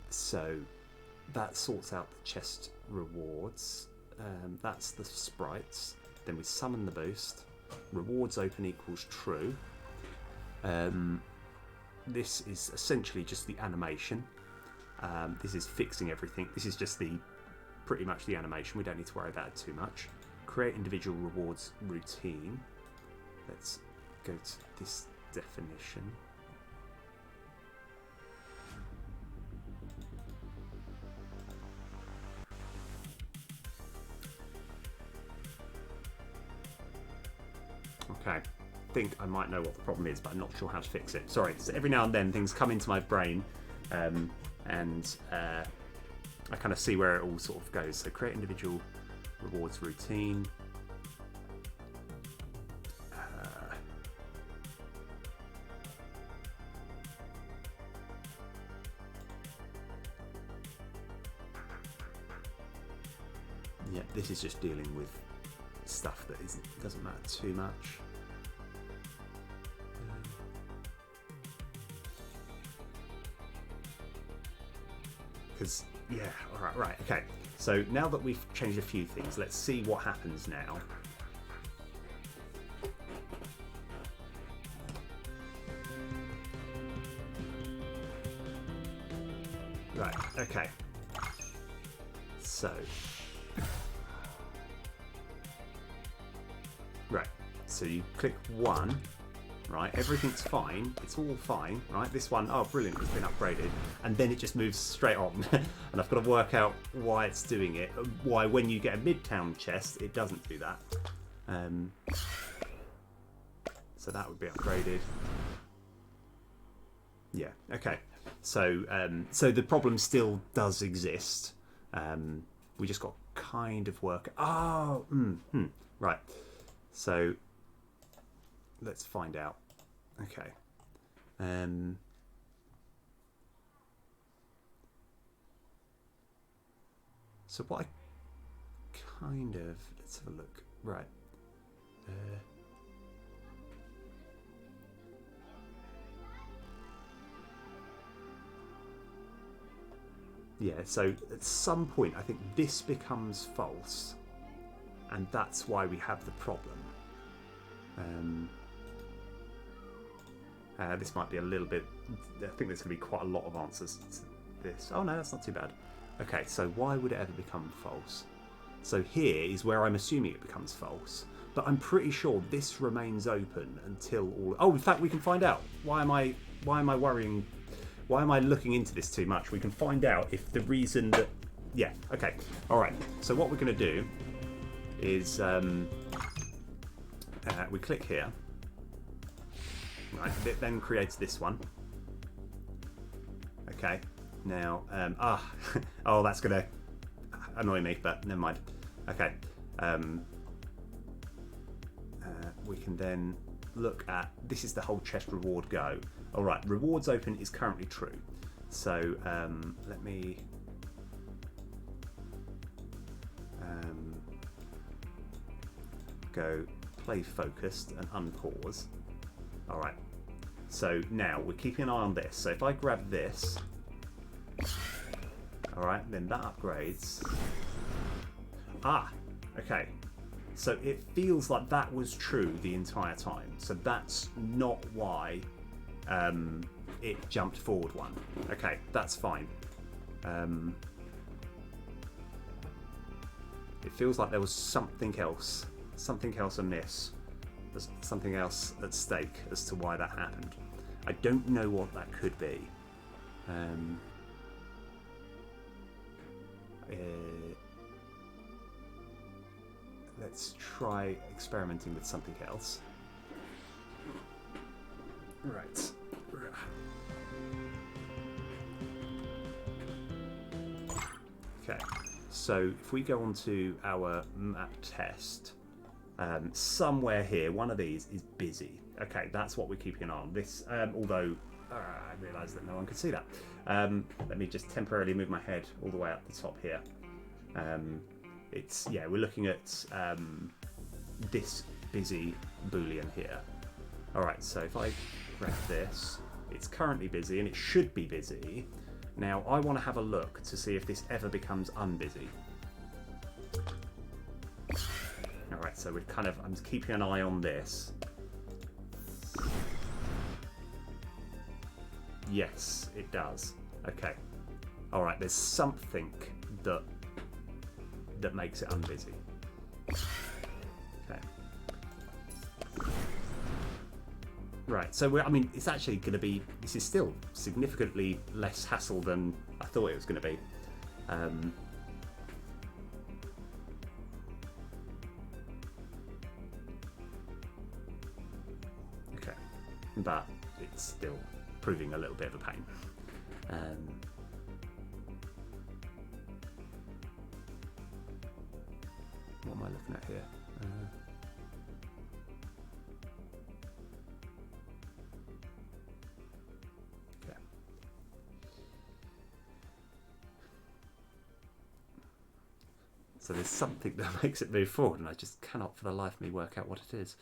Speaker 1: So that sorts out the chest rewards. That's the sprites. Then we summon the boost. Rewards open equals true. This is essentially just the animation. This is fixing everything. This is just pretty much the animation. We don't need to worry about it too much. Create individual rewards routine. Let's go to this definition. Okay, I think I might know what the problem is, but I'm not sure how to fix it. Sorry, so every now and then things come into my brain and I kind of see where it all sort of goes. So create individual rewards routine. Yeah, this is just dealing with stuff that doesn't matter too much. Because, yeah, right, okay. So now that we've changed a few things, let's see what happens now. Right, okay. So, right, so you click 1, right, everything's fine, it's all fine, right, this one, oh brilliant, it's been upgraded, and then it just moves straight on, and I've got to work out why it's doing it, why when you get a Midtown chest, it doesn't do that. So that would be upgraded. Yeah, okay, so so the problem still does exist. We just got to kind of work. Oh, right. So let's find out. Okay. So what I kind of, let's have a look. Right. Yeah, so at some point I think this becomes false, and that's why we have the problem. This might be a little bit, I think there's going to be quite a lot of answers to this. Oh no, that's not too bad. Okay, so why would it ever become false? So here is where I'm assuming it becomes false, but I'm pretty sure this remains open until all... Oh, in fact, we can find out. Why am I worrying? Why am I looking into this too much? We can find out if the reason that... Yeah, okay. All right, so what we're going to do is we click here. Right, it then creates this one. Okay, now, oh, that's going to annoy me, but never mind. Okay, we can then look at, this is the whole chest reward go. All right, rewards open is currently true. So let me go play focused and unpause. All right, so now we're keeping an eye on this. So if I grab this, all right, then that upgrades. Ah, okay. So it feels like that was true the entire time. So that's not why it jumped forward one. Okay, that's fine. It feels like there was something else amiss. There's something else at stake as to why that happened. I don't know what that could be. Let's try experimenting with something else. Right. Okay, so if we go on to our map test, somewhere here, one of these is busy. Okay, that's what we're keeping an eye on. This, although I realise that no one could see that. Let me just temporarily move my head all the way up the top here. We're looking at this busy boolean here. All right, so if I grab this, it's currently busy and it should be busy. Now I want to have a look to see if this ever becomes unbusy. All right, so I'm keeping an eye on this. Yes, it does. Okay. All right, there's something that makes it unbusy. Okay. Right, so it's actually going to be, this is still significantly less hassle than I thought it was going to be. Okay, but it's still proving a little bit of a pain. What am I looking at here? Okay. So there's something that makes it move forward, and I just cannot for the life of me work out what it is.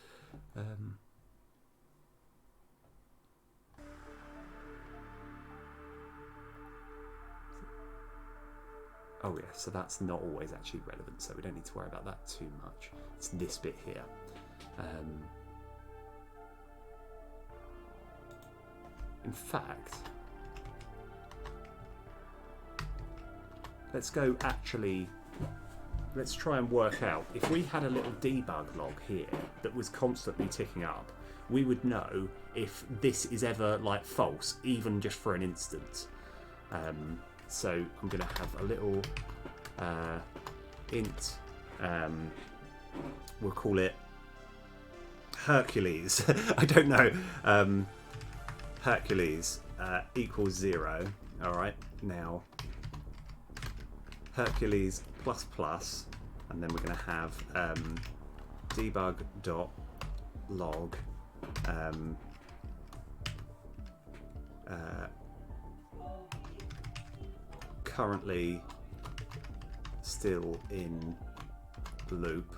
Speaker 1: Oh yeah, so that's not always actually relevant, so we don't need to worry about that too much. It's this bit here. In fact, let's try and work out, if we had a little debug log here that was constantly ticking up, we would know if this is ever false, even just for an instant. So I'm going to have a little int, we'll call it Hercules. I don't know. Hercules equals 0. All right, now Hercules plus plus, and then we're going to have debug.log currently still in loop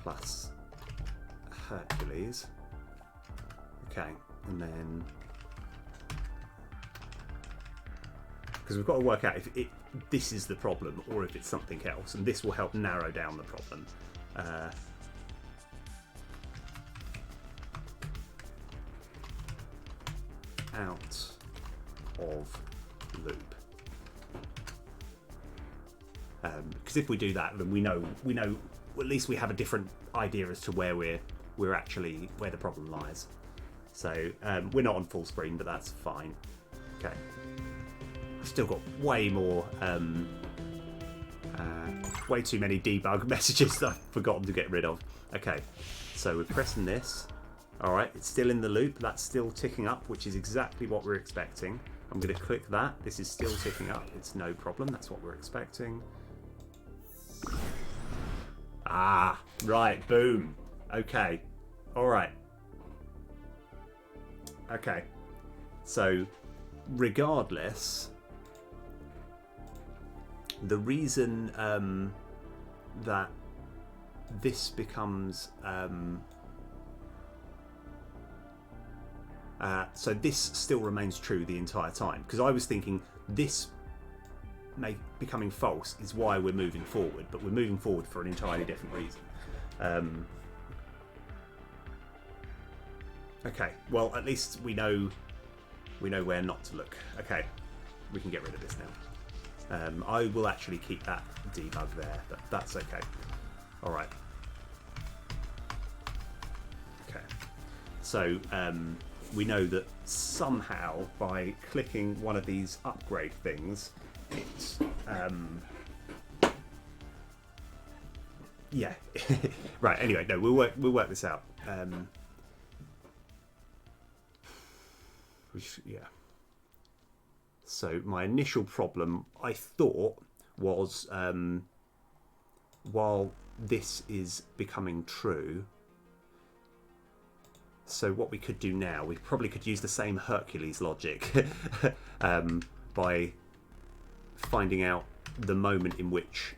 Speaker 1: plus Hercules. Okay, and then because we've got to work out if this is the problem or if it's something else, and this will help narrow down the problem. Out of loop, because if we do that, then we know at least we have a different idea as to where the problem lies. So we're not on full screen, but that's fine. Okay, I've still got way too many debug messages that I've forgotten to get rid of. Okay, so we're pressing this. Alright, it's still in the loop, that's still ticking up, which is exactly what we're expecting. I'm going to click that, this is still ticking up, it's no problem, that's what we're expecting. Ah, right, boom. Okay, alright. Okay, so regardless, the reason that this becomes... so this still remains true the entire time, because I was thinking this becoming false is why we're moving forward, but we're moving forward for an entirely different reason. Okay, well, at least we know where not to look. Okay, we can get rid of this now. I will actually keep that debug there, but that's okay. All right. Okay, so we know that somehow by clicking one of these upgrade things, it's yeah. Right. Anyway, no, we'll work this out. Yeah. So my initial problem, I thought, was while this is becoming true. So what we could do now, we probably could use the same Hercules logic by finding out the moment in which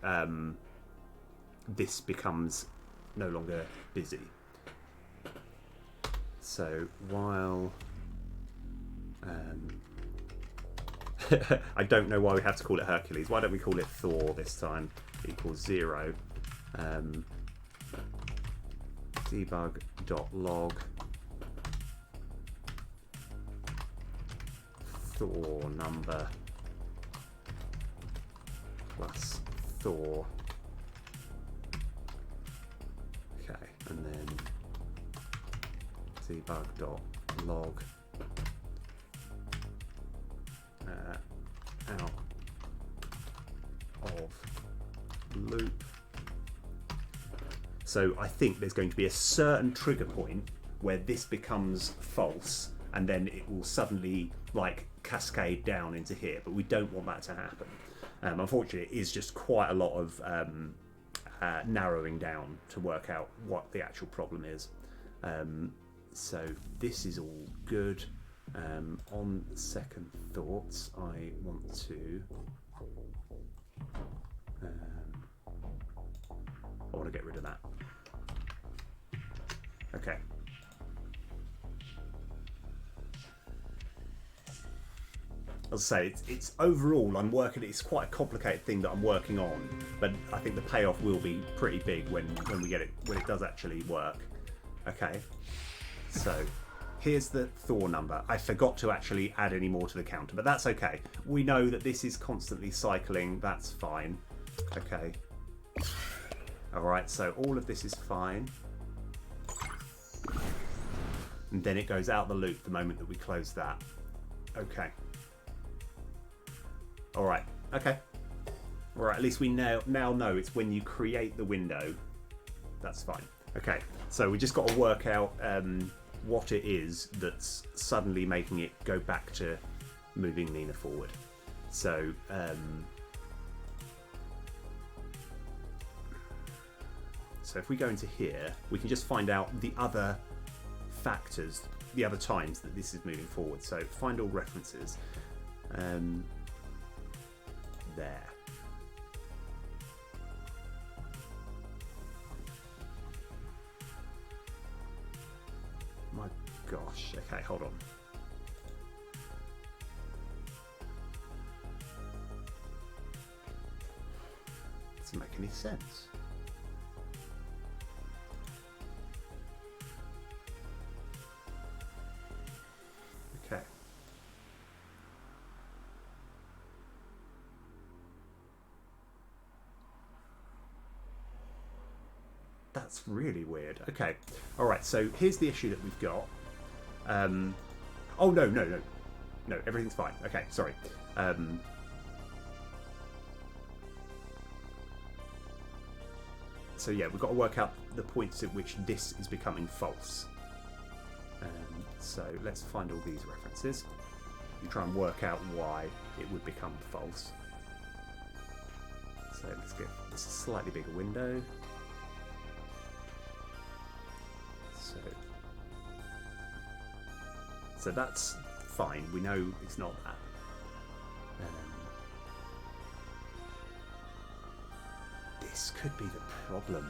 Speaker 1: this becomes no longer busy. So while I don't know why we have to call it Hercules. Why don't we call it Thor this time? Equals 0. Debug.log Thor number plus Thor. Okay, and then debug.log out of loop. So I think there's going to be a certain trigger point where this becomes false, and then it will suddenly like cascade down into here, but we don't want that to happen. Unfortunately, it is just quite a lot of narrowing down to work out what the actual problem is. So this is all good. On second thoughts, I want to get rid of that. Okay. As I say, it's overall I'm working. It's quite a complicated thing that I'm working on, but I think the payoff will be pretty big when we get it, when it does actually work. Okay, so here's the Thor number. I forgot to actually add any more to the counter, but that's okay. We know that this is constantly cycling. That's fine. Okay. All right. So all of this is fine, and then it goes out the loop the moment that we close that. Okay. All right. Okay. All right. At least we now know it's when you create the window. That's fine. Okay. So we just got to work out what it is that's suddenly making it go back to moving Nina forward. So if we go into here, we can just find out the other factors, the other times that this is moving forward. So find all references. There. My gosh. Okay, hold on. Doesn't make any sense. Okay. That's really weird. Okay. All right. So here's the issue that we've got. Oh, no. No, everything's fine. Okay. Sorry. So yeah, we've got to work out the points at which this is becoming false. So let's find all these references and try and work out why it would become false. So let's get this a slightly bigger window. So that's fine. We know it's not that. This could be the problem.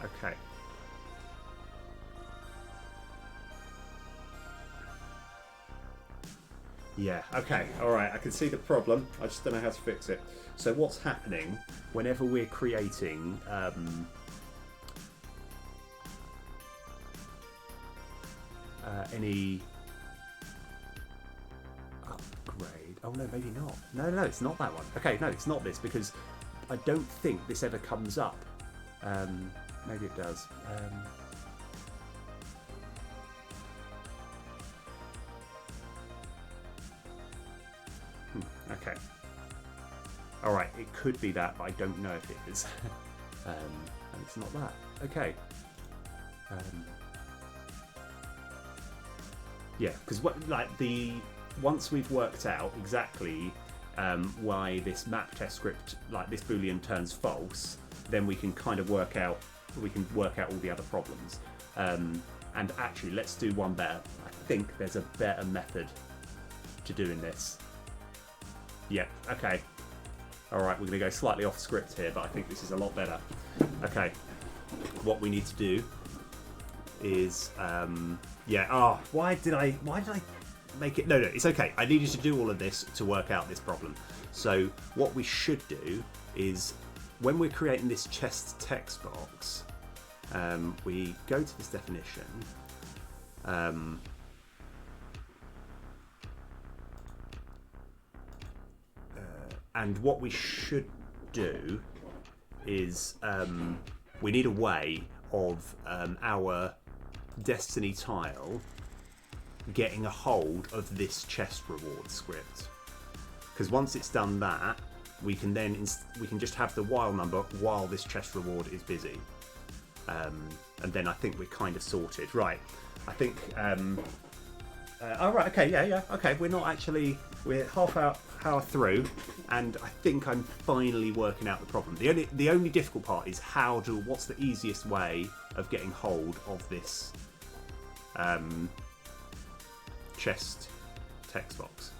Speaker 1: Okay. Yeah, okay, alright, I can see the problem. I just don't know how to fix it. So what's happening whenever we're creating any upgrade... Oh no, maybe not. No, it's not that one. Okay, no, it's not this, because I don't think this ever comes up. Maybe it does. Okay. Alright, it could be that, but I don't know if it is. And it's not that. Okay. Yeah, because once we've worked out exactly why this map test script, like this boolean, turns false, then we can kind of work out all the other problems. And actually, let's do one better. I think there's a better method to doing this. Yeah, okay. Alright, we're going to go slightly off script here, but I think this is a lot better. Okay, what we need to do is, why did I make it? No, it's okay. I needed to do all of this to work out this problem. So what we should do is, when we're creating this chest text box, we go to this definition, and what we should do is we need a way of our Destiny tile getting a hold of this chest reward script. Because once it's done that, we can just have the while number while this chest reward is busy. And then I think we're kind of sorted. Right, I think... oh, right, okay, yeah, okay. We're half hour through, and I think I'm finally working out the problem. The only difficult part is what's the easiest way of getting hold of this chest text box.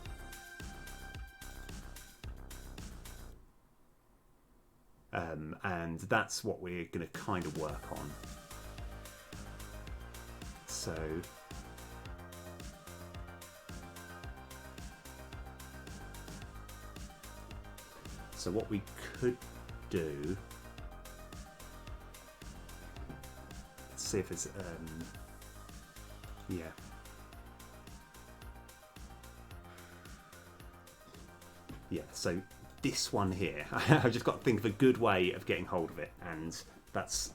Speaker 1: And that's what we're going to kind of work on. So what we could do, let's see if it's so this one here, I've just got to think of a good way of getting hold of it, and that's,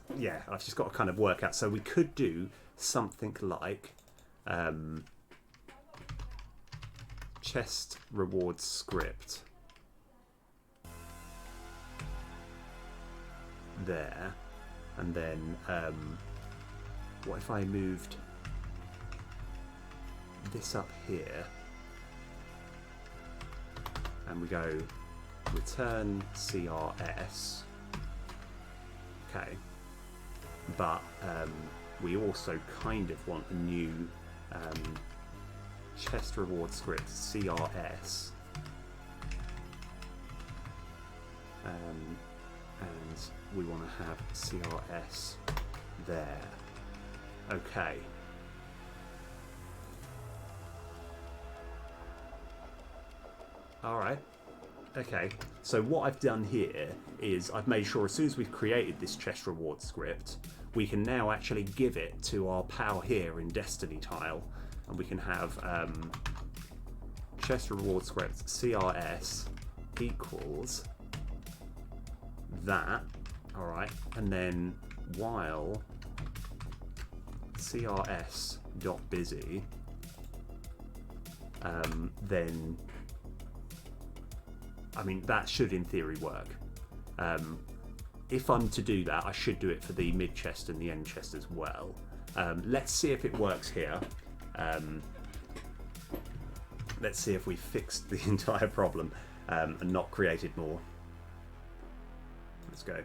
Speaker 1: I've just got to kind of work out. So we could do something like chest reward script there, and then what if I moved this up here and we go return CRS, okay, but we also kind of want a new chest reward script CRS, and we want to have CRS there. Okay. Alright. Okay. So what I've done here is I've made sure as soon as we've created this chest reward script, we can now actually give it to our pal here in Destiny tile, and we can have chest reward script CRS equals that. Alright, and then while CRS.busy, then, I mean, that should in theory work. If I'm to do that, I should do it for the mid chest and the end chest as well. Let's see if it works here. Let's see if we fixed the entire problem and not created more. Let's go.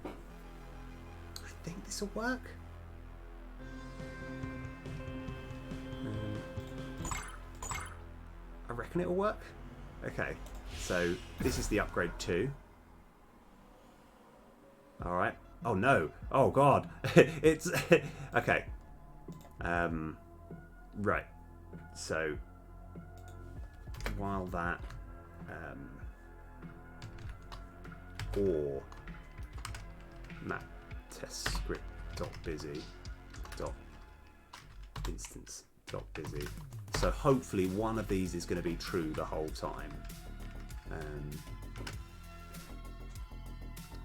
Speaker 1: I think this will work. I reckon it'll work. Okay, so this is the upgrade 2. Alright. Oh no. Oh god. It's... okay. Right. So... while that or map test script dot busy dot instance dot busy. So hopefully one of these is going to be true the whole time.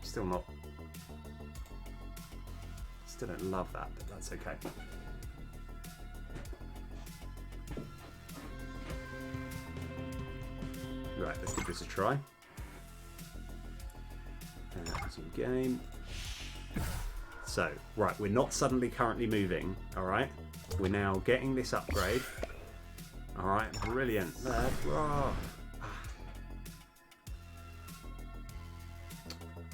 Speaker 1: Still don't love that, but that's okay. Right, let's give this a try. Resume game. So, right, we're not suddenly currently moving, alright? We're now getting this upgrade. Alright, brilliant. Let's rock.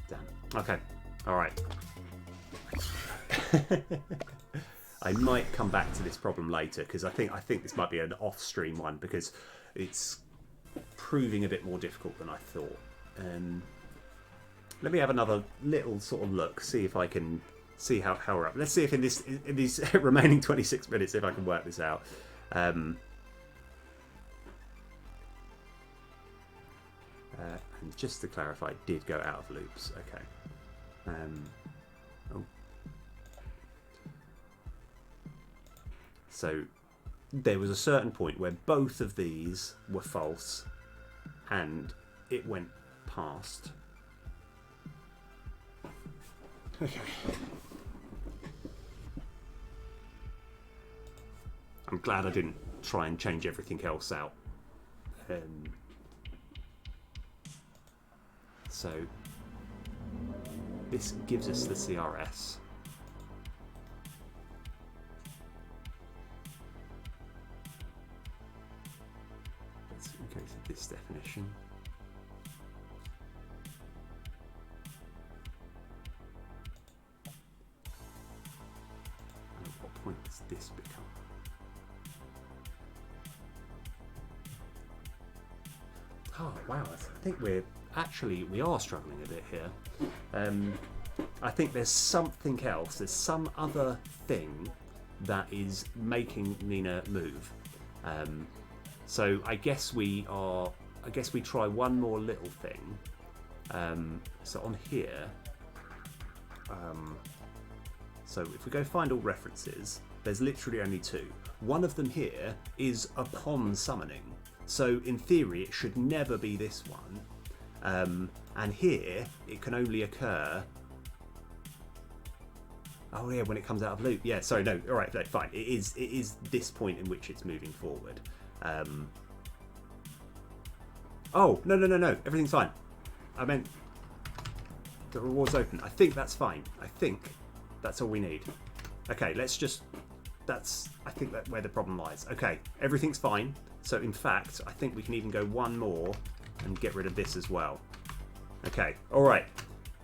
Speaker 1: Damn. Okay, alright. I might come back to this problem later because I think this might be an off-stream one because it's proving a bit more difficult than I thought. Let me have another little sort of look, see if I can see how we're up. Let's see if in these remaining 26 minutes if I can work this out. And just to clarify, it did go out of loops. Okay. Oh. So there was a certain point where both of these were false and it went past. Okay. I'm glad I didn't try and change everything else out. So this gives us the CRS. Let's go to this definition. And at what point does this become? Oh wow, I think we are struggling a bit here. I think there's something else. There's some other thing that is making Nina move. So I guess we try one more little thing. So on here, so if we go find all references, there's literally only two. One of them here is upon summoning. So in theory, it should never be this one. And here, it can only occur... Oh yeah, when it comes out of loop. Yeah, sorry, no, all right, no, fine. It is this point in which it's moving forward. Oh, no, everything's fine. I meant the reward's open. I think that's fine. I think that's all we need. Okay, let's just... I think that's where the problem lies. Okay, everything's fine. So in fact, I think we can even go one more and get rid of this as well. Okay, all right.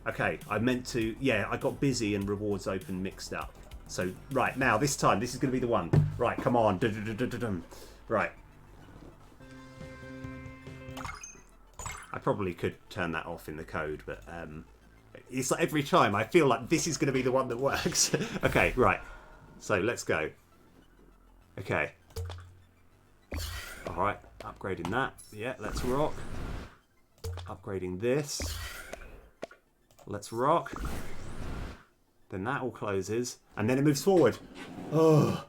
Speaker 1: Okay, I meant to... Yeah, I got busy and rewards open mixed up. So, right, now, this time, this is going to be the one. Right, come on. Right. I probably could turn that off in the code, but it's like every time I feel like this is going to be the one that works. Okay, right. So, let's go. Okay. All right, upgrading that. Yeah, let's rock. Upgrading this. Let's rock. Then that all closes, and then it moves forward. Oh,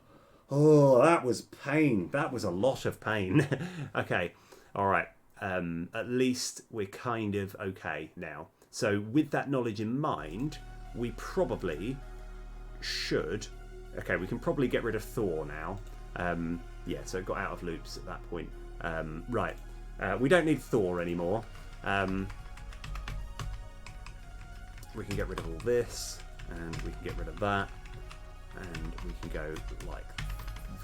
Speaker 1: that was pain. That was a lot of pain. Okay, all right. At least we're kind of okay now. So with that knowledge in mind, we probably should... Okay, we can probably get rid of Thor now. Yeah, so it got out of loops at that point. Right, we don't need Thor anymore. We can get rid of all this, and we can get rid of that, and we can go like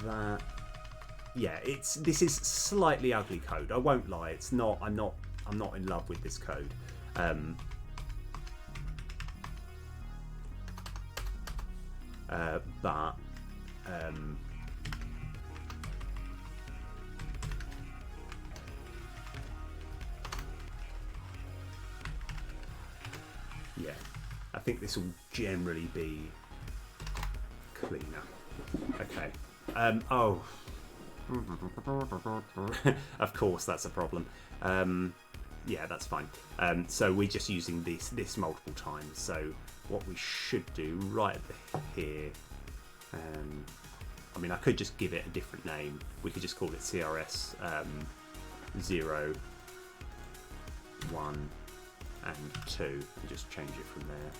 Speaker 1: that. Yeah, this is slightly ugly code. I won't lie. It's not. I'm not in love with this code. But yeah, I think this will generally be cleaner. Okay. Oh, Of course, that's a problem. Yeah, that's fine. So we're just using this multiple times. So what we should do right here, I mean, I could just give it a different name. We could just call it CRS 0, 1, and 2, and just change it from there.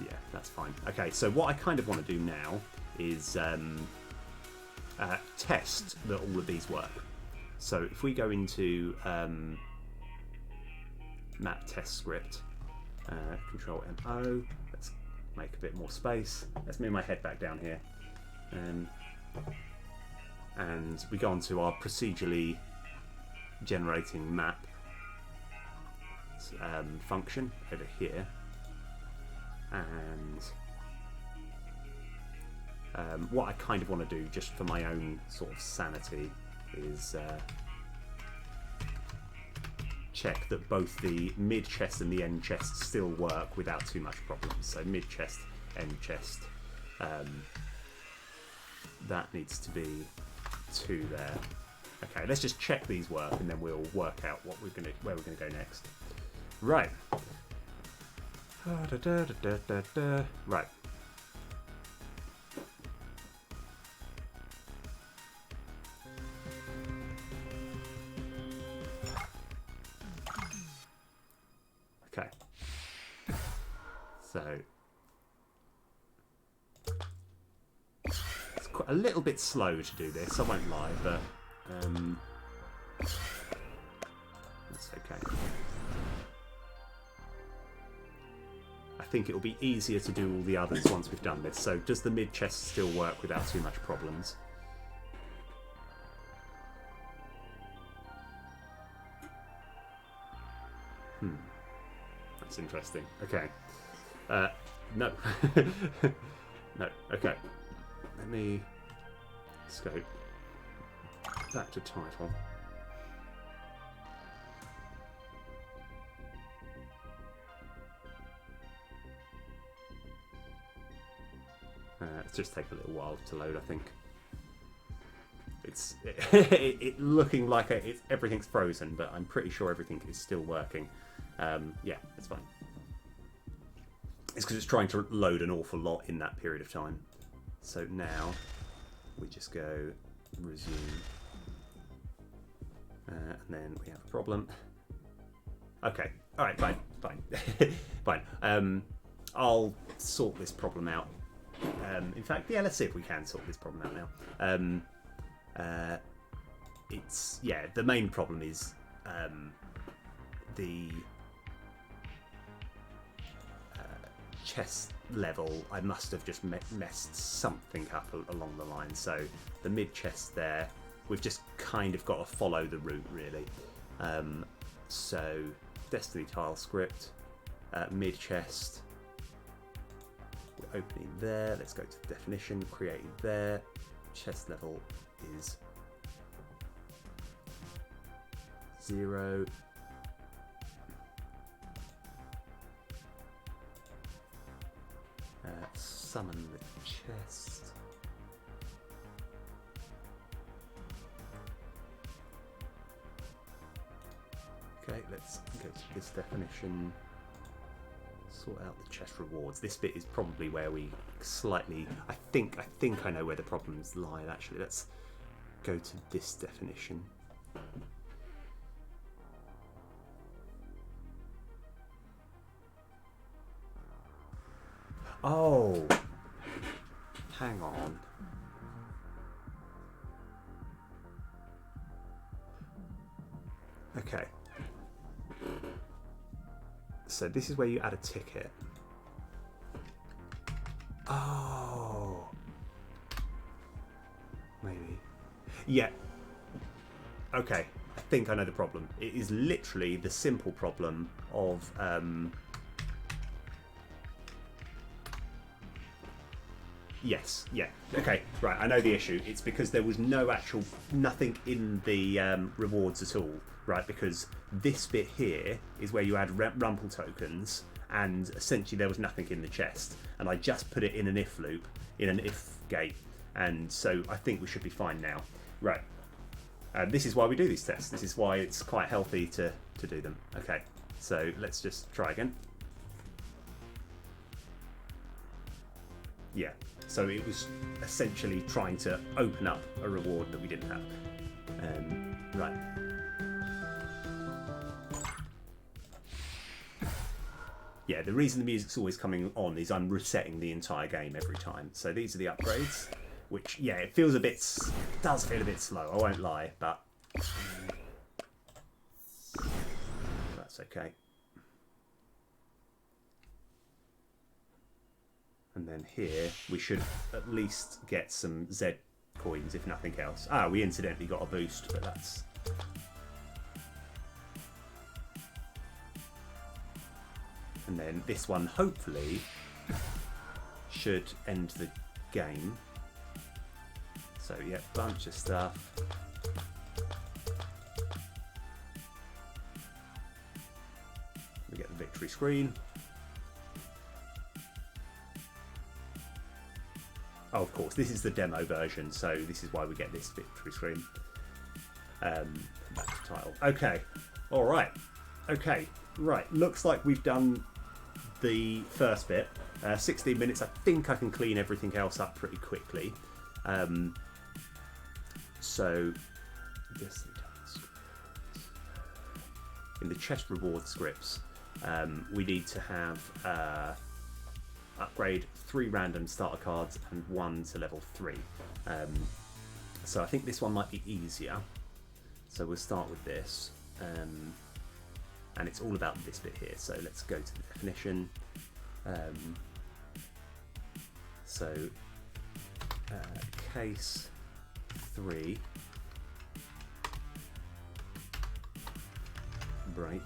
Speaker 1: Yeah, that's fine. Okay, so what I kind of want to do now is test that all of these work. So if we go into map test script, Control MO, let's make a bit more space. Let's move my head back down here. And we go on to our procedurally generating map function over here. And what I kind of want to do, just for my own sort of sanity, is check that both the mid chest and the end chest still work without too much problems. So mid chest, end chest, that needs to be 2 there. Okay, let's just check these work, and then we'll work out where we're gonna go next. Right. Right. Okay. So it's quite a little bit slow to do this, I won't lie, but that's okay. I think it'll be easier to do all the others once we've done this. So does the mid chest still work without too much problems? That's interesting. Okay. No. No. Okay. Let me just go back to title. It's just take a little while to load, I think. It's it looking like everything's frozen, but I'm pretty sure everything is still working. Yeah, it's fine. It's because it's trying to load an awful lot in that period of time. So now we just go resume, and then we have a problem. Okay, all right, fine, fine. I'll sort this problem out. In fact, yeah, let's see if we can sort this problem out now. It's the main problem is the chest level. I must have just messed something up along the line. So the mid chest there, we've just kind of got to follow the route really. So Destiny tile script, mid chest. We're opening there. Let's go to the definition, created there. Chest level is 0. Summon the chest. Okay, let's go to this definition. Sort out the chest rewards. This bit is probably where we slightly. I think I know where the problems lie. Actually, let's go to this definition. Oh, hang on. Okay. So this is where you add a ticket. Oh. Maybe. Yeah. Okay. I think I know the problem. It is literally the simple problem of Yes, yeah. Okay, right, I know the issue. It's because there was nothing in the rewards at all, right? Because this bit here is where you add rumple tokens, and essentially there was nothing in the chest. And I just put it in an if loop, in an if gate, and so I think we should be fine now. Right. This is why we do these tests. This is why it's quite healthy to do them. Okay, so let's just try again. Yeah, so it was essentially trying to open up a reward that we didn't have. Right. Yeah, the reason the music's always coming on is I'm resetting the entire game every time. So these are the upgrades, which, yeah, it feels does feel a bit slow, I won't lie, but that's okay. And then here, we should at least get some Z coins, if nothing else. Ah, we incidentally got a boost, but that's... And then this one, hopefully, should end the game. So, yeah, bunch of stuff. We get the victory screen. Oh, of course, this is the demo version, so this is why we get this victory screen. Back to title. Okay, all right. Okay, right. Looks like we've done the first bit. 16 minutes. I think I can clean everything else up pretty quickly. So, in the chest reward scripts, we need to have upgrade 3 random starter cards and 1 to level 3. So I think this one might be easier. So we'll start with this. And it's all about this bit here. So let's go to the definition. Case 3 break.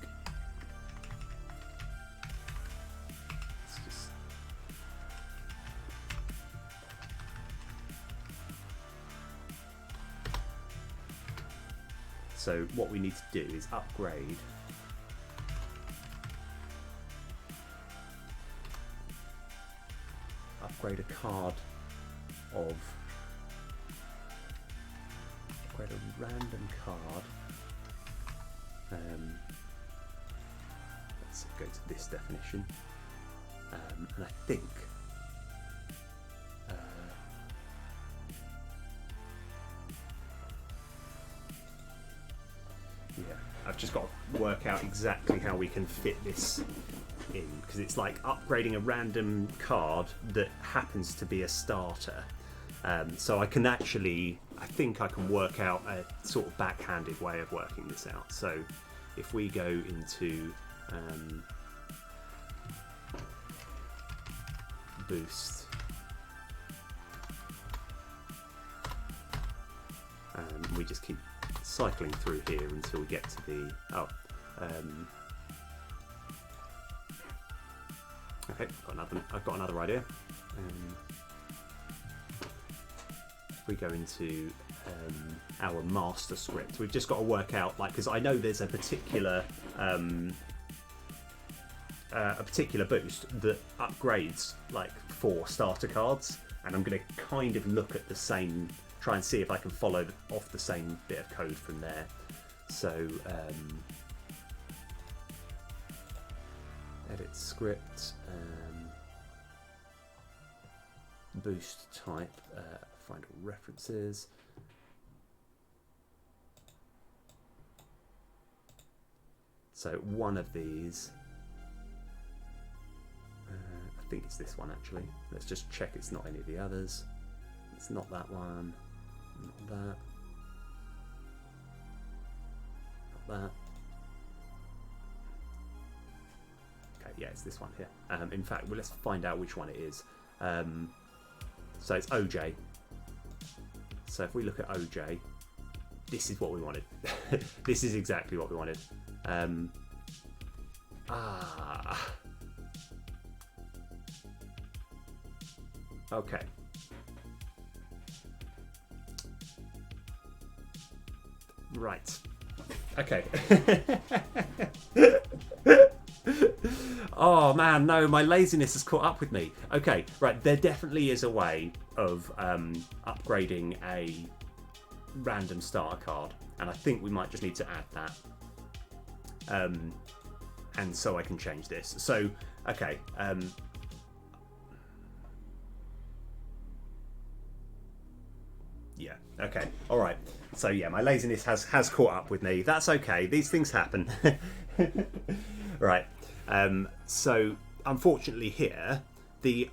Speaker 1: So what we need to do is upgrade a card of upgrade a random card. Let's go to this definition, and I think yeah, I've just got to work out exactly how we can fit this in, because it's like upgrading a random card that happens to be a starter. So I can actually, I think I can work out a sort of backhanded way of working this out. So if we go into boost, we just keep cycling through here until we get to the okay, I've got another idea. If we go into our master script, we've just got to work out, like, because I know there's a particular boost that upgrades like 4 starter cards, and I'm going to kind of look at the same, try and see if I can follow off the same bit of code from there. So edit script, boost type, find all references. So one of these, I think it's this one actually. Let's just check it's not any of the others. It's not that one, not that, not that. Okay, yeah, it's this one here. In fact, well, let's find out which one it is. So it's OJ. So if we look at OJ, this is what we wanted. This is exactly what we wanted. Okay. Right. Okay. Oh man, no, my laziness has caught up with me. Okay, right, there definitely is a way of upgrading a random starter card, and I think we might just need to add that. And so I can change this. So, okay. Yeah, okay, all right. So yeah, my laziness has caught up with me. That's okay, these things happen. Right. So unfortunately here, the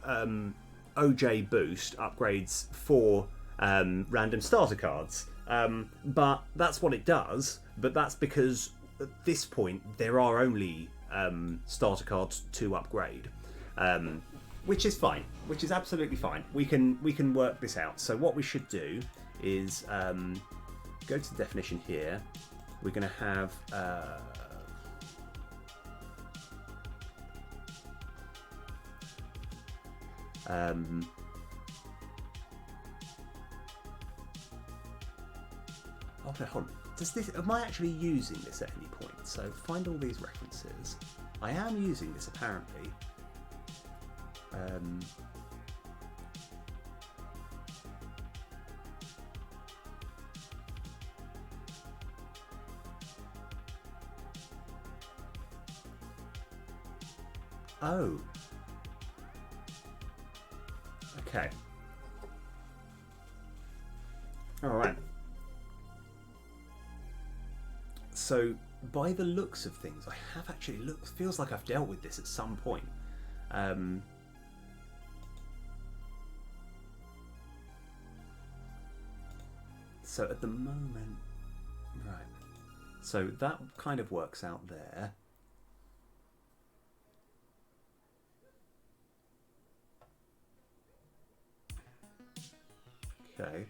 Speaker 1: OJ boost upgrades 4 random starter cards. But that's what it does, but that's because at this point there are only starter cards to upgrade. Which is fine, which is absolutely fine. We can work this out. So what we should do is go to the definition here. We're going to have okay, hold on. Am I actually using this at any point? So find all these references. I am using this apparently. Oh. Okay. All right. So, by the looks of things, I have actually looked. Feels like I've dealt with this at some point. So at the moment, right. So that kind of works out there. Okay.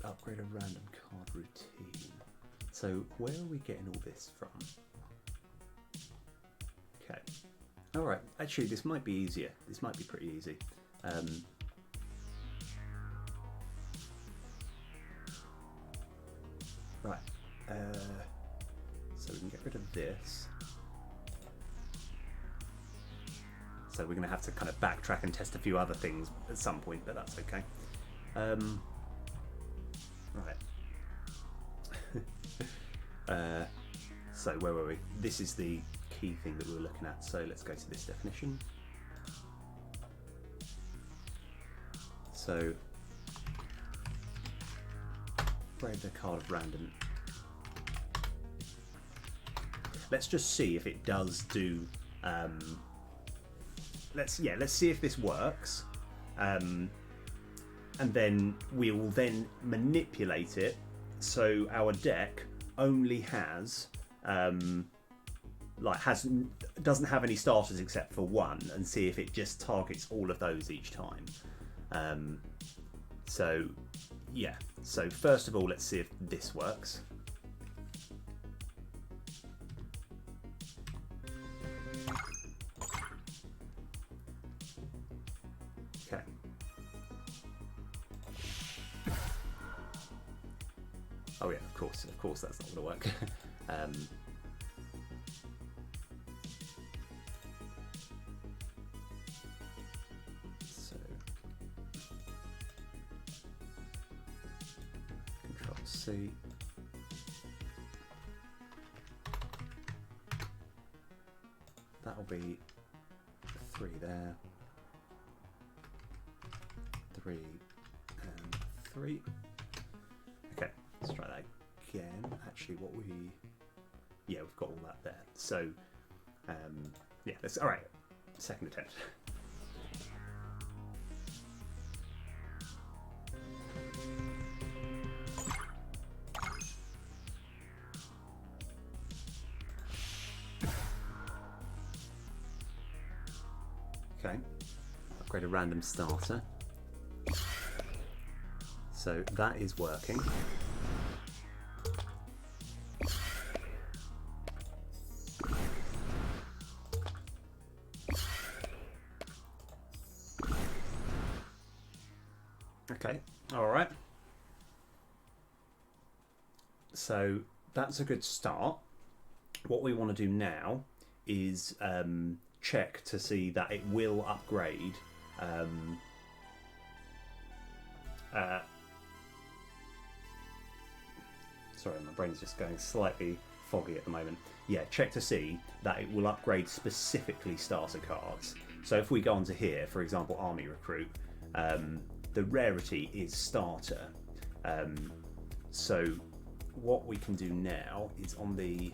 Speaker 1: Upgrade a random card routine. So where are we getting all this from? Okay. Alright, actually this might be easier. This might be pretty easy. Right. So we can get rid of this. So we're going to have to kind of backtrack and test a few other things at some point, but that's okay. Right. So where were we? This is the key thing that we were looking at. So let's go to this definition. So upgrade the card of random. Let's just see if it does do. Let's see if this works, and then we will then manipulate it so our deck only has doesn't have any starters except for one, and see if it just targets all of those each time. So yeah, so first of all let's see if this works. Okay. Oh yeah, of course that's not going to work. So Control C. That'll be 3 there. 3 and 3. Okay, let's try that again. Actually, we've got all that there. So, yeah, all right. Second attempt. Okay, upgrade a random starter. So that is working. All right. So that's a good start. What we want to do now is check to see that it will upgrade. Sorry, my brain's just going slightly foggy at the moment. Yeah, check to see that it will upgrade specifically starter cards. So if we go onto here, for example, Army Recruit, the rarity is starter. So what we can do now is on the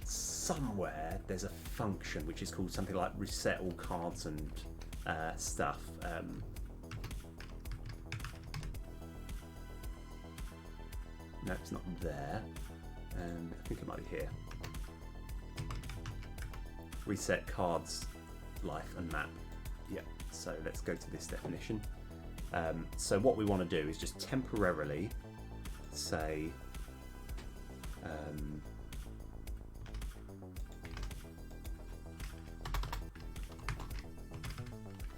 Speaker 1: somewhere there's a function which is called something like reset all cards and stuff. No, it's not there. I think it might be here. Reset cards, life and map. Yeah, so let's go to this definition. So what we want to do is just temporarily say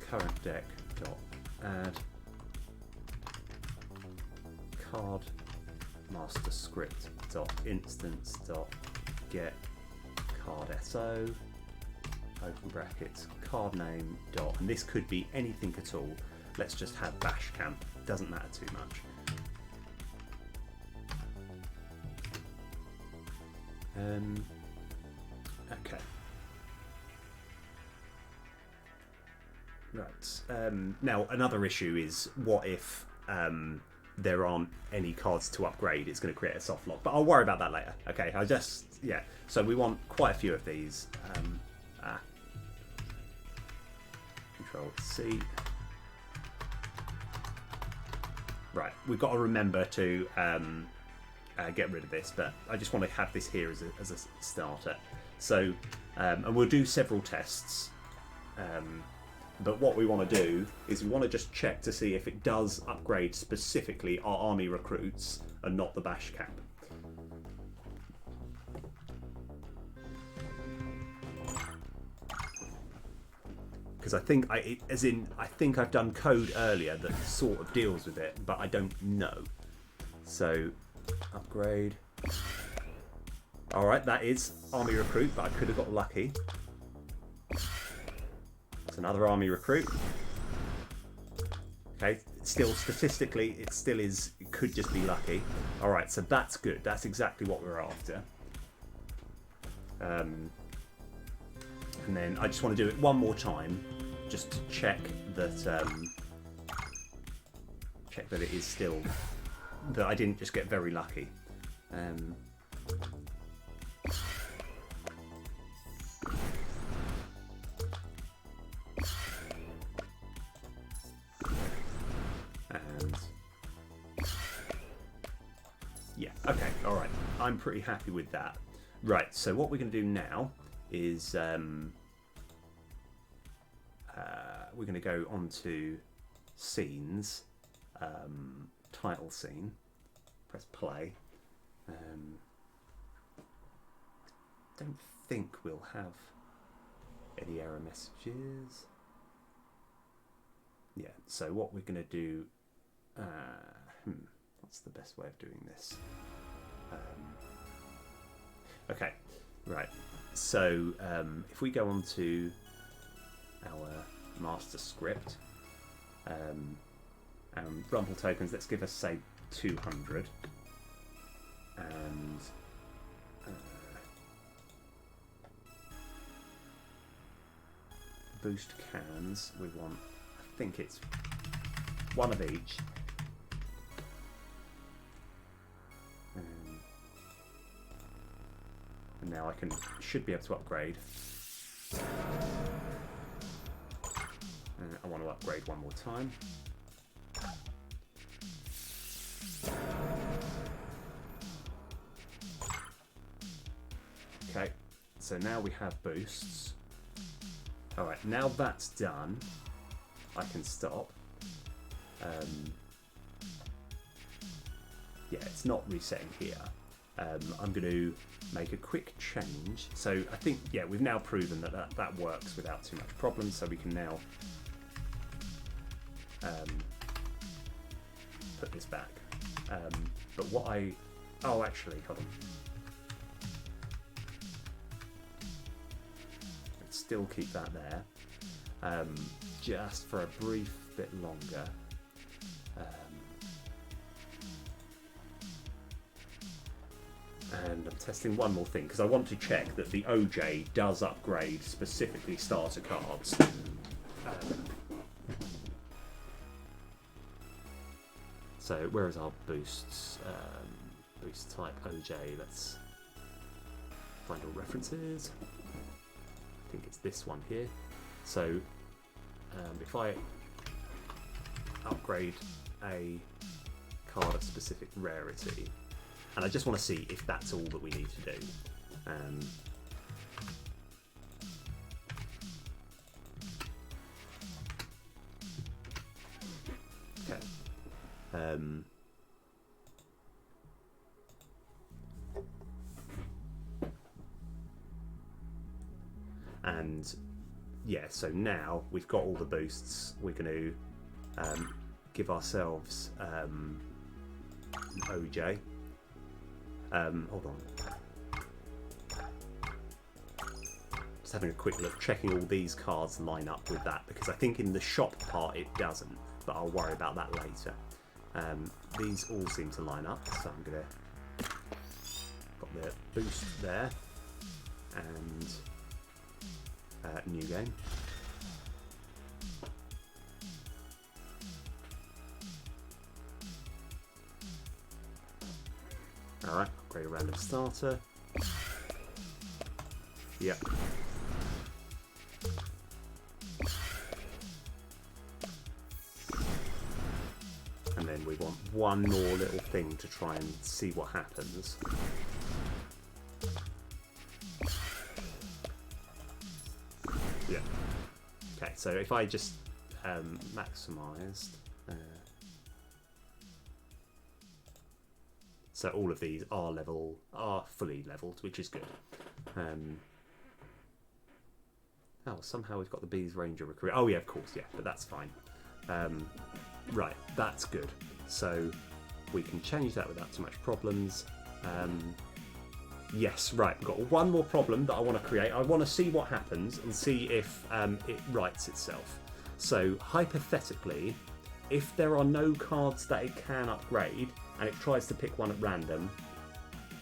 Speaker 1: current deck dot add card master script dot instance dot get card so open brackets card name dot, and this could be anything at all. Let's just have bash camp, doesn't matter too much. Okay. Right. Now another issue is what if there aren't any cards to upgrade? It's going to create a soft lock, but I'll worry about that later. Okay, yeah. So we want quite a few of these. Control C. Right, we've got to remember to get rid of this, but I just want to have this here as a starter. So, and we'll do several tests. But what we want to do is we want to just check to see if it does upgrade specifically our army recruits and not the bash cap. Because I think I think I've done code earlier that sort of deals with it, but I don't know. So upgrade. All right, that is army recruit, but I could have got lucky. It's another army recruit. Okay, still statistically, it still is. It could just be lucky. All right, so that's good. That's exactly what we're after. And then I just want to do it one more time, just to check that it is still, that I didn't just get very lucky. And yeah, okay, all right. I'm pretty happy with that. Right, so what we're going to do now is we're going to go on to scenes, title scene, press play. Don't think we'll have any error messages. Yeah, so what we're going to do, what's the best way of doing this? Okay, right, so if we go on to our master script, and rumble tokens, let's give us, say, 200, and boost cans, we want, I think it's one of each. And now I should be able to upgrade. I want to upgrade one more time. Okay, so now we have boosts. Alright, now that's done, I can stop. Yeah, it's not resetting here. I'm going to make a quick change. So I think, yeah, we've now proven that works without too much problem. So we can now
Speaker 2: put this back. But what oh, actually, hold on. Let's still keep that there, just for a brief bit longer. And I'm testing one more thing because I want to check that the OJ does upgrade specifically starter cards. So where is our boosts? Boost type OJ. Let's find all references. I think it's this one here. So if I upgrade a card of specific rarity, and I just want to see if that's all that we need to do. Okay. And yeah, so now we've got all the boosts. We're going to give ourselves an OJ. Hold on. Just having a quick look, checking all these cards line up with that, because I think in the shop part it doesn't, but I'll worry about that later. These all seem to line up, so I'm gonna got the boost there, and new game. Alright, upgrade a random starter. Yep. And then we want one more little thing to try and see what happens. Yeah. Okay, so if I just maximised... so all of these are fully leveled, which is good. Oh, somehow we've got the Bees Ranger recruit. Oh yeah, of course, yeah, but that's fine. Right, that's good. So we can change that without too much problems. Yes, right, we've got one more problem that I want to create. I want to see what happens and see if it rights itself. So hypothetically, if there are no cards that it can upgrade and it tries to pick one at random,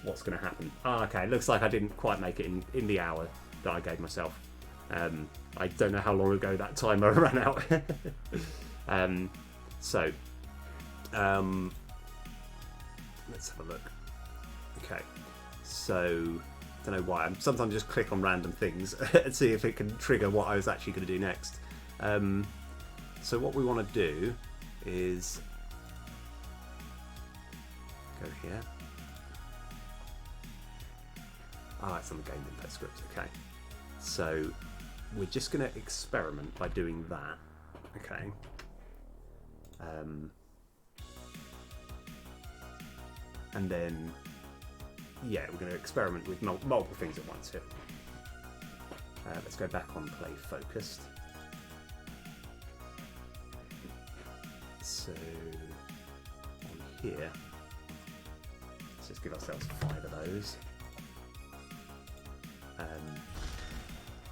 Speaker 2: what's going to happen? Ah, okay, looks like I didn't quite make it in the hour that I gave myself. I don't know how long ago that timer ran out. Let's have a look. Okay, so don't know why. Sometimes just click on random things and see if it can trigger what I was actually going to do next. So what we want to do is go here. Ah, it's on the game info script. Okay, so we're just going to experiment by doing that. Okay. And then, yeah, we're going to experiment with multiple things at once here. Let's go back on play focused. So on here, let's just give ourselves 5 of those.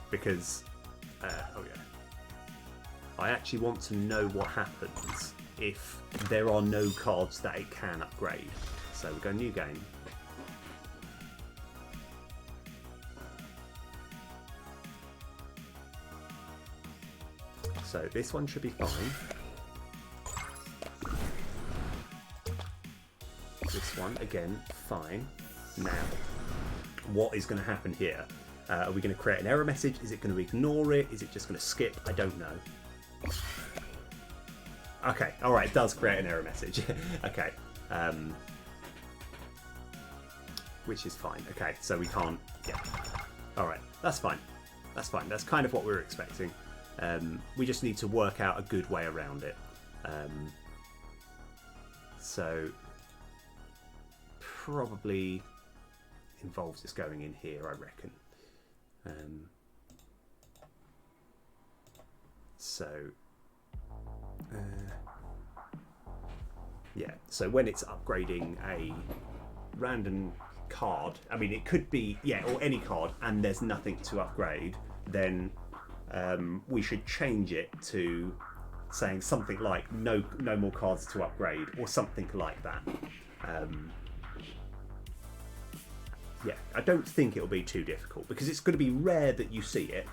Speaker 2: Because, oh yeah, I actually want to know what happens if there are no cards that it can upgrade. So we go new game. So this one should be fine. This one, again, fine. Now, what is going to happen here? Are we going to create an error message? Is it going to ignore it? Is it just going to skip? I don't know. Okay, alright, it does create an error message. Okay. Which is fine. Okay, so we can't... Yeah. Alright, that's fine. That's fine. That's kind of what we were expecting. We just need to work out a good way around it. So... probably involves this going in here, I reckon. Yeah, so when it's upgrading a random card, I mean, it could be, yeah, or any card, and there's nothing to upgrade, then we should change it to saying something like no more cards to upgrade, or something like that. Yeah, I don't think it'll be too difficult, because it's going to be rare that you see it.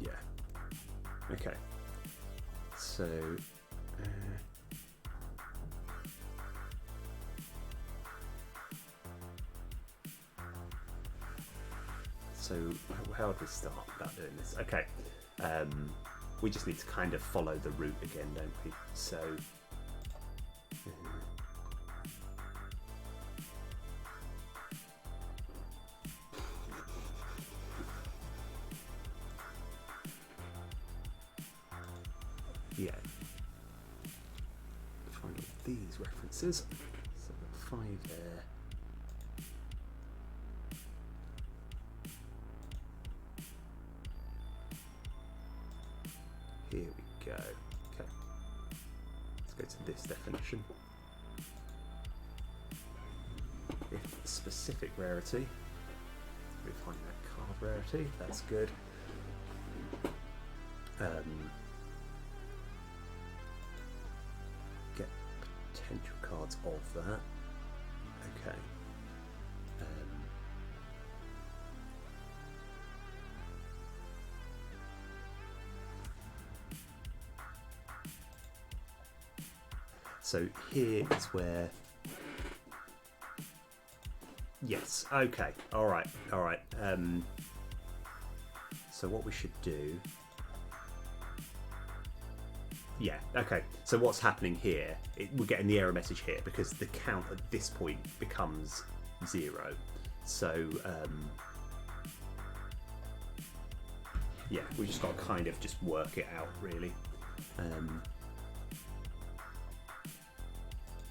Speaker 2: Yeah. Okay. So. So how do we start about doing this? Okay, we just need to kind of follow the route again, don't we? So. Yeah. Find all these references. So I've got 5 there. Here we go. Okay. Let's go to this definition. If specific rarity. We find that card rarity. That's good. Get potential cards of that. Okay. So here is where. Yes. Okay. All right. All right. So what we should do. Yeah, okay. So what's happening here, we're getting the error message here because the count at this point becomes 0. So, yeah, we just got to kind of just work it out, really.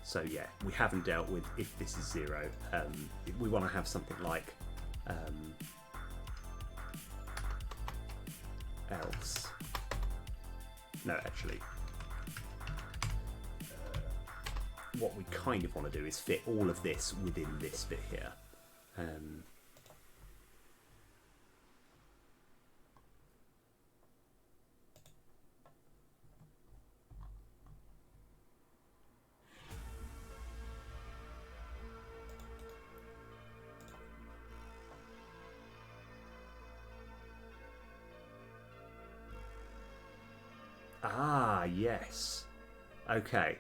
Speaker 2: So, yeah, we haven't dealt with if this is 0. We want to have something like else. No, actually. What we kind of want to do is fit all of this within this bit here. Ah, yes. Okay.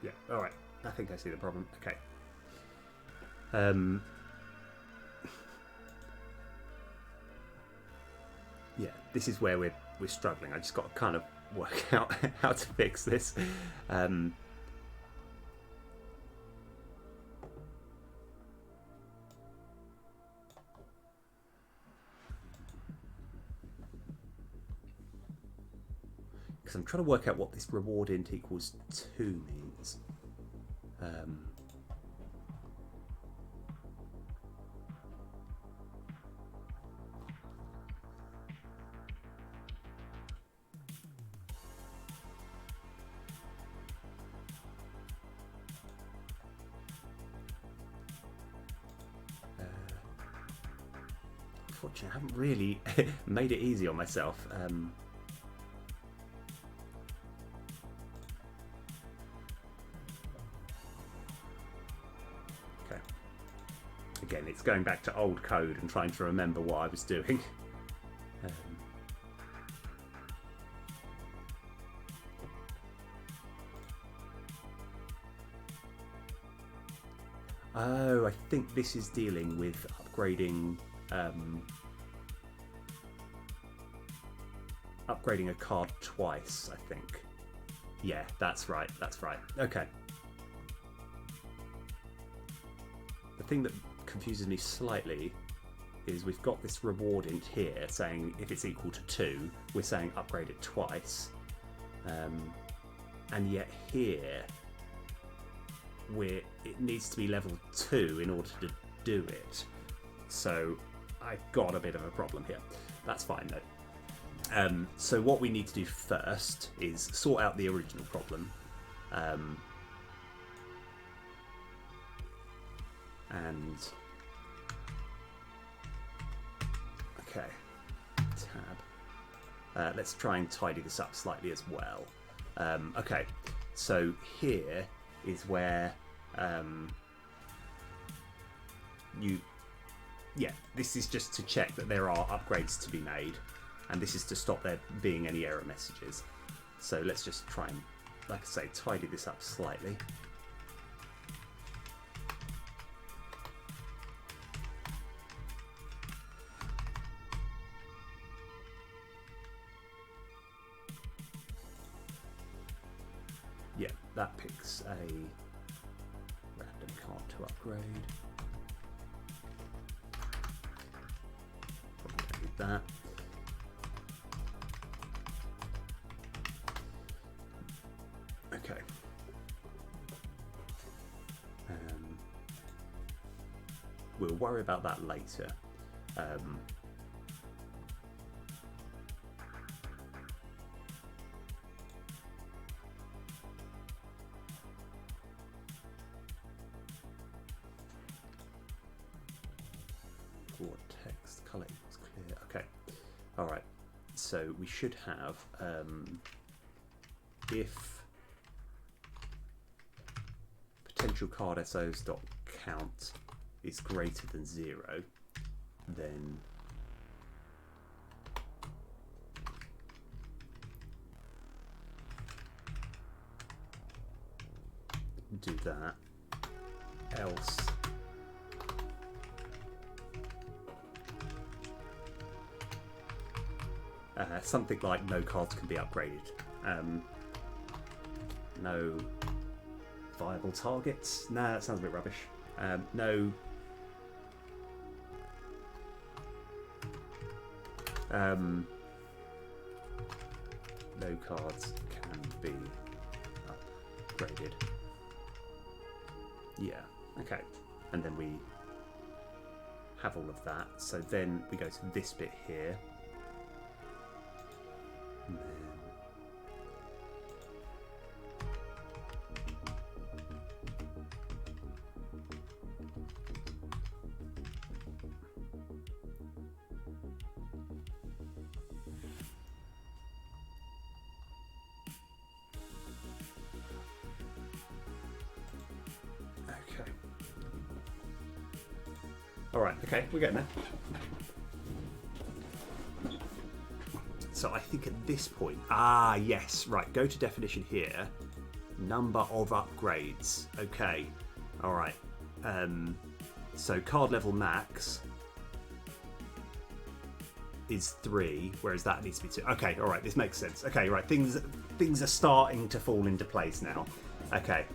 Speaker 2: Yeah, alright. I think I see the problem. Okay. Yeah, this is where we're struggling. I just got to kind of work out how to fix this. Because I'm trying to work out what this reward int equals 2 means. Unfortunately, I haven't really made it easy on myself. Again, it's going back to old code and trying to remember what I was doing. Oh, I think this is dealing with upgrading upgrading a card twice, I think. Yeah, that's right, that's right. Okay. The thing that confuses me slightly is we've got this reward int here saying if it's equal to 2, we're saying upgrade it twice. And yet here it needs to be level 2 in order to do it. So I've got a bit of a problem here. That's fine though. So what we need to do first is sort out the original problem. And okay, tab. Let's try and tidy this up slightly as well. Okay, so here is where this is just to check that there are upgrades to be made, and this is to stop there being any error messages. So let's just try and, like I say, tidy this up slightly. Yeah, that picks a random card to upgrade. Probably don't need that. Okay. We'll worry about that later. Text color equals clear. Okay. All right. So we should have if potential card SOs dot count is greater than 0, then do that. Else something like no cards can be upgraded. No viable targets. Nah, that sounds a bit rubbish. No cards can be upgraded. Yeah, okay. And then we have all of that. So then we go to this bit here. And then okay. All right, okay, we're getting there. So I think at this point, yes, right, go to definition here, number of upgrades. Okay, all right. So card level max is 3, whereas that needs to be 2. Okay, all right, this makes sense. Okay, right, things are starting to fall into place now. Okay,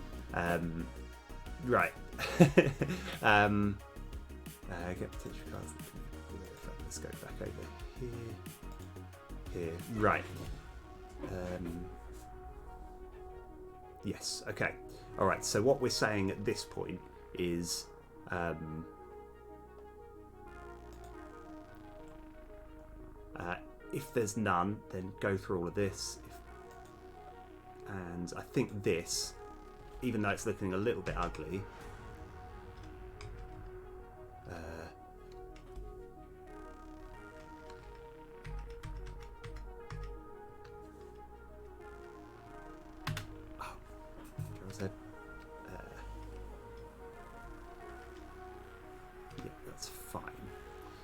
Speaker 2: right. Get potential cards. Let's go back over here. Right. Yes, okay. All right, so what we're saying at this point is if there's none, then go through all of this. And I think this, even though it's looking a little bit ugly, yeah, that's fine.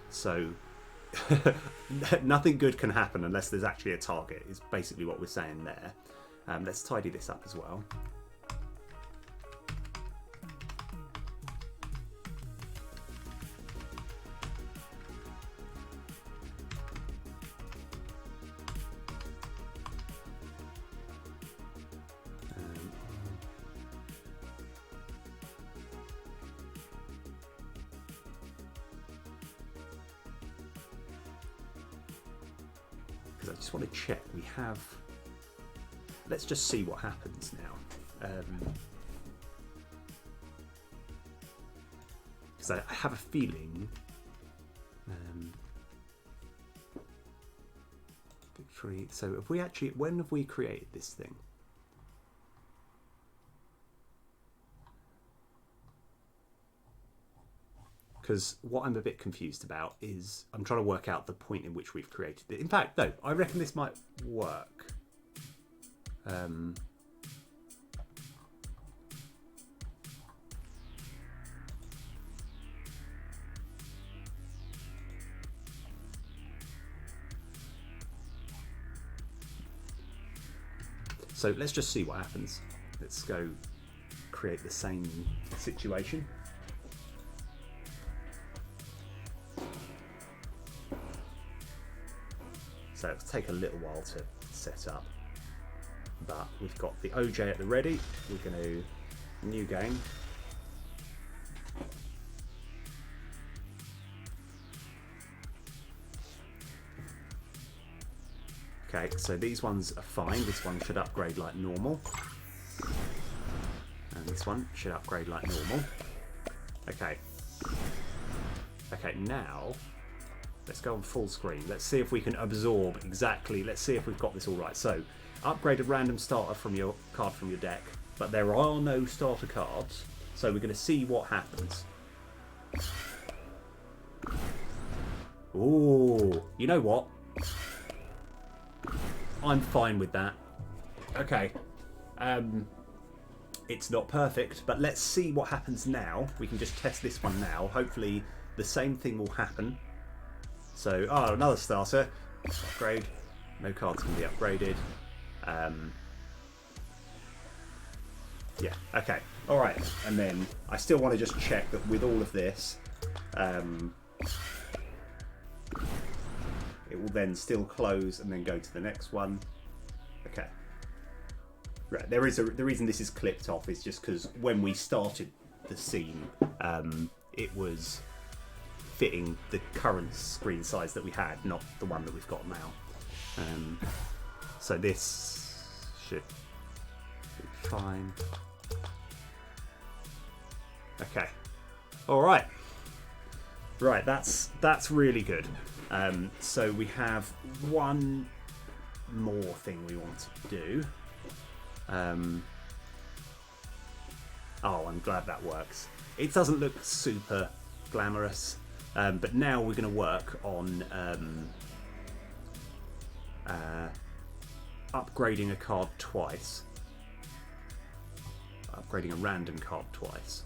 Speaker 2: So nothing good can happen unless there's actually a target, is basically what we're saying there. Let's tidy this up as well. I just want to check we have. Let's just see what happens now. because I have a feeling. Victory. So have we actually? When have we created this thing? Because what I'm a bit confused about is I'm trying to work out the point in which we've created it. In fact, no, I reckon this might work. So let's just see what happens. Let's go create the same situation. So it'll take a little while to set up, but we've got the OJ at the ready. We're going to new game. Okay, so these ones are fine. This one should upgrade like normal, and this one should upgrade like normal. Okay. Okay, now let's go on full screen. Let's see if we can absorb exactly. Let's see if we've got this all right. So, upgrade a random starter from your card from your deck, but there are no starter cards. So we're going to see what happens. Ooh, you know what? I'm fine with that. Okay. It's not perfect, but let's see what happens now. We can just test this one now. Hopefully, the same thing will happen. So, another starter. Upgrade. No cards can be upgraded. Yeah, okay. Alright, and then I still want to just check that with all of this, it will then still close and then go to the next one. Okay. Right, the reason this is clipped off is just because when we started the scene, it was fitting the current screen size that we had, not the one that we've got now. So this should be fine. Okay. All right. Right, that's really good. So we have one more thing we want to do. Oh, I'm glad that works. It doesn't look super glamorous, but now we're going to work on upgrading a card twice. Upgrading a random card twice.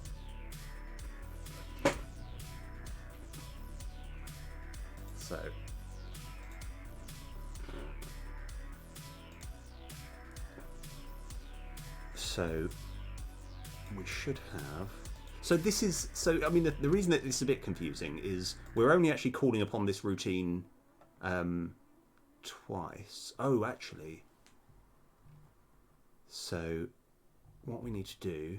Speaker 2: So we should have. So this is. So I mean, the reason that this is a bit confusing is we're only actually calling upon this routine twice. Oh, actually. So what we need to do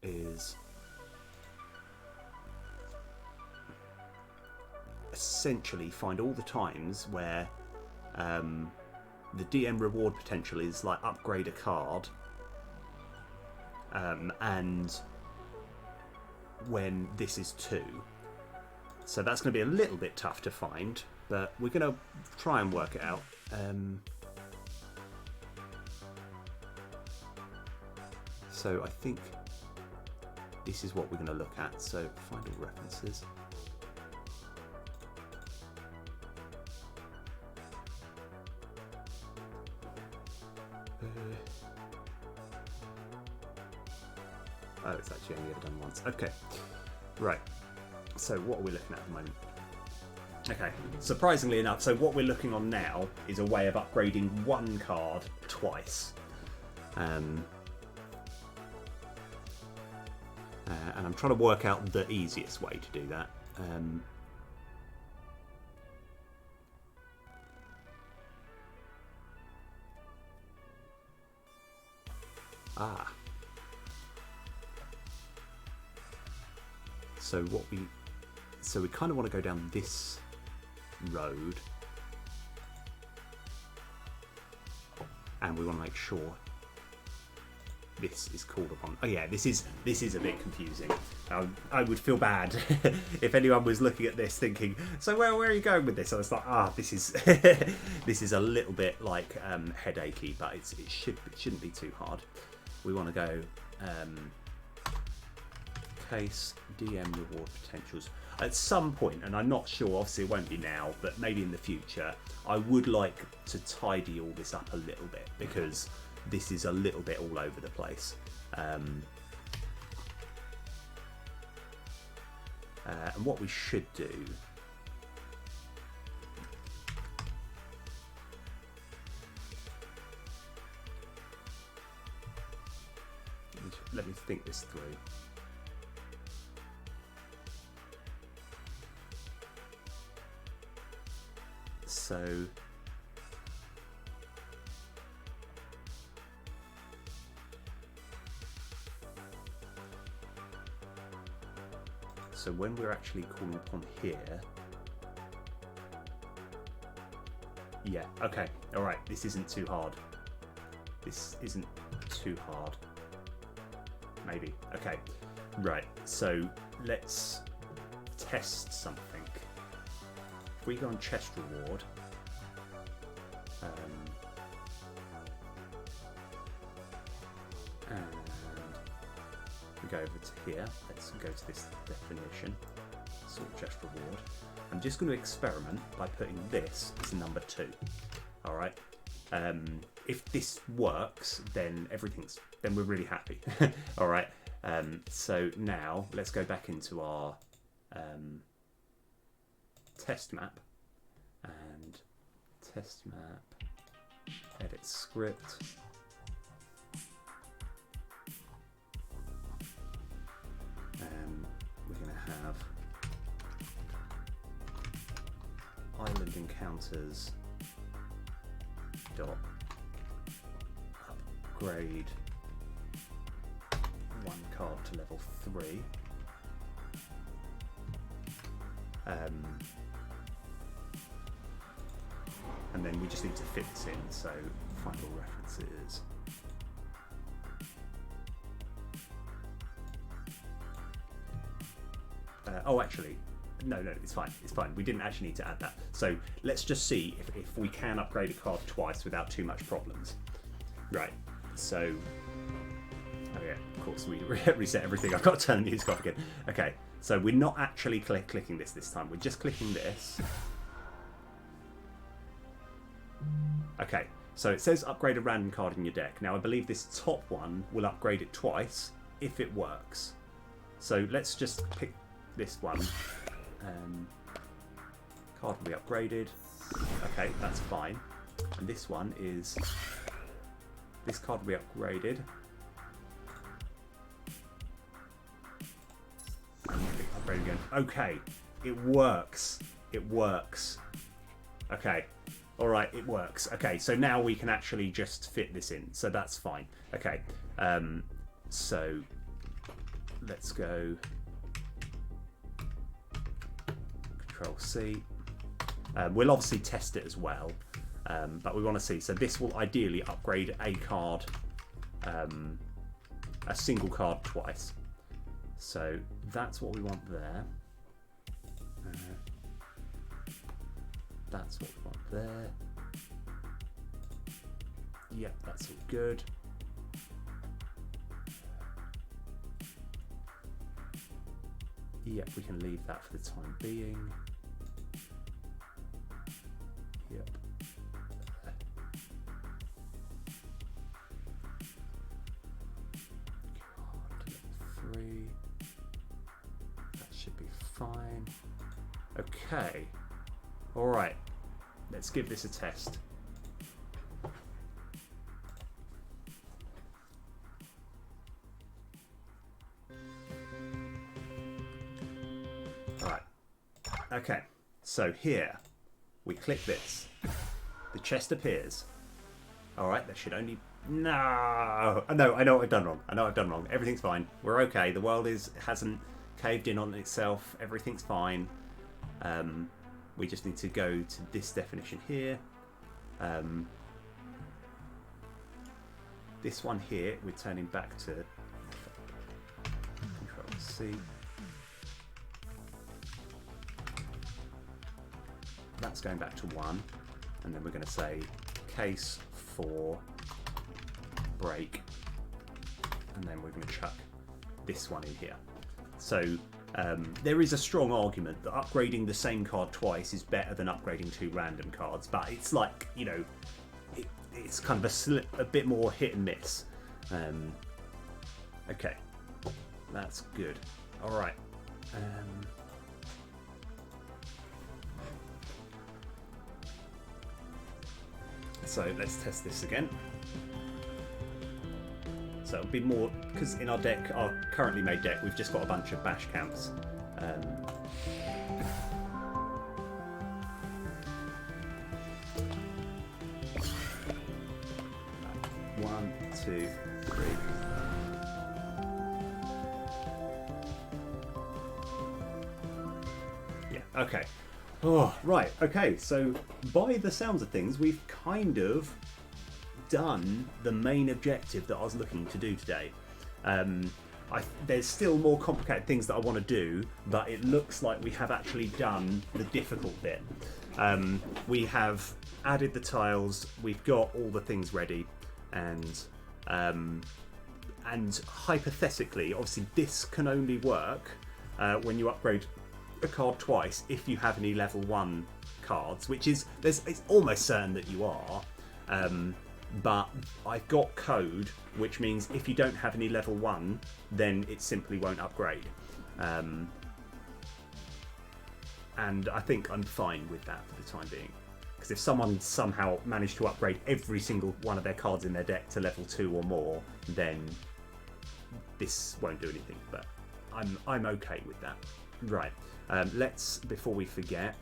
Speaker 2: is essentially find all the times where the DM reward potential is like upgrade a card, and when this is 2. So that's going to be a little bit tough to find, but we're going to try and work it out. So I think this is what we're going to look at. So find all references. Oh, it's actually only ever done once. Okay, right. So what are we looking at the moment? Okay, surprisingly enough, so what we're looking on now is a way of upgrading one card twice. And I'm trying to work out the easiest way to do that. So we kind of want to go down this road, and we want to make sure this is called upon. Oh yeah, this is a bit confusing. I would feel bad if anyone was looking at this thinking, so where are you going with this? I was like, this is this is a little bit like headachy, but it shouldn't be too hard. We want to go case DM reward potentials. At some point, and I'm not sure, obviously it won't be now, but maybe in the future, I would like to tidy all this up a little bit, because this is a little bit all over the place. And what we should do let me think this through. So when we're actually calling upon here, yeah, okay, all right, this isn't too hard. This isn't too hard. Maybe, okay, right, so let's test something. If we go on chest reward, and we go over to here, let's go to this definition, sort chest reward. I'm just going to experiment by putting this as number 2. All right. If this works, then we're really happy. All right. So now let's go back into our test map, and test map, edit script. We're going to have island encounters dot upgrade 1 card to level 3. And then we just need to fit this in, so find all references. Oh, actually, no, it's fine. It's fine. We didn't actually need to add that. So let's just see if we can upgrade a card twice without too much problems. Right. So, oh yeah, of course we reset everything. I've got to turn the music off again. Okay. So we're not actually clicking this time. We're just clicking this. Okay. So it says upgrade a random card in your deck. Now I believe this top one will upgrade it twice if it works. So let's just pick this one. Card will be upgraded. Okay, that's fine. And this one is... this card will be upgraded. And upgrade again. Okay, it works. It works. Okay. Alright, it works. Okay, so now we can actually just fit this in. So that's fine. Okay. So let's go... Control C. We'll obviously test it as well, but we want to see. So this will ideally upgrade a card, a single card twice. So that's what we want there. That's what we want there. Yep, that's all good. Yep, we can leave that for the time being. Yep. Card 3. That should be fine. Okay. Alright. Let's give this a test. Okay, so here we click this, the chest appears. All right, that should only... no, I know what I've done wrong. Everything's fine. We're okay. The world hasn't caved in on itself. Everything's fine. We just need to go to this definition here. this one here, we're turning back to Control C. That's going back to 1, and then we're going to say case for break, and then we're going to chuck this one in here. So there is a strong argument that upgrading the same card twice is better than upgrading 2 random cards, but it's like, you know, it's kind of a bit more hit and miss. Okay, that's good. All right. So let's test this again. So it'll be more, because in our deck, our currently made deck, we've just got a bunch of bash camps. 1, 2, 3. Yeah, okay. Oh, right, okay, so by the sounds of things, we've kind of done the main objective that I was looking to do today. There's still more complicated things that I want to do, but it looks like we have actually done the difficult bit. We have added the tiles, we've got all the things ready, and hypothetically, obviously this can only work when you upgrade a card twice if you have any level 1 cards, which is it's almost certain that you are, but I've got code which means if you don't have any level 1 then it simply won't upgrade, and I think I'm fine with that for the time being, because if someone somehow managed to upgrade every single one of their cards in their deck to level 2 or more, then this won't do anything, but I'm okay with that. Right, let's, before we forget,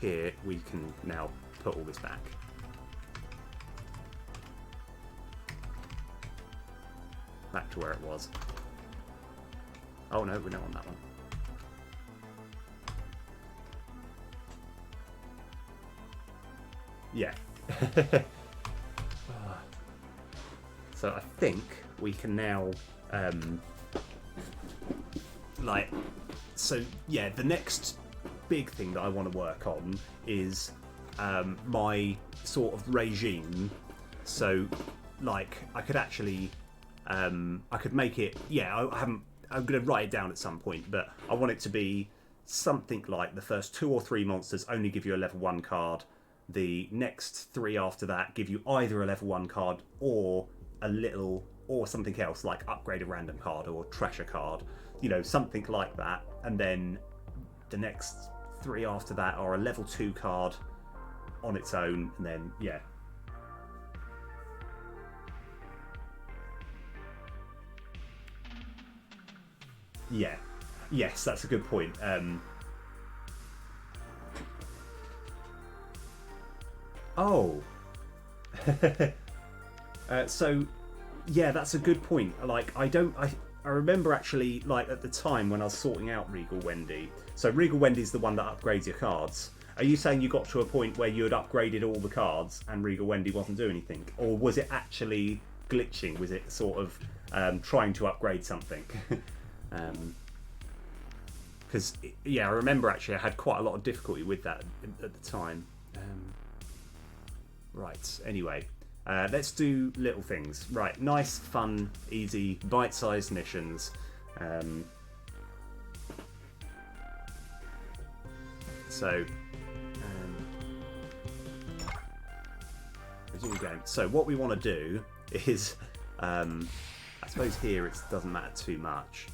Speaker 2: here we can now put all this back. Back to where it was. Oh no, we're not on that one. Yeah. So I think we can now so yeah, the next big thing that I want to work on is my sort of regime. So like I could actually I could make it, yeah, I'm going to write it down at some point, but I want it to be something like the first 2 or 3 monsters only give you a level 1 card, the next 3 after that give you either a level 1 card or a little, or something else like upgrade a random card or trash a card, you know, something like that, and then the next 3 after that are a level 2 card on its own, and then yeah. Yeah, yes, that's a good point. Oh. So yeah, that's a good point. Like I remember actually, like at the time when I was sorting out Regal Wendy. So Regal Wendy's the one that upgrades your cards. Are you saying you got to a point where you had upgraded all the cards and Regal Wendy wasn't doing anything? Or was it actually glitching? Was it sort of trying to upgrade something? Because yeah, I remember actually I had quite a lot of difficulty with that at the time. Right, anyway. Let's do little things. Right, nice, fun, easy, bite-sized missions. Resume game. So what we want to do is, I suppose here it doesn't matter too much.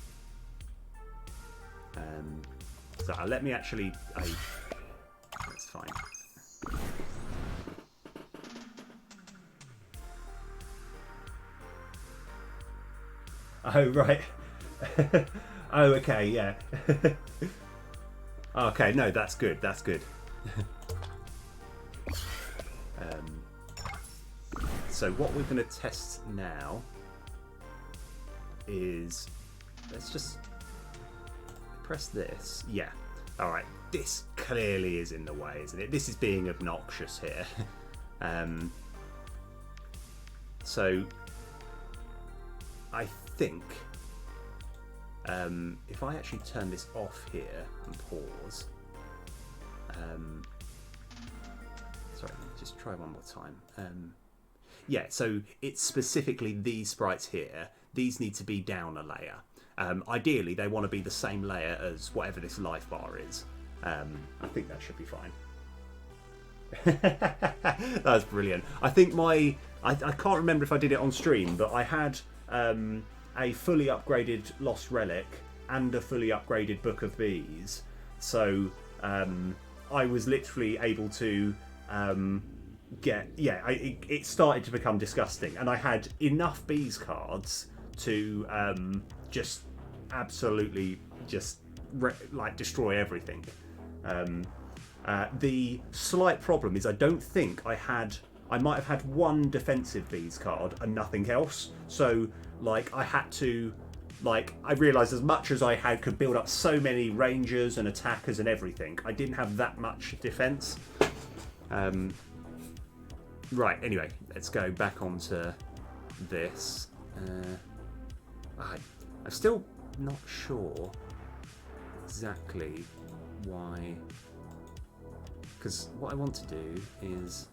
Speaker 2: So let me actually. That's fine. Oh, right. Oh, okay, yeah. Okay, no, that's good, that's good. So what we're going to test now is, let's just press this. Yeah, alright, this clearly is in the way, isn't it? This is being obnoxious here. So I think if I actually turn this off here and pause, sorry, let me just try one more time. Yeah, so it's specifically these sprites here. These need to be down a layer. Ideally, they want to be the same layer as whatever this life bar is. I think that should be fine. That's brilliant. I think I can't remember if I did it on stream, but I had a fully upgraded Lost Relic and a fully upgraded Book of Bees. So I was literally able to it started to become disgusting, and I had enough bees cards to just absolutely destroy everything. The slight problem is I don't think I might have had one defensive bees card and nothing else. So I had to I realised as much as I could build up so many rangers and attackers and everything, I didn't have that much defence. Right, anyway, let's go back onto this. I'm still not sure exactly why, because what I want to do is...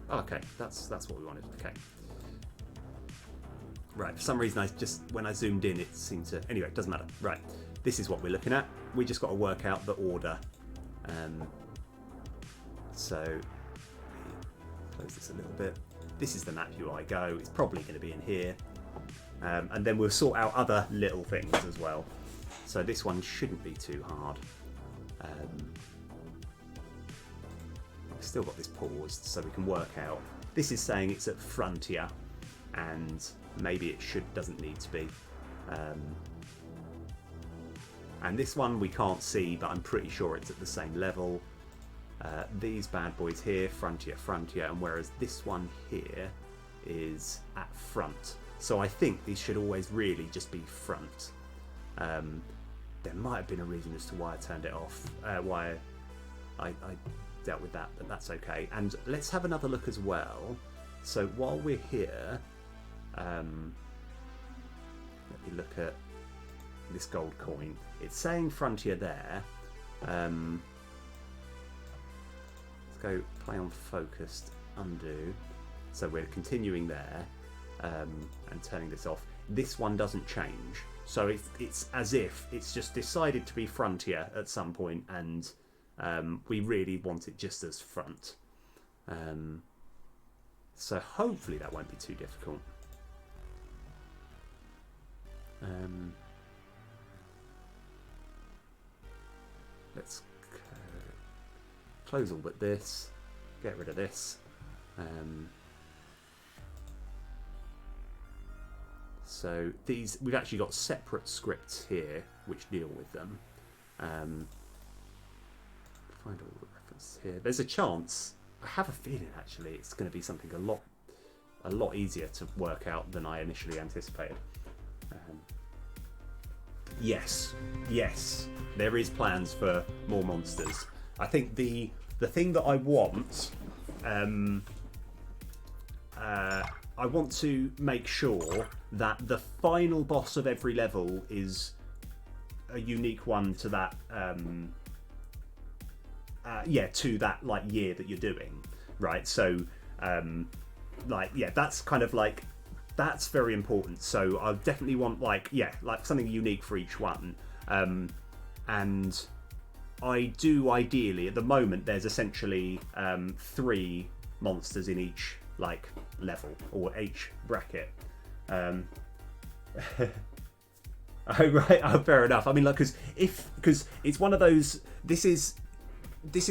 Speaker 2: Oh, okay, that's what we wanted, okay. Right, for some reason when I zoomed in it seemed to... Anyway, it doesn't matter. Right, this is what we're looking at. We just got to work out the order. So, close this a little bit. This is the map UI Go. It's probably going to be in here. And then we'll sort out other little things as well. So this one shouldn't be too hard. I've still got this paused so we can work out. This is saying it's at Frontier, and maybe it doesn't need to be. And this one we can't see, but I'm pretty sure it's at the same level. These bad boys here, Frontier, and whereas this one here is at Front. So I think these should always really just be Front. There might have been a reason as to why I turned it off, why I dealt with that, but that's okay. And let's have another look as well. So while we're here, let me look at this gold coin. It's saying Frontier there. Let's go play on focused, undo. So we're continuing there and turning this off. This one doesn't change. So it's as if it's just decided to be Frontier at some point, and we really want it just as Front. So hopefully that won't be too difficult. Let's close all but this, get rid of this. So these, we've actually got separate scripts here which deal with them. Find all the references here. There's a chance, I have a feeling actually, it's going to be something a lot easier to work out than I initially anticipated. Yes, there is plans for more monsters. I think the thing that I want, I want to make sure that the final boss of every level is a unique one to that, to that year that you're doing, right? So, that's kind of that's very important. So I definitely want something unique for each one, and I do ideally at the moment. There's essentially 3 monsters in each level or each bracket. Oh right, oh, fair enough. I mean, because it's one of those. This is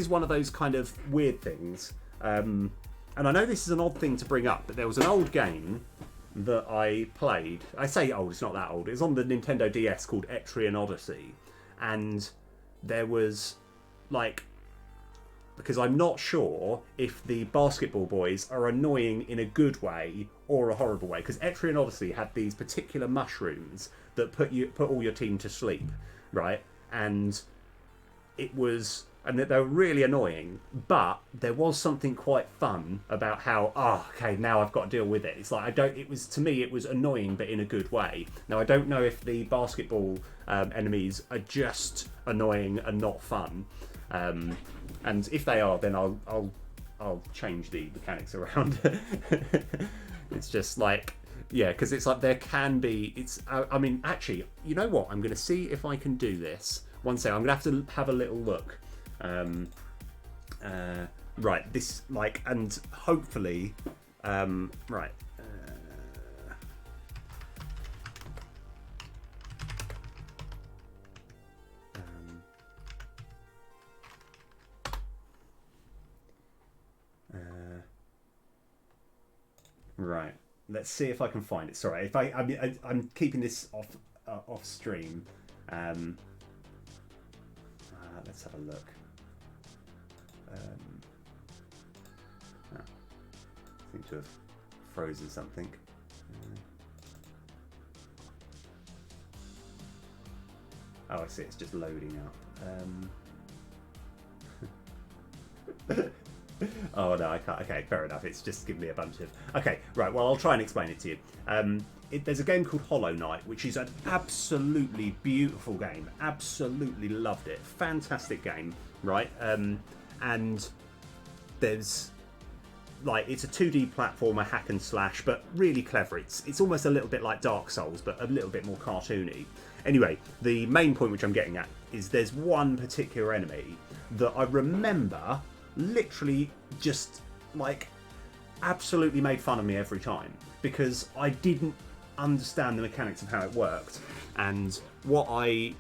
Speaker 2: one of those kind of weird things. And I know this is an odd thing to bring up, but there was an old game that I played. I say old, it's not that old. It's on the Nintendo DS called Etrian Odyssey, and there was because I'm not sure if the basketball boys are annoying in a good way or a horrible way. Because Etrian Odyssey had these particular mushrooms that put all your team to sleep, right? And it was and they were really annoying. But there was something quite fun about how, okay, now I've got to deal with it. It's like it was, to me, it was annoying, but in a good way. Now I don't know if the basketball enemies are just annoying and not fun, and if they are, then I'll change the mechanics around. It's just like, yeah, because it's like there can be. I mean, actually, you know what? I'm going to see if I can do this. One second, I'm going to have a little look. Right, this and hopefully, right. Right. Let's see if I can find it. Sorry, if I'm keeping this off stream. Let's have a look. Seem to have frozen something. Oh, I see. It's just loading up. Oh no, I can't. Okay, fair enough. It's just giving me a bunch of. Okay, right. Well, I'll try and explain it to you. There's a game called Hollow Knight, which is an absolutely beautiful game. Absolutely loved it. Fantastic game, right? And there's it's a 2D platformer hack and slash, but really clever. It's almost a little bit like Dark Souls, but a little bit more cartoony. Anyway, the main point which I'm getting at is there's one particular enemy that I remember literally just absolutely made fun of me every time because I didn't understand the mechanics of how it worked. And what I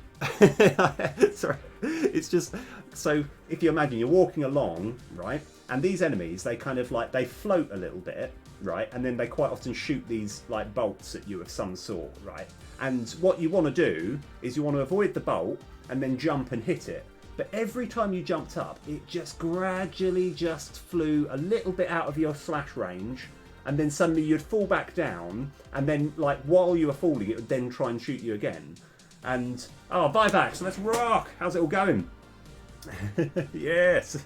Speaker 2: sorry, it's just, so if you imagine you're walking along, right, and these enemies, they kind of they float a little bit, right, and then they quite often shoot these bolts at you of some sort, right, and what you want to do is you want to avoid the bolt and then jump and hit it. But every time you jumped up, it just gradually just flew a little bit out of your slash range, and then suddenly you'd fall back down, and then while you were falling, it would then try and shoot you again. And buyback, so let's rock. How's it all going? Yes.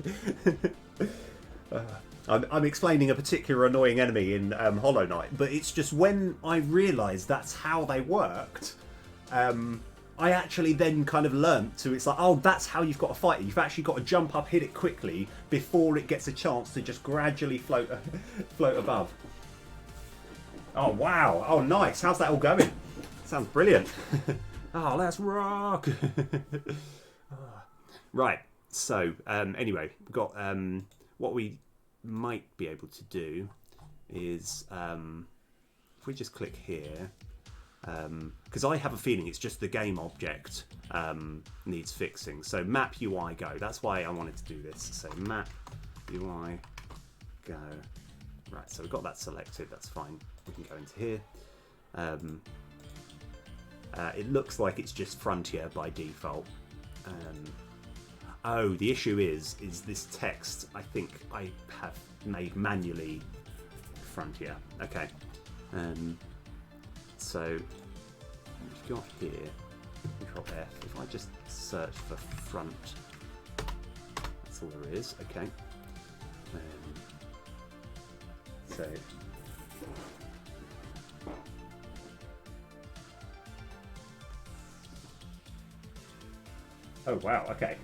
Speaker 2: I'm explaining a particular annoying enemy in Hollow Knight, but it's just when I realised that's how they worked, I actually then kind of learnt to, it's that's how you've got to fight it. You've actually got to jump up, hit it quickly before it gets a chance to just gradually float above. Oh wow! Oh nice! How's that all going? Sounds brilliant. Oh, let's rock! Right. So anyway, we've got what we might be able to do is if we just click here. Because I have a feeling it's just the game object needs fixing. So map UI go. That's why I wanted to do this. So map UI go. Right, so we've got that selected. That's fine. We can go into here. It looks like it's just Frontier by default. The issue is this text. I think I have made manually Frontier. Okay. So we've got here, Control F. If I just search for front, that's all there is. Okay. So oh wow. Okay.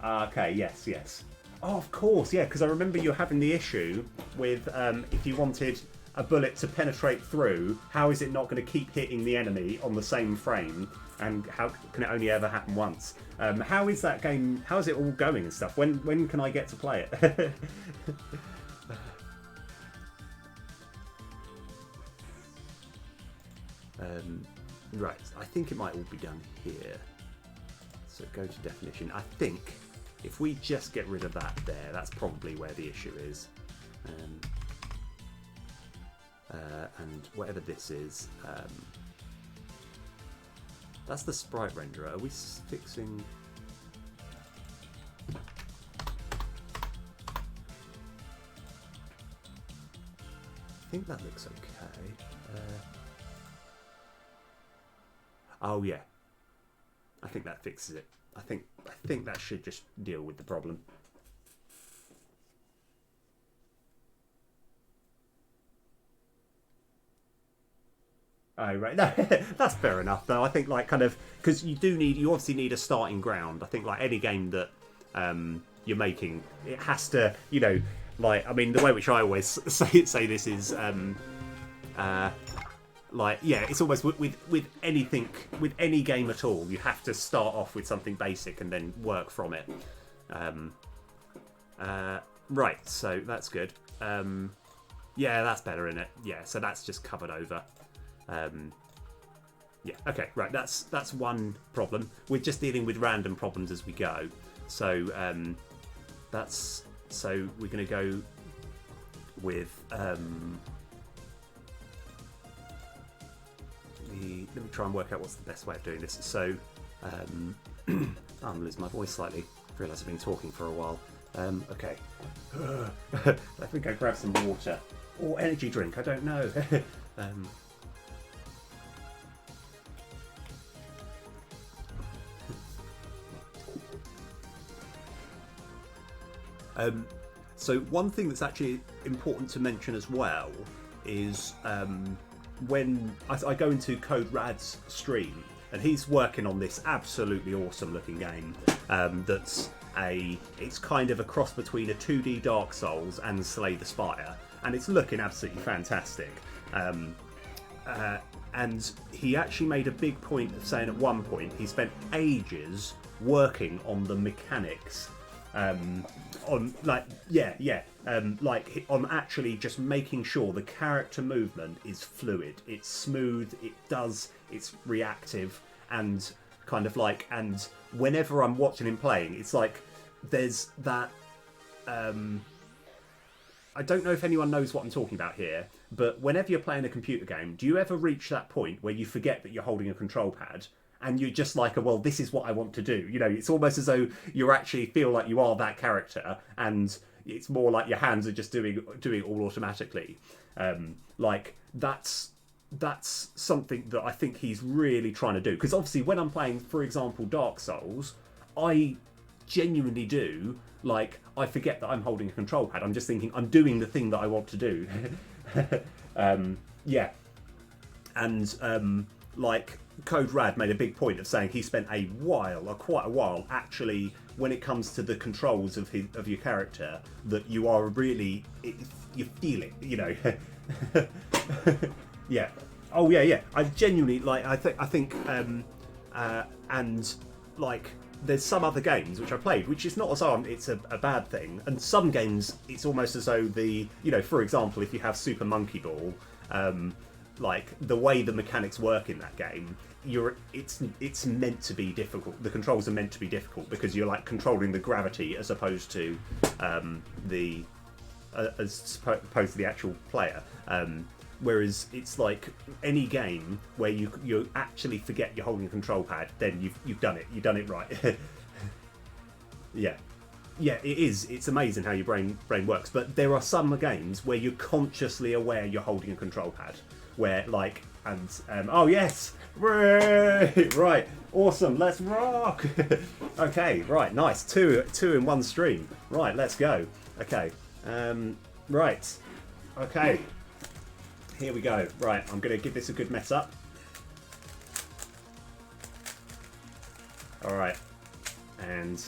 Speaker 2: Okay. Yes. Oh, of course, yeah, because I remember you having the issue with if you wanted a bullet to penetrate through, how is it not going to keep hitting the enemy on the same frame, and how can it only ever happen once? How is that game, how is it all going and stuff? When can I get to play it? Right, I think it might all be done here. So go to definition. I think if we just get rid of that there, that's probably where the issue is. And whatever this is, that's the sprite renderer. Are we fixing? I think that looks okay. Oh yeah, I think that fixes it. I think that should just deal with the problem. Oh right, no, that's fair enough though. I think like kind of because you obviously need a starting ground. I think like any game that you're making, it has to, like I mean the way which I always say this is like yeah, it's almost with anything, with any game at all, you have to start off with something basic and then work from it. Right, so that's good. Yeah, that's better in it. Yeah, so that's just covered over. Yeah, okay, right. That's one problem. We're just dealing with random problems as we go. So we're going to go with let me try and work out what's the best way of doing this. So I'm losing my voice slightly. I realise I've been talking for a while. Okay. I think I grabbed some water or energy drink. I don't know. So one thing that's actually important to mention as well is when I go into Code Rad's stream, and he's working on this absolutely awesome looking game it's kind of a cross between a 2D Dark Souls and Slay the Spire, and it's looking absolutely fantastic. And he actually made a big point of saying at one point he spent ages working on the mechanics on actually just making sure the character movement is fluid, it's smooth, it's reactive, and kind of like, and whenever I'm watching him playing, it's like there's that I don't know if anyone knows what I'm talking about here, but whenever you're playing a computer game, do you ever reach that point where you forget that you're holding a control pad and you're just like, well, this is what I want to do? It's almost as though you actually feel like you are that character, and it's more like your hands are just doing it all automatically. Like that's something that I think he's really trying to do. Because obviously when I'm playing, for example, Dark Souls, I genuinely do, like, I forget that I'm holding a control pad. I'm just thinking I'm doing the thing that I want to do. Yeah. And like Code Rad made a big point of saying he spent quite a while actually, when it comes to the controls of your character, that you are really, you feel it, Yeah. Oh yeah. I genuinely like. I think and like there's some other games which I played, which is not as though it's a bad thing. And some games, it's almost as though for example, if you have Super Monkey Ball, like the way the mechanics work in that game, it's meant to be difficult. The controls are meant to be difficult because you're like controlling the gravity as opposed to the actual player. Whereas it's like any game where you actually forget you're holding a control pad, then you've done it. You've done it right. Yeah, it is. It's amazing how your brain works. But there are some games where you're consciously aware you're holding a control pad, where like oh yes, right, awesome, let's rock. Okay, right, nice. Two in one stream. Right, let's go. Okay, right, okay. Here we go. Right, I'm going to give this a good mess up. Alright. And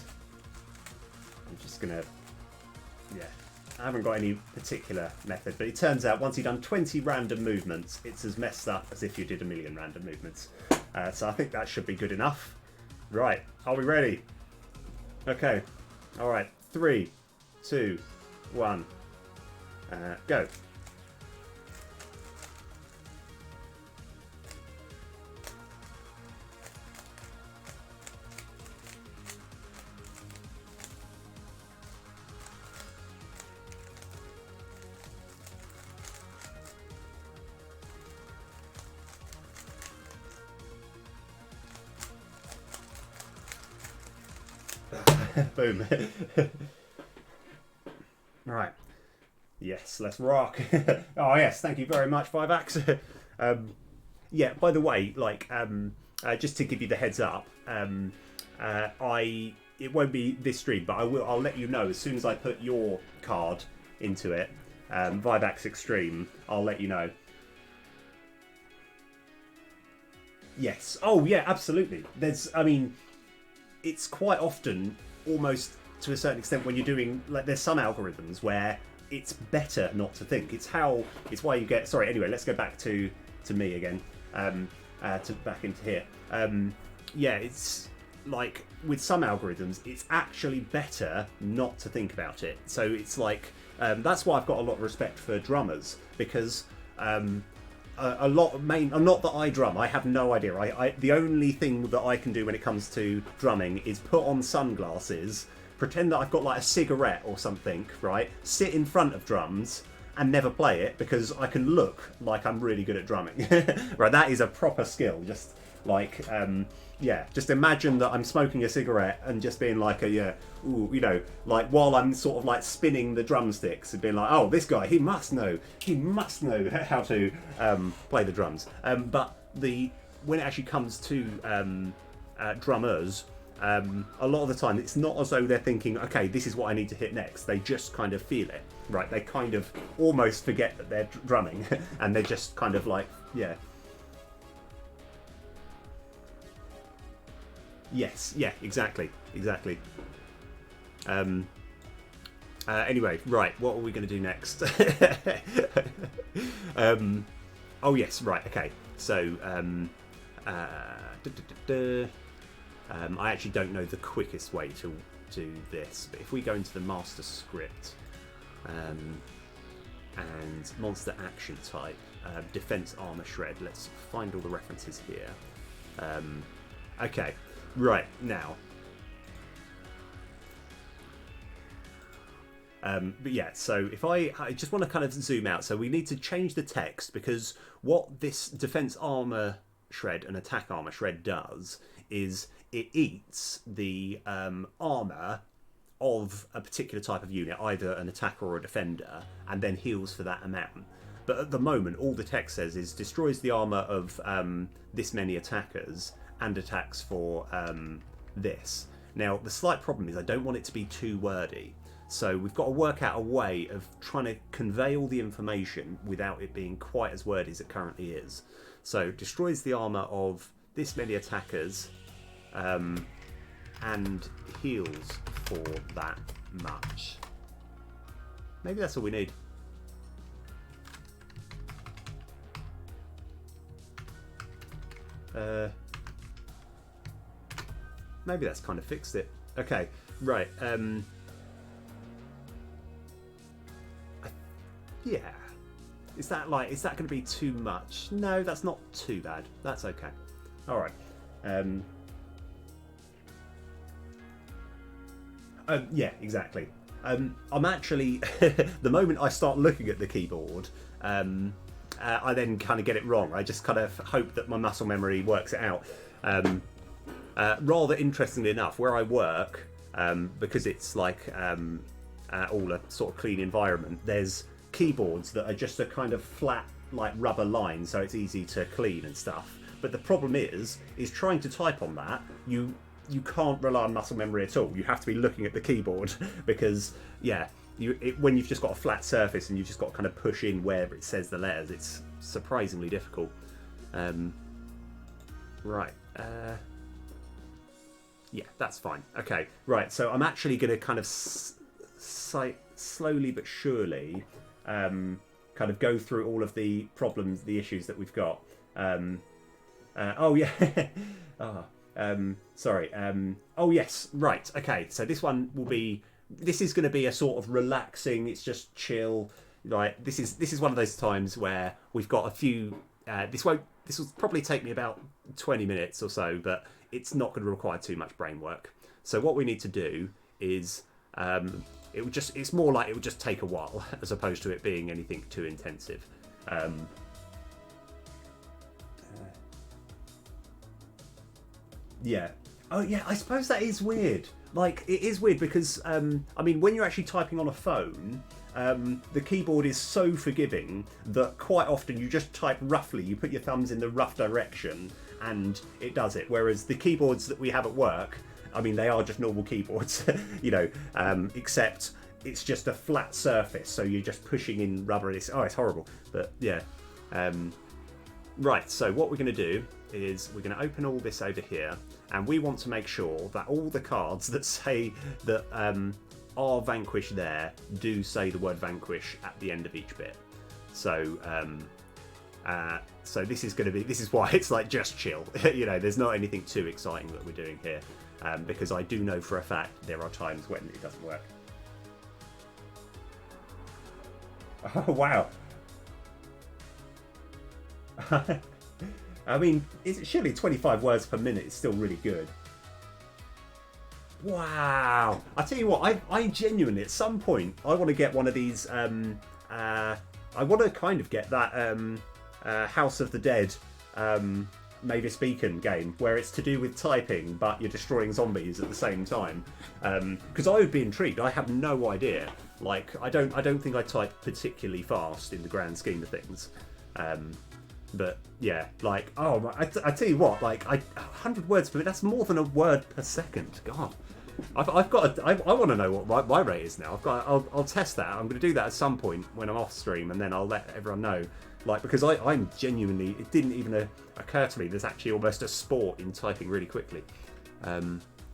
Speaker 2: I'm just going to... Yeah. I haven't got any particular method, but it turns out once you've done 20 random movements, it's as messed up as if you did 1,000,000 random movements. So I think that should be good enough. Right. Are we ready? Okay. Alright. 3, 2, 1. Go. Boom. Right. Yes, let's rock. Oh yes, thank you very much, 5ax. Yeah, by the way, like just to give you the heads up, it won't be this stream, but I'll let you know as soon as I put your card into it. Vivax Extreme, I'll let you know. Yes. Oh yeah, absolutely. I mean, it's quite often, almost to a certain extent, when you're doing, like, there's some algorithms where it's better not to think. It's why you get. Sorry. Anyway, let's go back to me again. Back into here. Yeah, it's like with some algorithms, it's actually better not to think about it. So it's like that's why I've got a lot of respect for drummers, because not that I drum, I have no idea. The only thing that I can do when it comes to drumming is put on sunglasses, pretend that I've got like a cigarette or something, right? Sit in front of drums and never play it, because I can look like I'm really good at drumming. Right, that is a proper skill. Just like, yeah, just imagine that I'm smoking a cigarette and just being like ooh, you know, like while I'm sort of like spinning the drumsticks and being like, oh, this guy, he must know how to play the drums. But when it actually comes to drummers, a lot of the time it's not as though they're thinking, okay, this is what I need to hit next. They just kind of feel it, right? They kind of almost forget that they're drumming and they're just kind of like, yeah. Yes, yeah, exactly. Anyway, right, what are we going to do next? Oh yes, right, okay. So, I actually don't know the quickest way to do this, but if we go into the master script and monster action type, defense armor shred, let's find all the references here. Okay, right, now. But yeah, so if I just want to kind of zoom out, so we need to change the text, because what this defense armor shred and attack armor shred does is it eats the armor of a particular type of unit, either an attacker or a defender, and then heals for that amount. But at the moment, all the text says is destroys the armor of this many attackers and attacks for this. Now, the slight problem is I don't want it to be too wordy. So we've got to work out a way of trying to convey all the information without it being quite as wordy as it currently is. So destroys the armor of this many attackers and heals for that much. Maybe that's all we need. Maybe that's kind of fixed it. Okay, right. Yeah. Is that going to be too much? No, that's not too bad. That's okay. All right. Yeah, exactly. I'm actually the moment I start looking at the keyboard, I then kind of get it wrong. I just kind of hope that my muscle memory works it out. Rather interestingly enough, where I work, because it's like all a sort of clean environment, there's keyboards that are just a kind of flat, like rubber line, so it's easy to clean and stuff. But the problem is trying to type on that, you can't rely on muscle memory at all. You have to be looking at the keyboard because, yeah, when you've just got a flat surface and you've just got to kind of push in wherever it says the letters, it's surprisingly difficult. Right. Yeah, that's fine. Okay, right. So I'm actually going to kind of slowly but surely kind of go through all of the problems, the issues that we've got. Oh, yeah. Sorry. Oh, yes. Right. Okay. So this one will be. This is going to be a sort of relaxing. It's just chill. Like this is one of those times where we've got a few. This will probably take me about 20 minutes or so, but it's not going to require too much brain work. So what we need to do is it's more like it would just take a while as opposed to it being anything too intensive. Yeah. Oh, yeah, I suppose that is weird. Like, it is weird because, I mean, when you're actually typing on a phone, the keyboard is so forgiving that quite often you just type roughly, you put your thumbs in the rough direction,
Speaker 1: and it does it. Whereas the keyboards that we have at work, I mean, they are just normal keyboards, you know, except it's just a flat surface, so you're just pushing in rubber. It's horrible, but yeah. Right, so what we're going to do is we're going to open all this over here, and we want to make sure that all the cards that say that are Vanquish there do say the word Vanquish at the end of each bit. So so this is why it's like just chill. You know, there's not anything too exciting that we're doing here, because I do know for a fact there are times when it doesn't work. Oh wow. I mean, surely 25 words per minute is still really good. Wow! I tell you what, I genuinely, at some point, I want to get one of these. I want to kind of get that House of the Dead Mavis Beacon game where it's to do with typing, but you're destroying zombies at the same time. Because I would be intrigued. I have no idea. Like, I don't think I type particularly fast in the grand scheme of things. But yeah, like, oh, I tell you what, like, 100 words per minute, that's more than a word per second. God, I've got. I want to know what my rate is now. I'll test that. I'm going to do that at some point when I'm off stream, and then I'll let everyone know. Like, because I'm genuinely, it didn't even occur to me there's actually almost a sport in typing really quickly.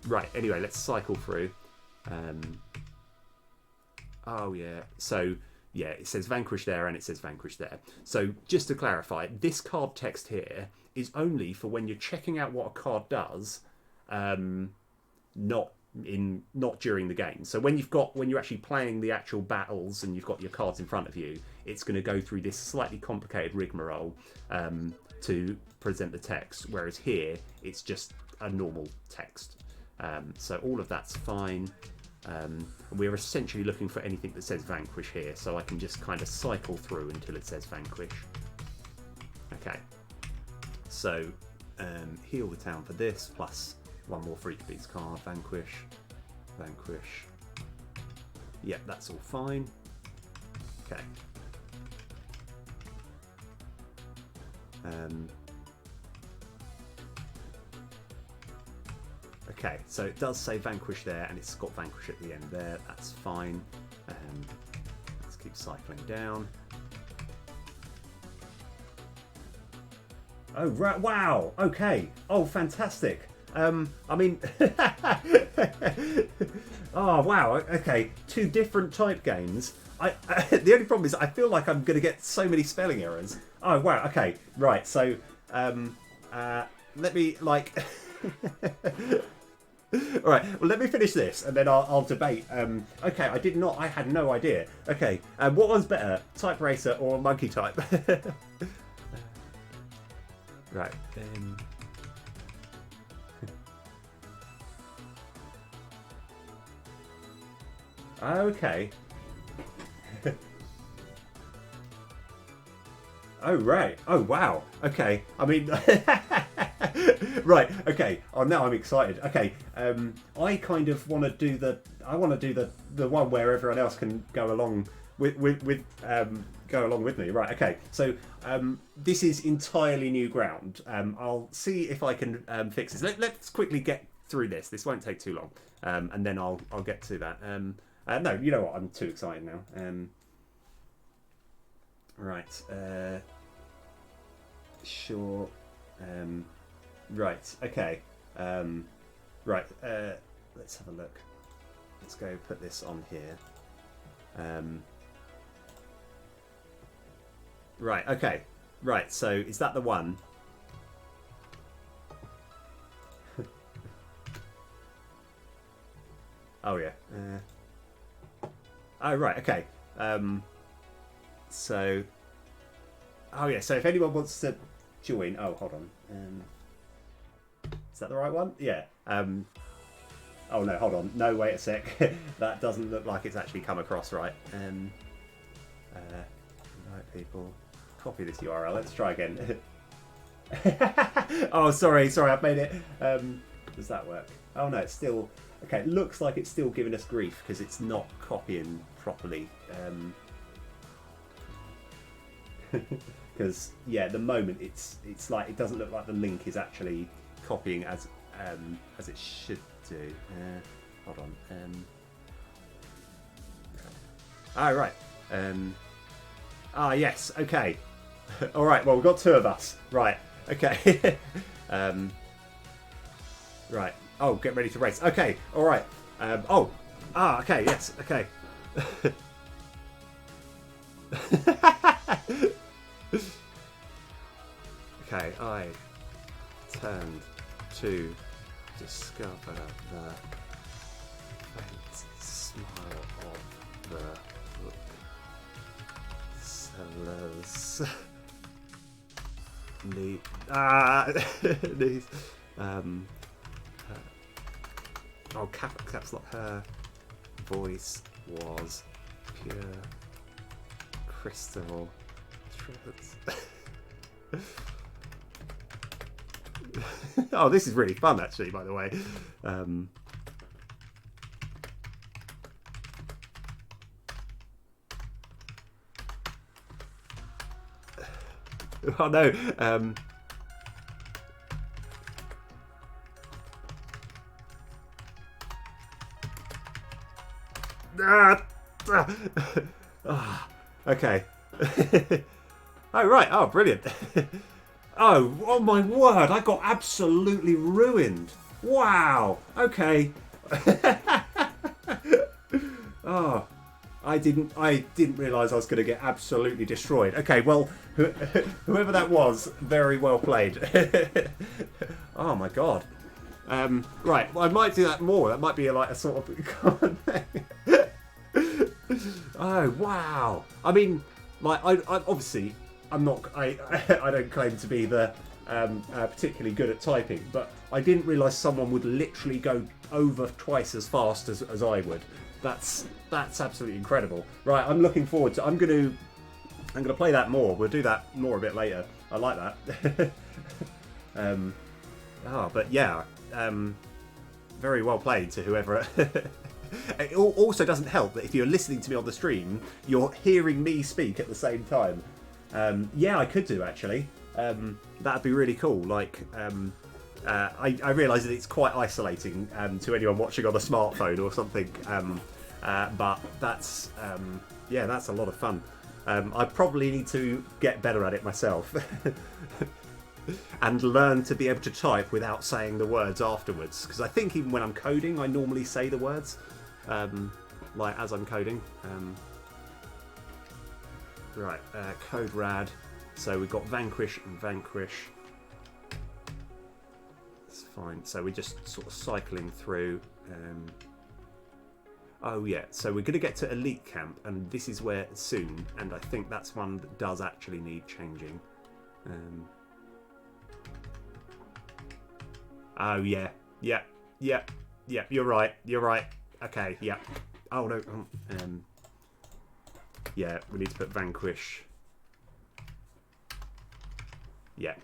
Speaker 1: Right. Anyway, let's cycle through. Oh yeah. So. Yeah, it says Vanquish there and it says Vanquish there. So just to clarify, this card text here is only for when you're checking out what a card does, not during the game. So when you're actually playing the actual battles and you've got your cards in front of you, it's going to go through this slightly complicated rigmarole to present the text. Whereas here, it's just a normal text. So all of that's fine. We're essentially looking for anything that says Vanquish here, so I can just kind of cycle through until it says Vanquish. Okay, so heal the town for this, plus one more for each beats card. Vanquish, Vanquish. Yep, that's all fine. Okay. Okay, so it does say Vanquish there, and it's got Vanquish at the end there. That's fine. Let's keep cycling down. Oh, right. Wow. Okay. Oh, fantastic. I mean, oh, wow. Okay. 2 different type games. The only problem is I feel like I'm going to get so many spelling errors. Oh, wow. Okay. Right. So, let me, like... All right, well, let me finish this and then I'll debate. Okay, I had no idea. Okay, what one's better, Type Racer or Monkey Type? Right, then. Okay. Oh, right. Oh, wow. Okay. I mean, right. Okay. Oh, now I'm excited. Okay. I kind of want to do the one where everyone else can go along go along with me. Right. Okay. So this is entirely new ground. I'll see if I can fix this. Let's quickly get through this. This won't take too long, and then I'll get to that. No, you know what? I'm too excited now. Right. Sure. Right. Okay. Right. Let's have a look. Let's go put this on here. Right. Okay. Right. So is that the one? Oh yeah. Oh right. Okay. So. Oh yeah. So if anyone wants to join, oh hold on. Is that the right one? Yeah. Oh no, hold on. No, wait a sec. That doesn't look like it's actually come across right. Right, people. Copy this URL. Let's try again. Oh, sorry. I've made it. Does that work? Oh no, it's still. Okay, it looks like it's still giving us grief because it's not copying properly.
Speaker 2: because yeah, at the moment it's like it doesn't look like the link is actually copying as it should do. Hold on. Oh right. Yes. Okay. All right. Well, we've got 2 of us. Right. Okay. Right. Oh, get ready to race. Okay. All right. Okay. Yes. Okay. Okay. I turned to discover the faint smile of the sellers. These. Caps lock. Her voice was pure crystal. Oh, this is really fun, actually. By the way. Oh no. Okay. Oh right. Oh, brilliant. Oh my word! I got absolutely ruined. Wow. Okay. Oh, I didn't realise I was going to get absolutely destroyed. Okay, well, whoever that was, very well played. Oh my god. Right, well, I might do that more. That might be like a sort of common thing. Oh wow. I mean, like, I obviously I'm not. I don't claim to be the particularly good at typing, but I didn't realise someone would literally go over twice as fast as I would. That's absolutely incredible. Right, I'm looking forward to. I'm gonna play that more. We'll do that more a bit later. I like that. But yeah, very well played to whoever. It also doesn't help that if you're listening to me on the stream, you're hearing me speak at the same time. Yeah, I could do actually. That'd be really cool. Like, I realise that it's quite isolating to anyone watching on a smartphone or something. But that's that's a lot of fun. I probably need to get better at it myself. And learn to be able to type without saying the words afterwards. Because I think even when I'm coding, I normally say the words, like as I'm coding. Right, code rad. So we've got vanquish and vanquish. It's fine. So we're just sort of cycling through. Oh yeah, so we're going to get to elite camp, and this is where soon, and I think that's one that does actually need changing. Oh yeah, yeah. You're right. Okay, yeah. Oh no. Yeah, we need to put vanquish. Yeah.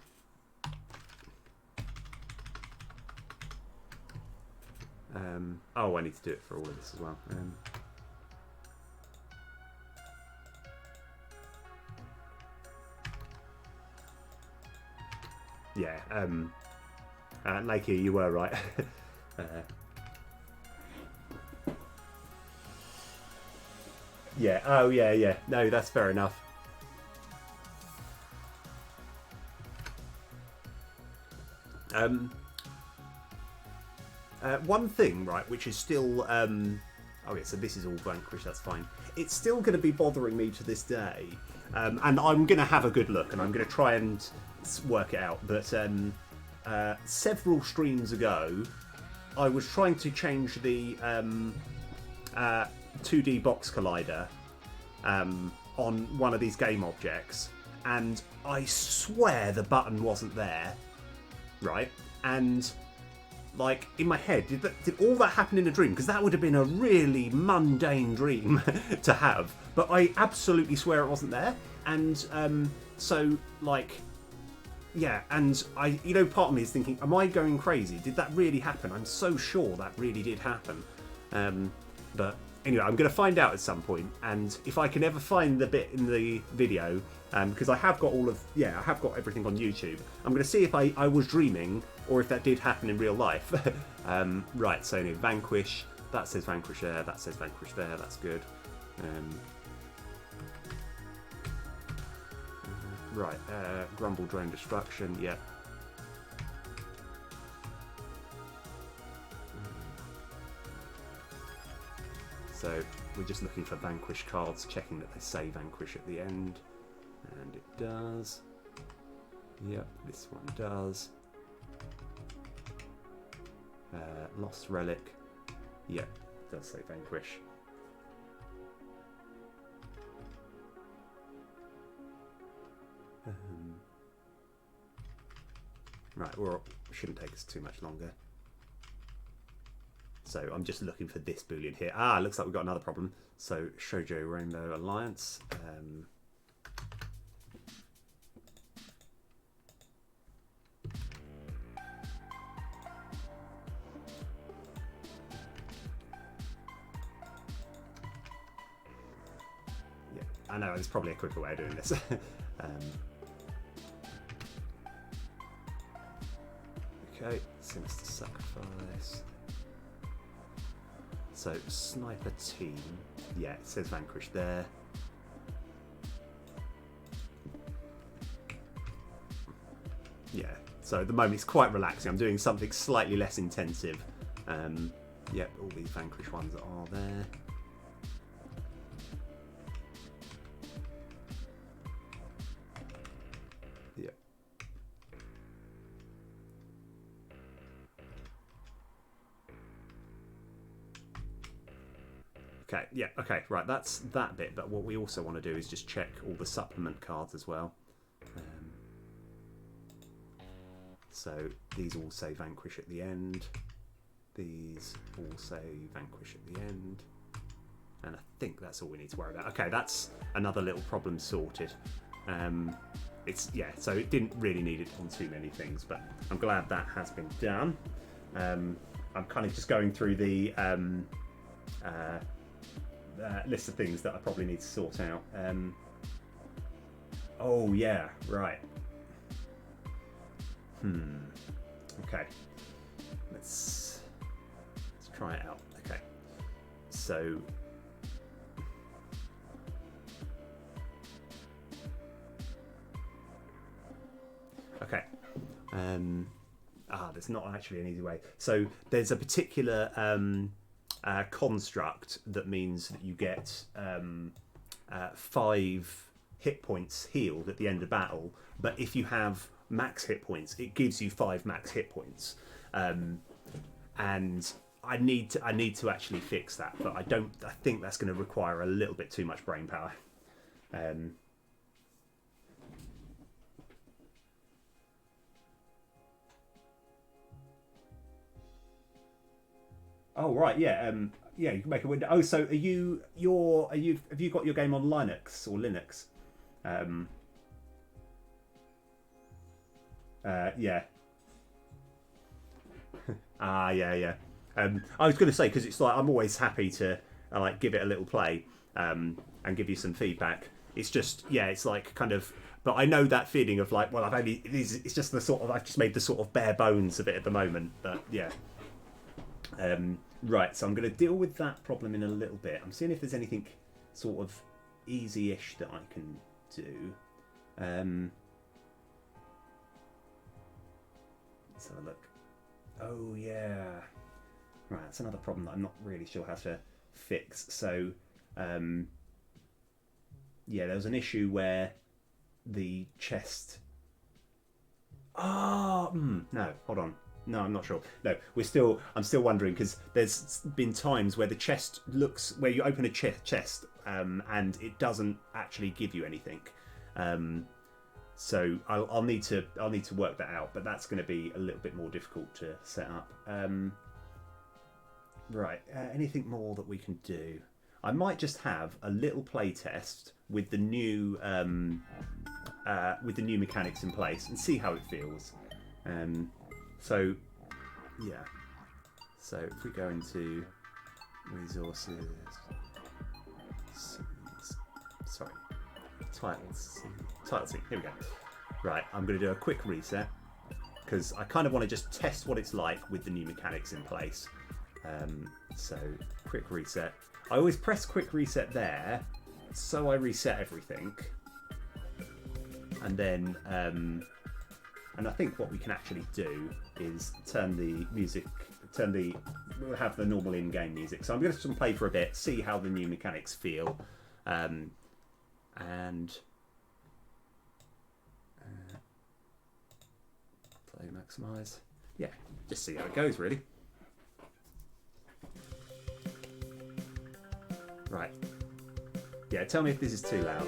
Speaker 2: I need to do it for all of this as well. Yeah. Nike, you were right. Yeah. Oh, yeah. No, that's fair enough. One thing, right, which is still... okay, so this is all vanquish, that's fine. It's still going to be bothering me to this day. And I'm going to have a good look, and I'm going to try and work it out. But several streams ago, I was trying to change the 2D box collider on one of these game objects, and I swear the button wasn't there, right? And like in my head, did all that happen in a dream? Because that would have been a really mundane dream to have, but I absolutely swear it wasn't there. And so like, yeah, and I, part of me is thinking, am I going crazy? Did that really happen? I'm so sure that really did happen. But anyway, I'm going to find out at some point, and if I can ever find the bit in the video, because I have got I have got everything on YouTube. I'm going to see if I was dreaming or if that did happen in real life. Right, so anyway, Vanquish. That says Vanquish there. That says Vanquish there. That's good. Right, Grumble, Drain, Destruction. Yeah. So we're just looking for Vanquish cards, checking that they say Vanquish at the end. And it does. Yep, this one does. Lost Relic. Yep, it does say Vanquish. Right, well, it shouldn't take us too much longer. So I'm just looking for this boolean here. Ah, looks like we've got another problem. So Shoujo Rainbow Alliance. Yeah, I know, there's probably a quicker way of doing this. Okay, Sinister Sacrifice. So, Sniper Team. Yeah, it says Vanquish there. Yeah, so at the moment it's quite relaxing. I'm doing something slightly less intensive. Yep, all these Vanquish ones are there. Yep. Okay, yeah, okay, right, that's that bit, but what we also want to do is just check all the supplement cards as well. So these all say Vanquish at the end. These all say Vanquish at the end. And I think that's all we need to worry about. Okay, that's another little problem sorted. So it didn't really need it on too many things, but I'm glad that has been done. I'm kind of just going through the list of things that I probably need to sort out. Oh yeah, right. Okay. Let's try it out. Okay. So okay. There's not actually an easy way. So there's a particular construct that means that you get 5 hit points healed at the end of battle, but if you have max hit points, it gives you 5 max hit points. And I need to actually fix that, but I think that's going to require a little bit too much brain power. Oh right, yeah, yeah. You can make a window. Oh, so have you got your game on Linux or Linux? Yeah. Yeah. I was going to say, because it's like I'm always happy to like give it a little play and give you some feedback. It's just it's like kind of. But I know that feeling of like, well, it's just the sort of I've just made the sort of bare bones of it at the moment. But yeah. Right, so I'm going to deal with that problem in a little bit. I'm seeing if there's anything sort of easy-ish that I can do. Let's have a look. Oh, yeah. Right, that's another problem that I'm not really sure how to fix. So, yeah, there was an issue where the chest... no, hold on. No, I'm not sure. No, I'm still wondering, because there's been times where the chest looks, where you open a chest and it doesn't actually give you anything. So I'll need to work that out, but that's going to be a little bit more difficult to set up. Right, anything more that we can do? I might just have a little play test with the new mechanics in place and see how it feels. So, yeah. So if we go into
Speaker 1: resources. Sorry. Titles. Title scene. Here we go. Right, I'm going to do a quick reset because I kind of want to just test what it's like with the new mechanics in place. So, quick reset. I always press quick reset there, so I reset everything. And then, and I think what we can actually do is turn the music, we'll have the normal in-game music. So I'm going to just play for a bit, see how the new mechanics feel, and play maximize. Yeah, just see how it goes, really. Right. Yeah, tell me if this is too loud.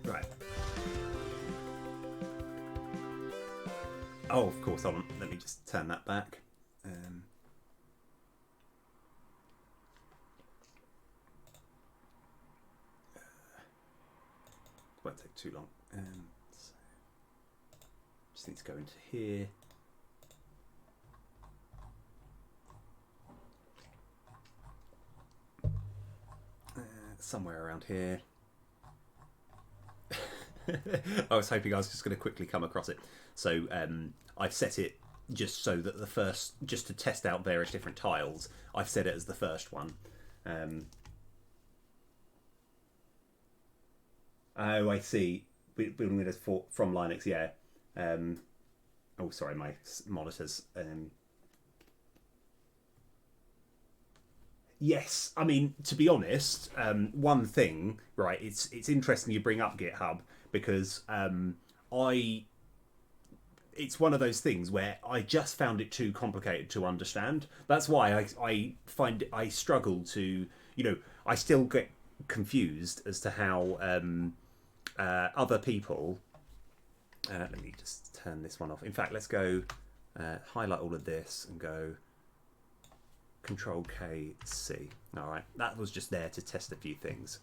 Speaker 1: Right. Oh, of course, hold on. Let me just turn that back. Won't take too long. So just need to go into here. Somewhere around here. I was hoping I was just going to quickly come across it. So I've set it just so that the first, just to test out various different tiles, I've set it as the first one. Oh, I see. Building Windows from Linux, yeah. Oh, sorry, my monitors. Yes, I mean, to be honest, one thing, right? It's interesting you bring up GitHub because it's one of those things where I just found it too complicated to understand. That's why I find I struggle to, I still get confused as to how other people. Let me just turn this one off. In fact, let's go highlight all of this and go Control K C. All right, that was just there to test a few things.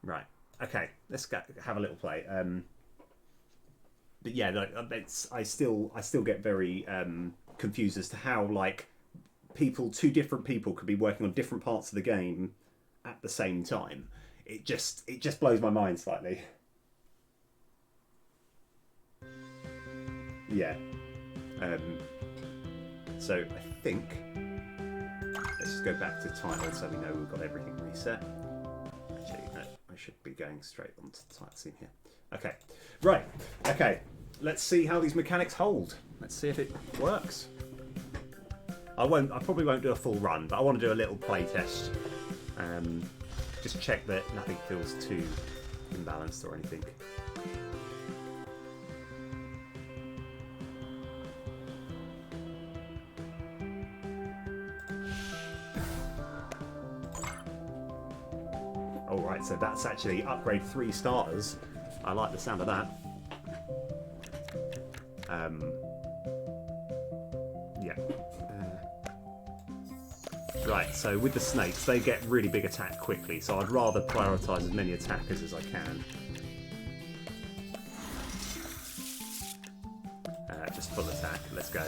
Speaker 1: Right, okay, let's have a little play. But yeah, I still get very confused as to how two different people could be working on different parts of the game at the same time. It just blows my mind slightly. Yeah. So I think let's just go back to title so we know we've got everything reset. Actually, no, I should be going straight onto the title scene here. Okay, right. Okay, let's see how these mechanics hold. Let's see if it works. I probably won't do a full run, but I want to do a little play test. Just check that nothing feels too imbalanced or anything. Alright, so that's actually upgrade 3 starters. I like the sound of that. Yeah. Right, so with the snakes, they get really big attack quickly, so I'd rather prioritise as many attackers as I can. Just full attack, let's go.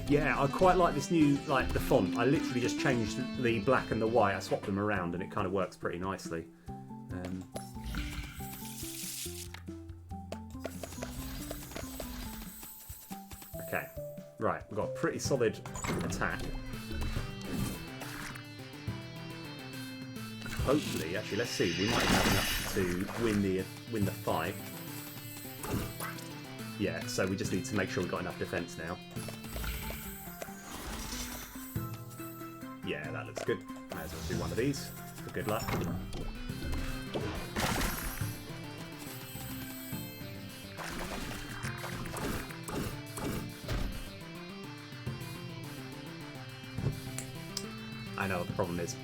Speaker 1: Yeah, I quite like this new, the font. I literally just changed the black and the white. I swapped them around and it kind of works pretty nicely. Okay, right, we've got a pretty solid attack. Hopefully, actually, let's see. We might have enough to win the fight. Yeah, so we just need to make sure we've got enough defense now. Yeah, that looks good. Might as well do one of these for good luck. I know what the problem is.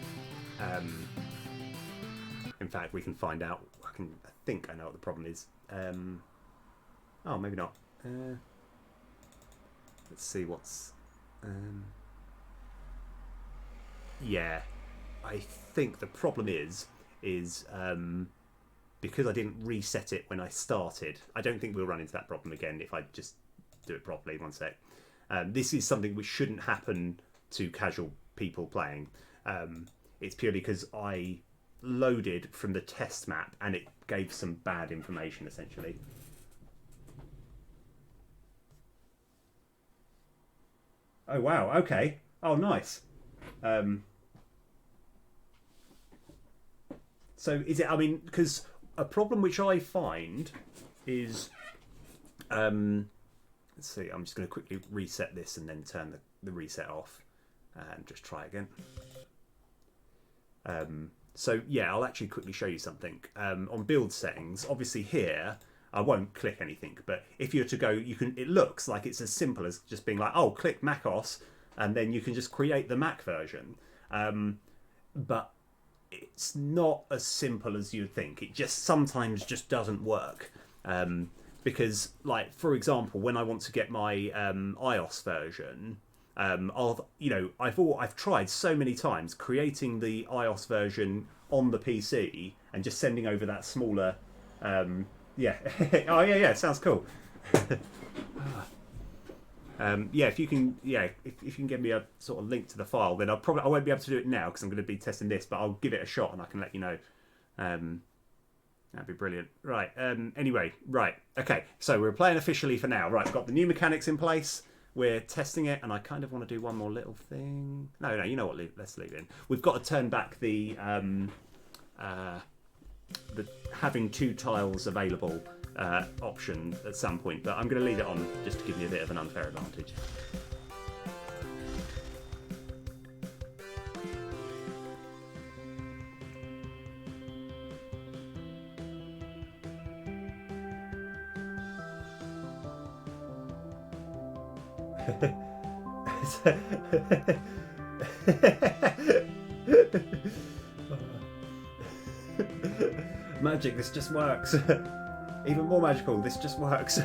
Speaker 1: In fact, we can find out. I think I know what the problem is. Oh, maybe not. Let's see what's
Speaker 2: Yeah, I think the problem is because I didn't reset it when I started. I don't think we'll run into that problem again if I just do it properly. One sec. This is something which shouldn't happen to casual people playing. It's purely because I loaded from the test map and it gave some bad information essentially. Oh wow, okay. Oh nice. So is it, I mean, because a problem which I find is let's see, I'm just going to quickly reset this and then turn the reset off and just try again. So yeah, I'll actually quickly show you something. On build settings, obviously here, I won't click anything, but if you were to go, you can. It looks like it's as simple as just being like, oh, click macOS, and then you can just create the Mac version. But it's not as simple as you'd think. It just sometimes just doesn't work. Because, like, for example, when I want to get my iOS version, I've tried so many times creating the iOS version on the PC and just sending over that smaller, yeah, oh yeah, sounds cool. Yeah, if you can, if you can give me a sort of link to the file, then I won't be able to do it now because I'm going to be testing this, but I'll give it a shot and I can let you know. That'd be brilliant. Right. Anyway, right. Okay. So we're playing officially for now. Right. We've got the new mechanics in place. We're testing it, and I kind of want to do one more little thing. No. You know what? Let's leave it in. We've got to turn back the having 2 tiles available option at some point, but I'm going to leave it on just to give me a bit of an unfair advantage. Magic, this just works. Even more magical, this just works.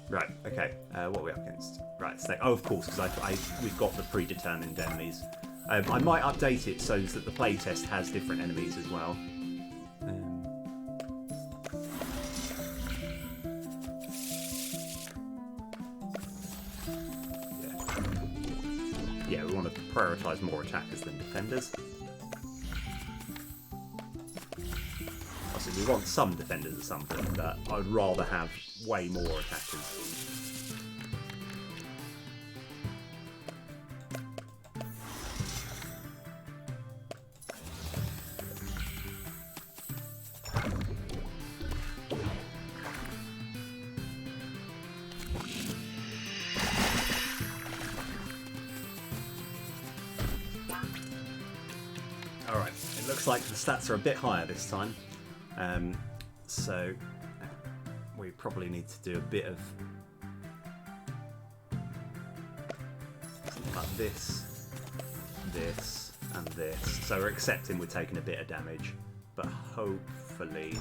Speaker 2: Right, okay. What are we up against? Right, snake. Oh, of course, because we've got the predetermined enemies. I might update it so that the playtest has different enemies as well. Yeah, we want to prioritise more attackers than defenders. Obviously, we want some defenders at some point, but I'd rather have way more attackers. Alright, it looks like the stats are a bit higher this time. So we probably need to do a bit of something like this, and this. So we're accepting we're taking a bit of damage, but hopefully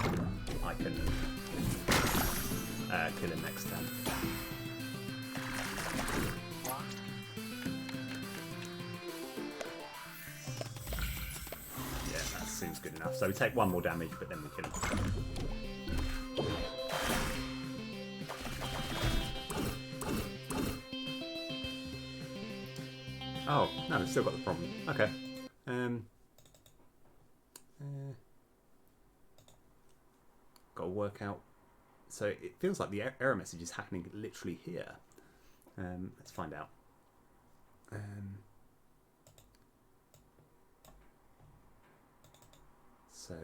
Speaker 2: I can kill him next time. Seems good enough. So we take 1 more damage, but then we kill him. Oh, no, we've still got the problem. Okay. Got to work out. So it feels like the error message is happening literally here. Let's find out. So,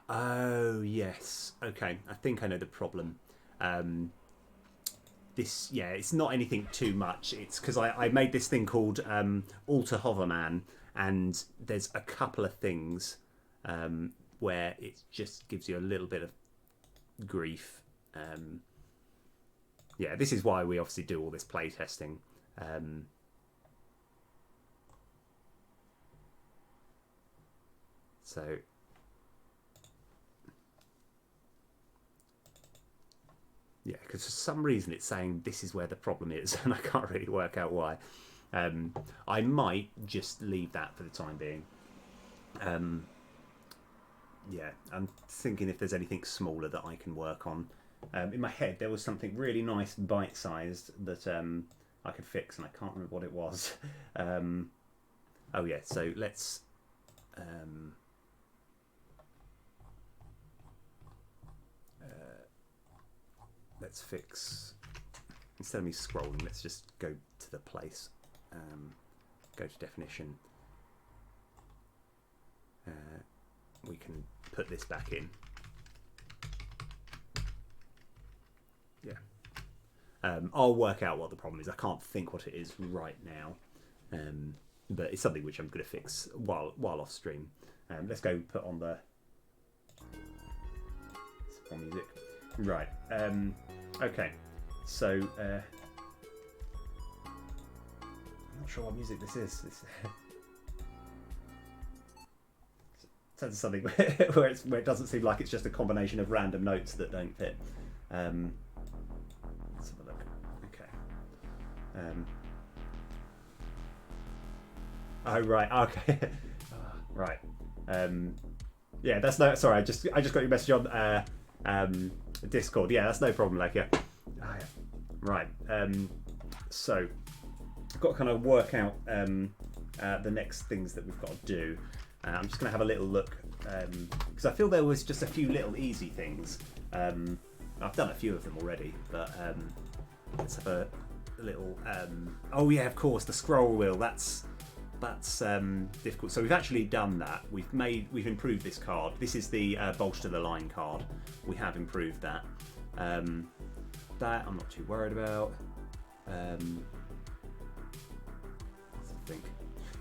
Speaker 2: oh yes, okay. I think I know the problem. It's not anything too much. It's because I made this thing called Alter Hoverman, and there's a couple of things where it just gives you a little bit of grief. Yeah, this is why we obviously do all this play testing. So yeah, because for some reason it's saying this is where the problem is, and I can't really work out why. I might just leave that for the time being. Yeah, I'm thinking if there's anything smaller that I can work on. In my head, there was something really nice, bite-sized that I could fix, and I can't remember what it was. Oh yeah, so let's. Let's fix. Instead of me scrolling, let's just go to the place. Go to definition. We can put this back in. Yeah. I'll work out what the problem is. I can't think what it is right now, but it's something which I'm going to fix while off stream. Let's go put on the music. Right. Okay. So I'm not sure what music this is. Sounds something where it doesn't seem like it's just a combination of random notes that don't fit. Let's have a look. Okay. Oh right. Okay. Right. Yeah, that's no. Sorry, I just got your message on Discord. Yeah, that's no problem. Like, yeah. Oh, yeah. Right. So I've got to kind of work out the next things that we've got to do. I'm just going to have a little look because I feel there was just a few little easy things. I've done a few of them already, but let's have a little. Oh yeah, of course, the scroll wheel. That's difficult. So we've actually done that. We've improved this card. This is the bolster the line card. We have improved that. That I'm not too worried about. Let's think.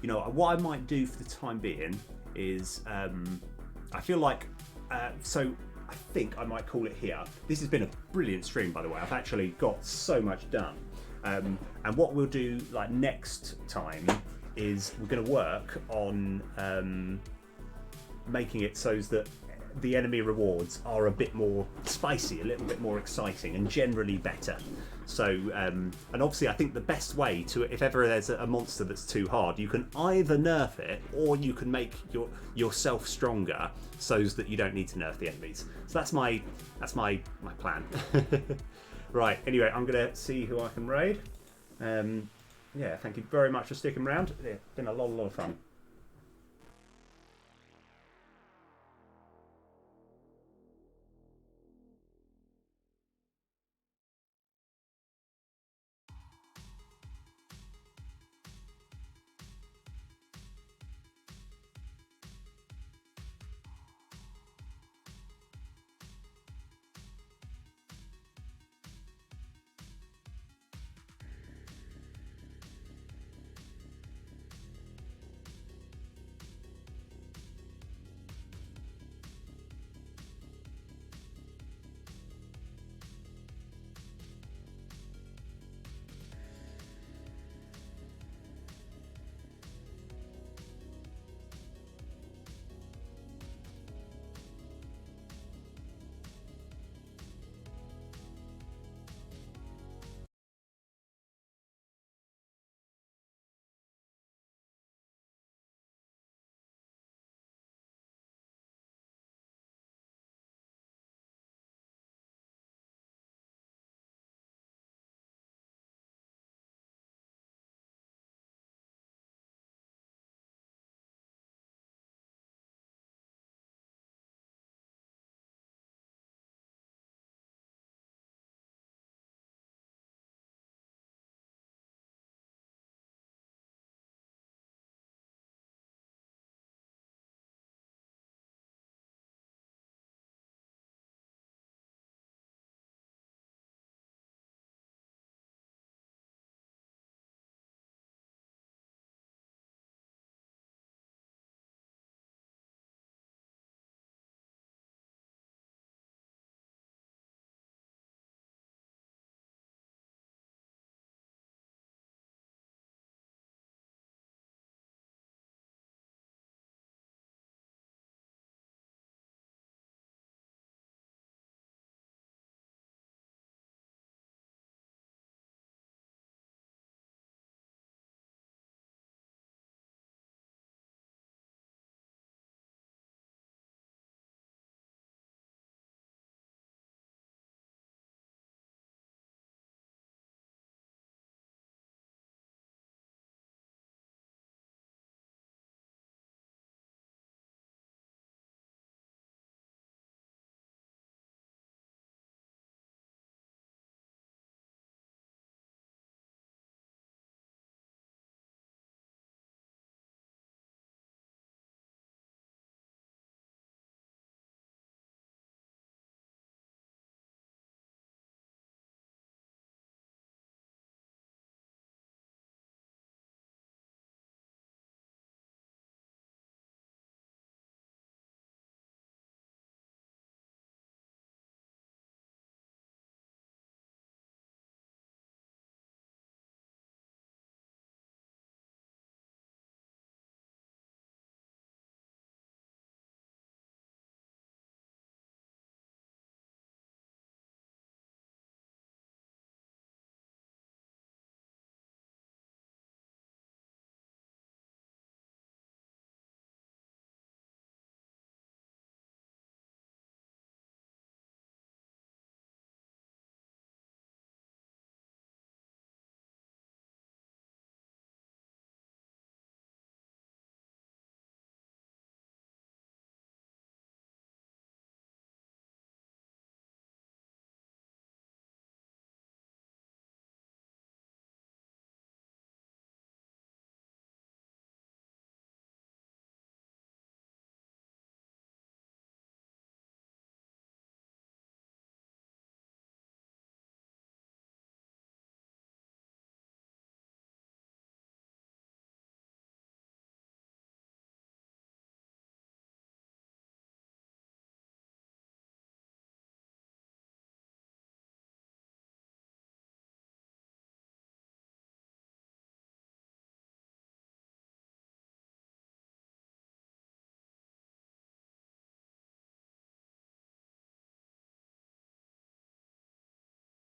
Speaker 2: You know what I might do for the time being is I feel like so I think I might call it here. This has been a brilliant stream, by the way. I've actually got so much done. And what we'll do like next time is we're going to work on making it so that the enemy rewards are a bit more spicy, a little bit more exciting, and generally better. So, and obviously I think the best way to, if ever there's a monster that's too hard, you can either nerf it or you can make yourself stronger so that you don't need to nerf the enemies. So that's my plan. Right, anyway, I'm going to see who I can raid. Yeah, thank you very much for sticking around. It's been a lot of fun.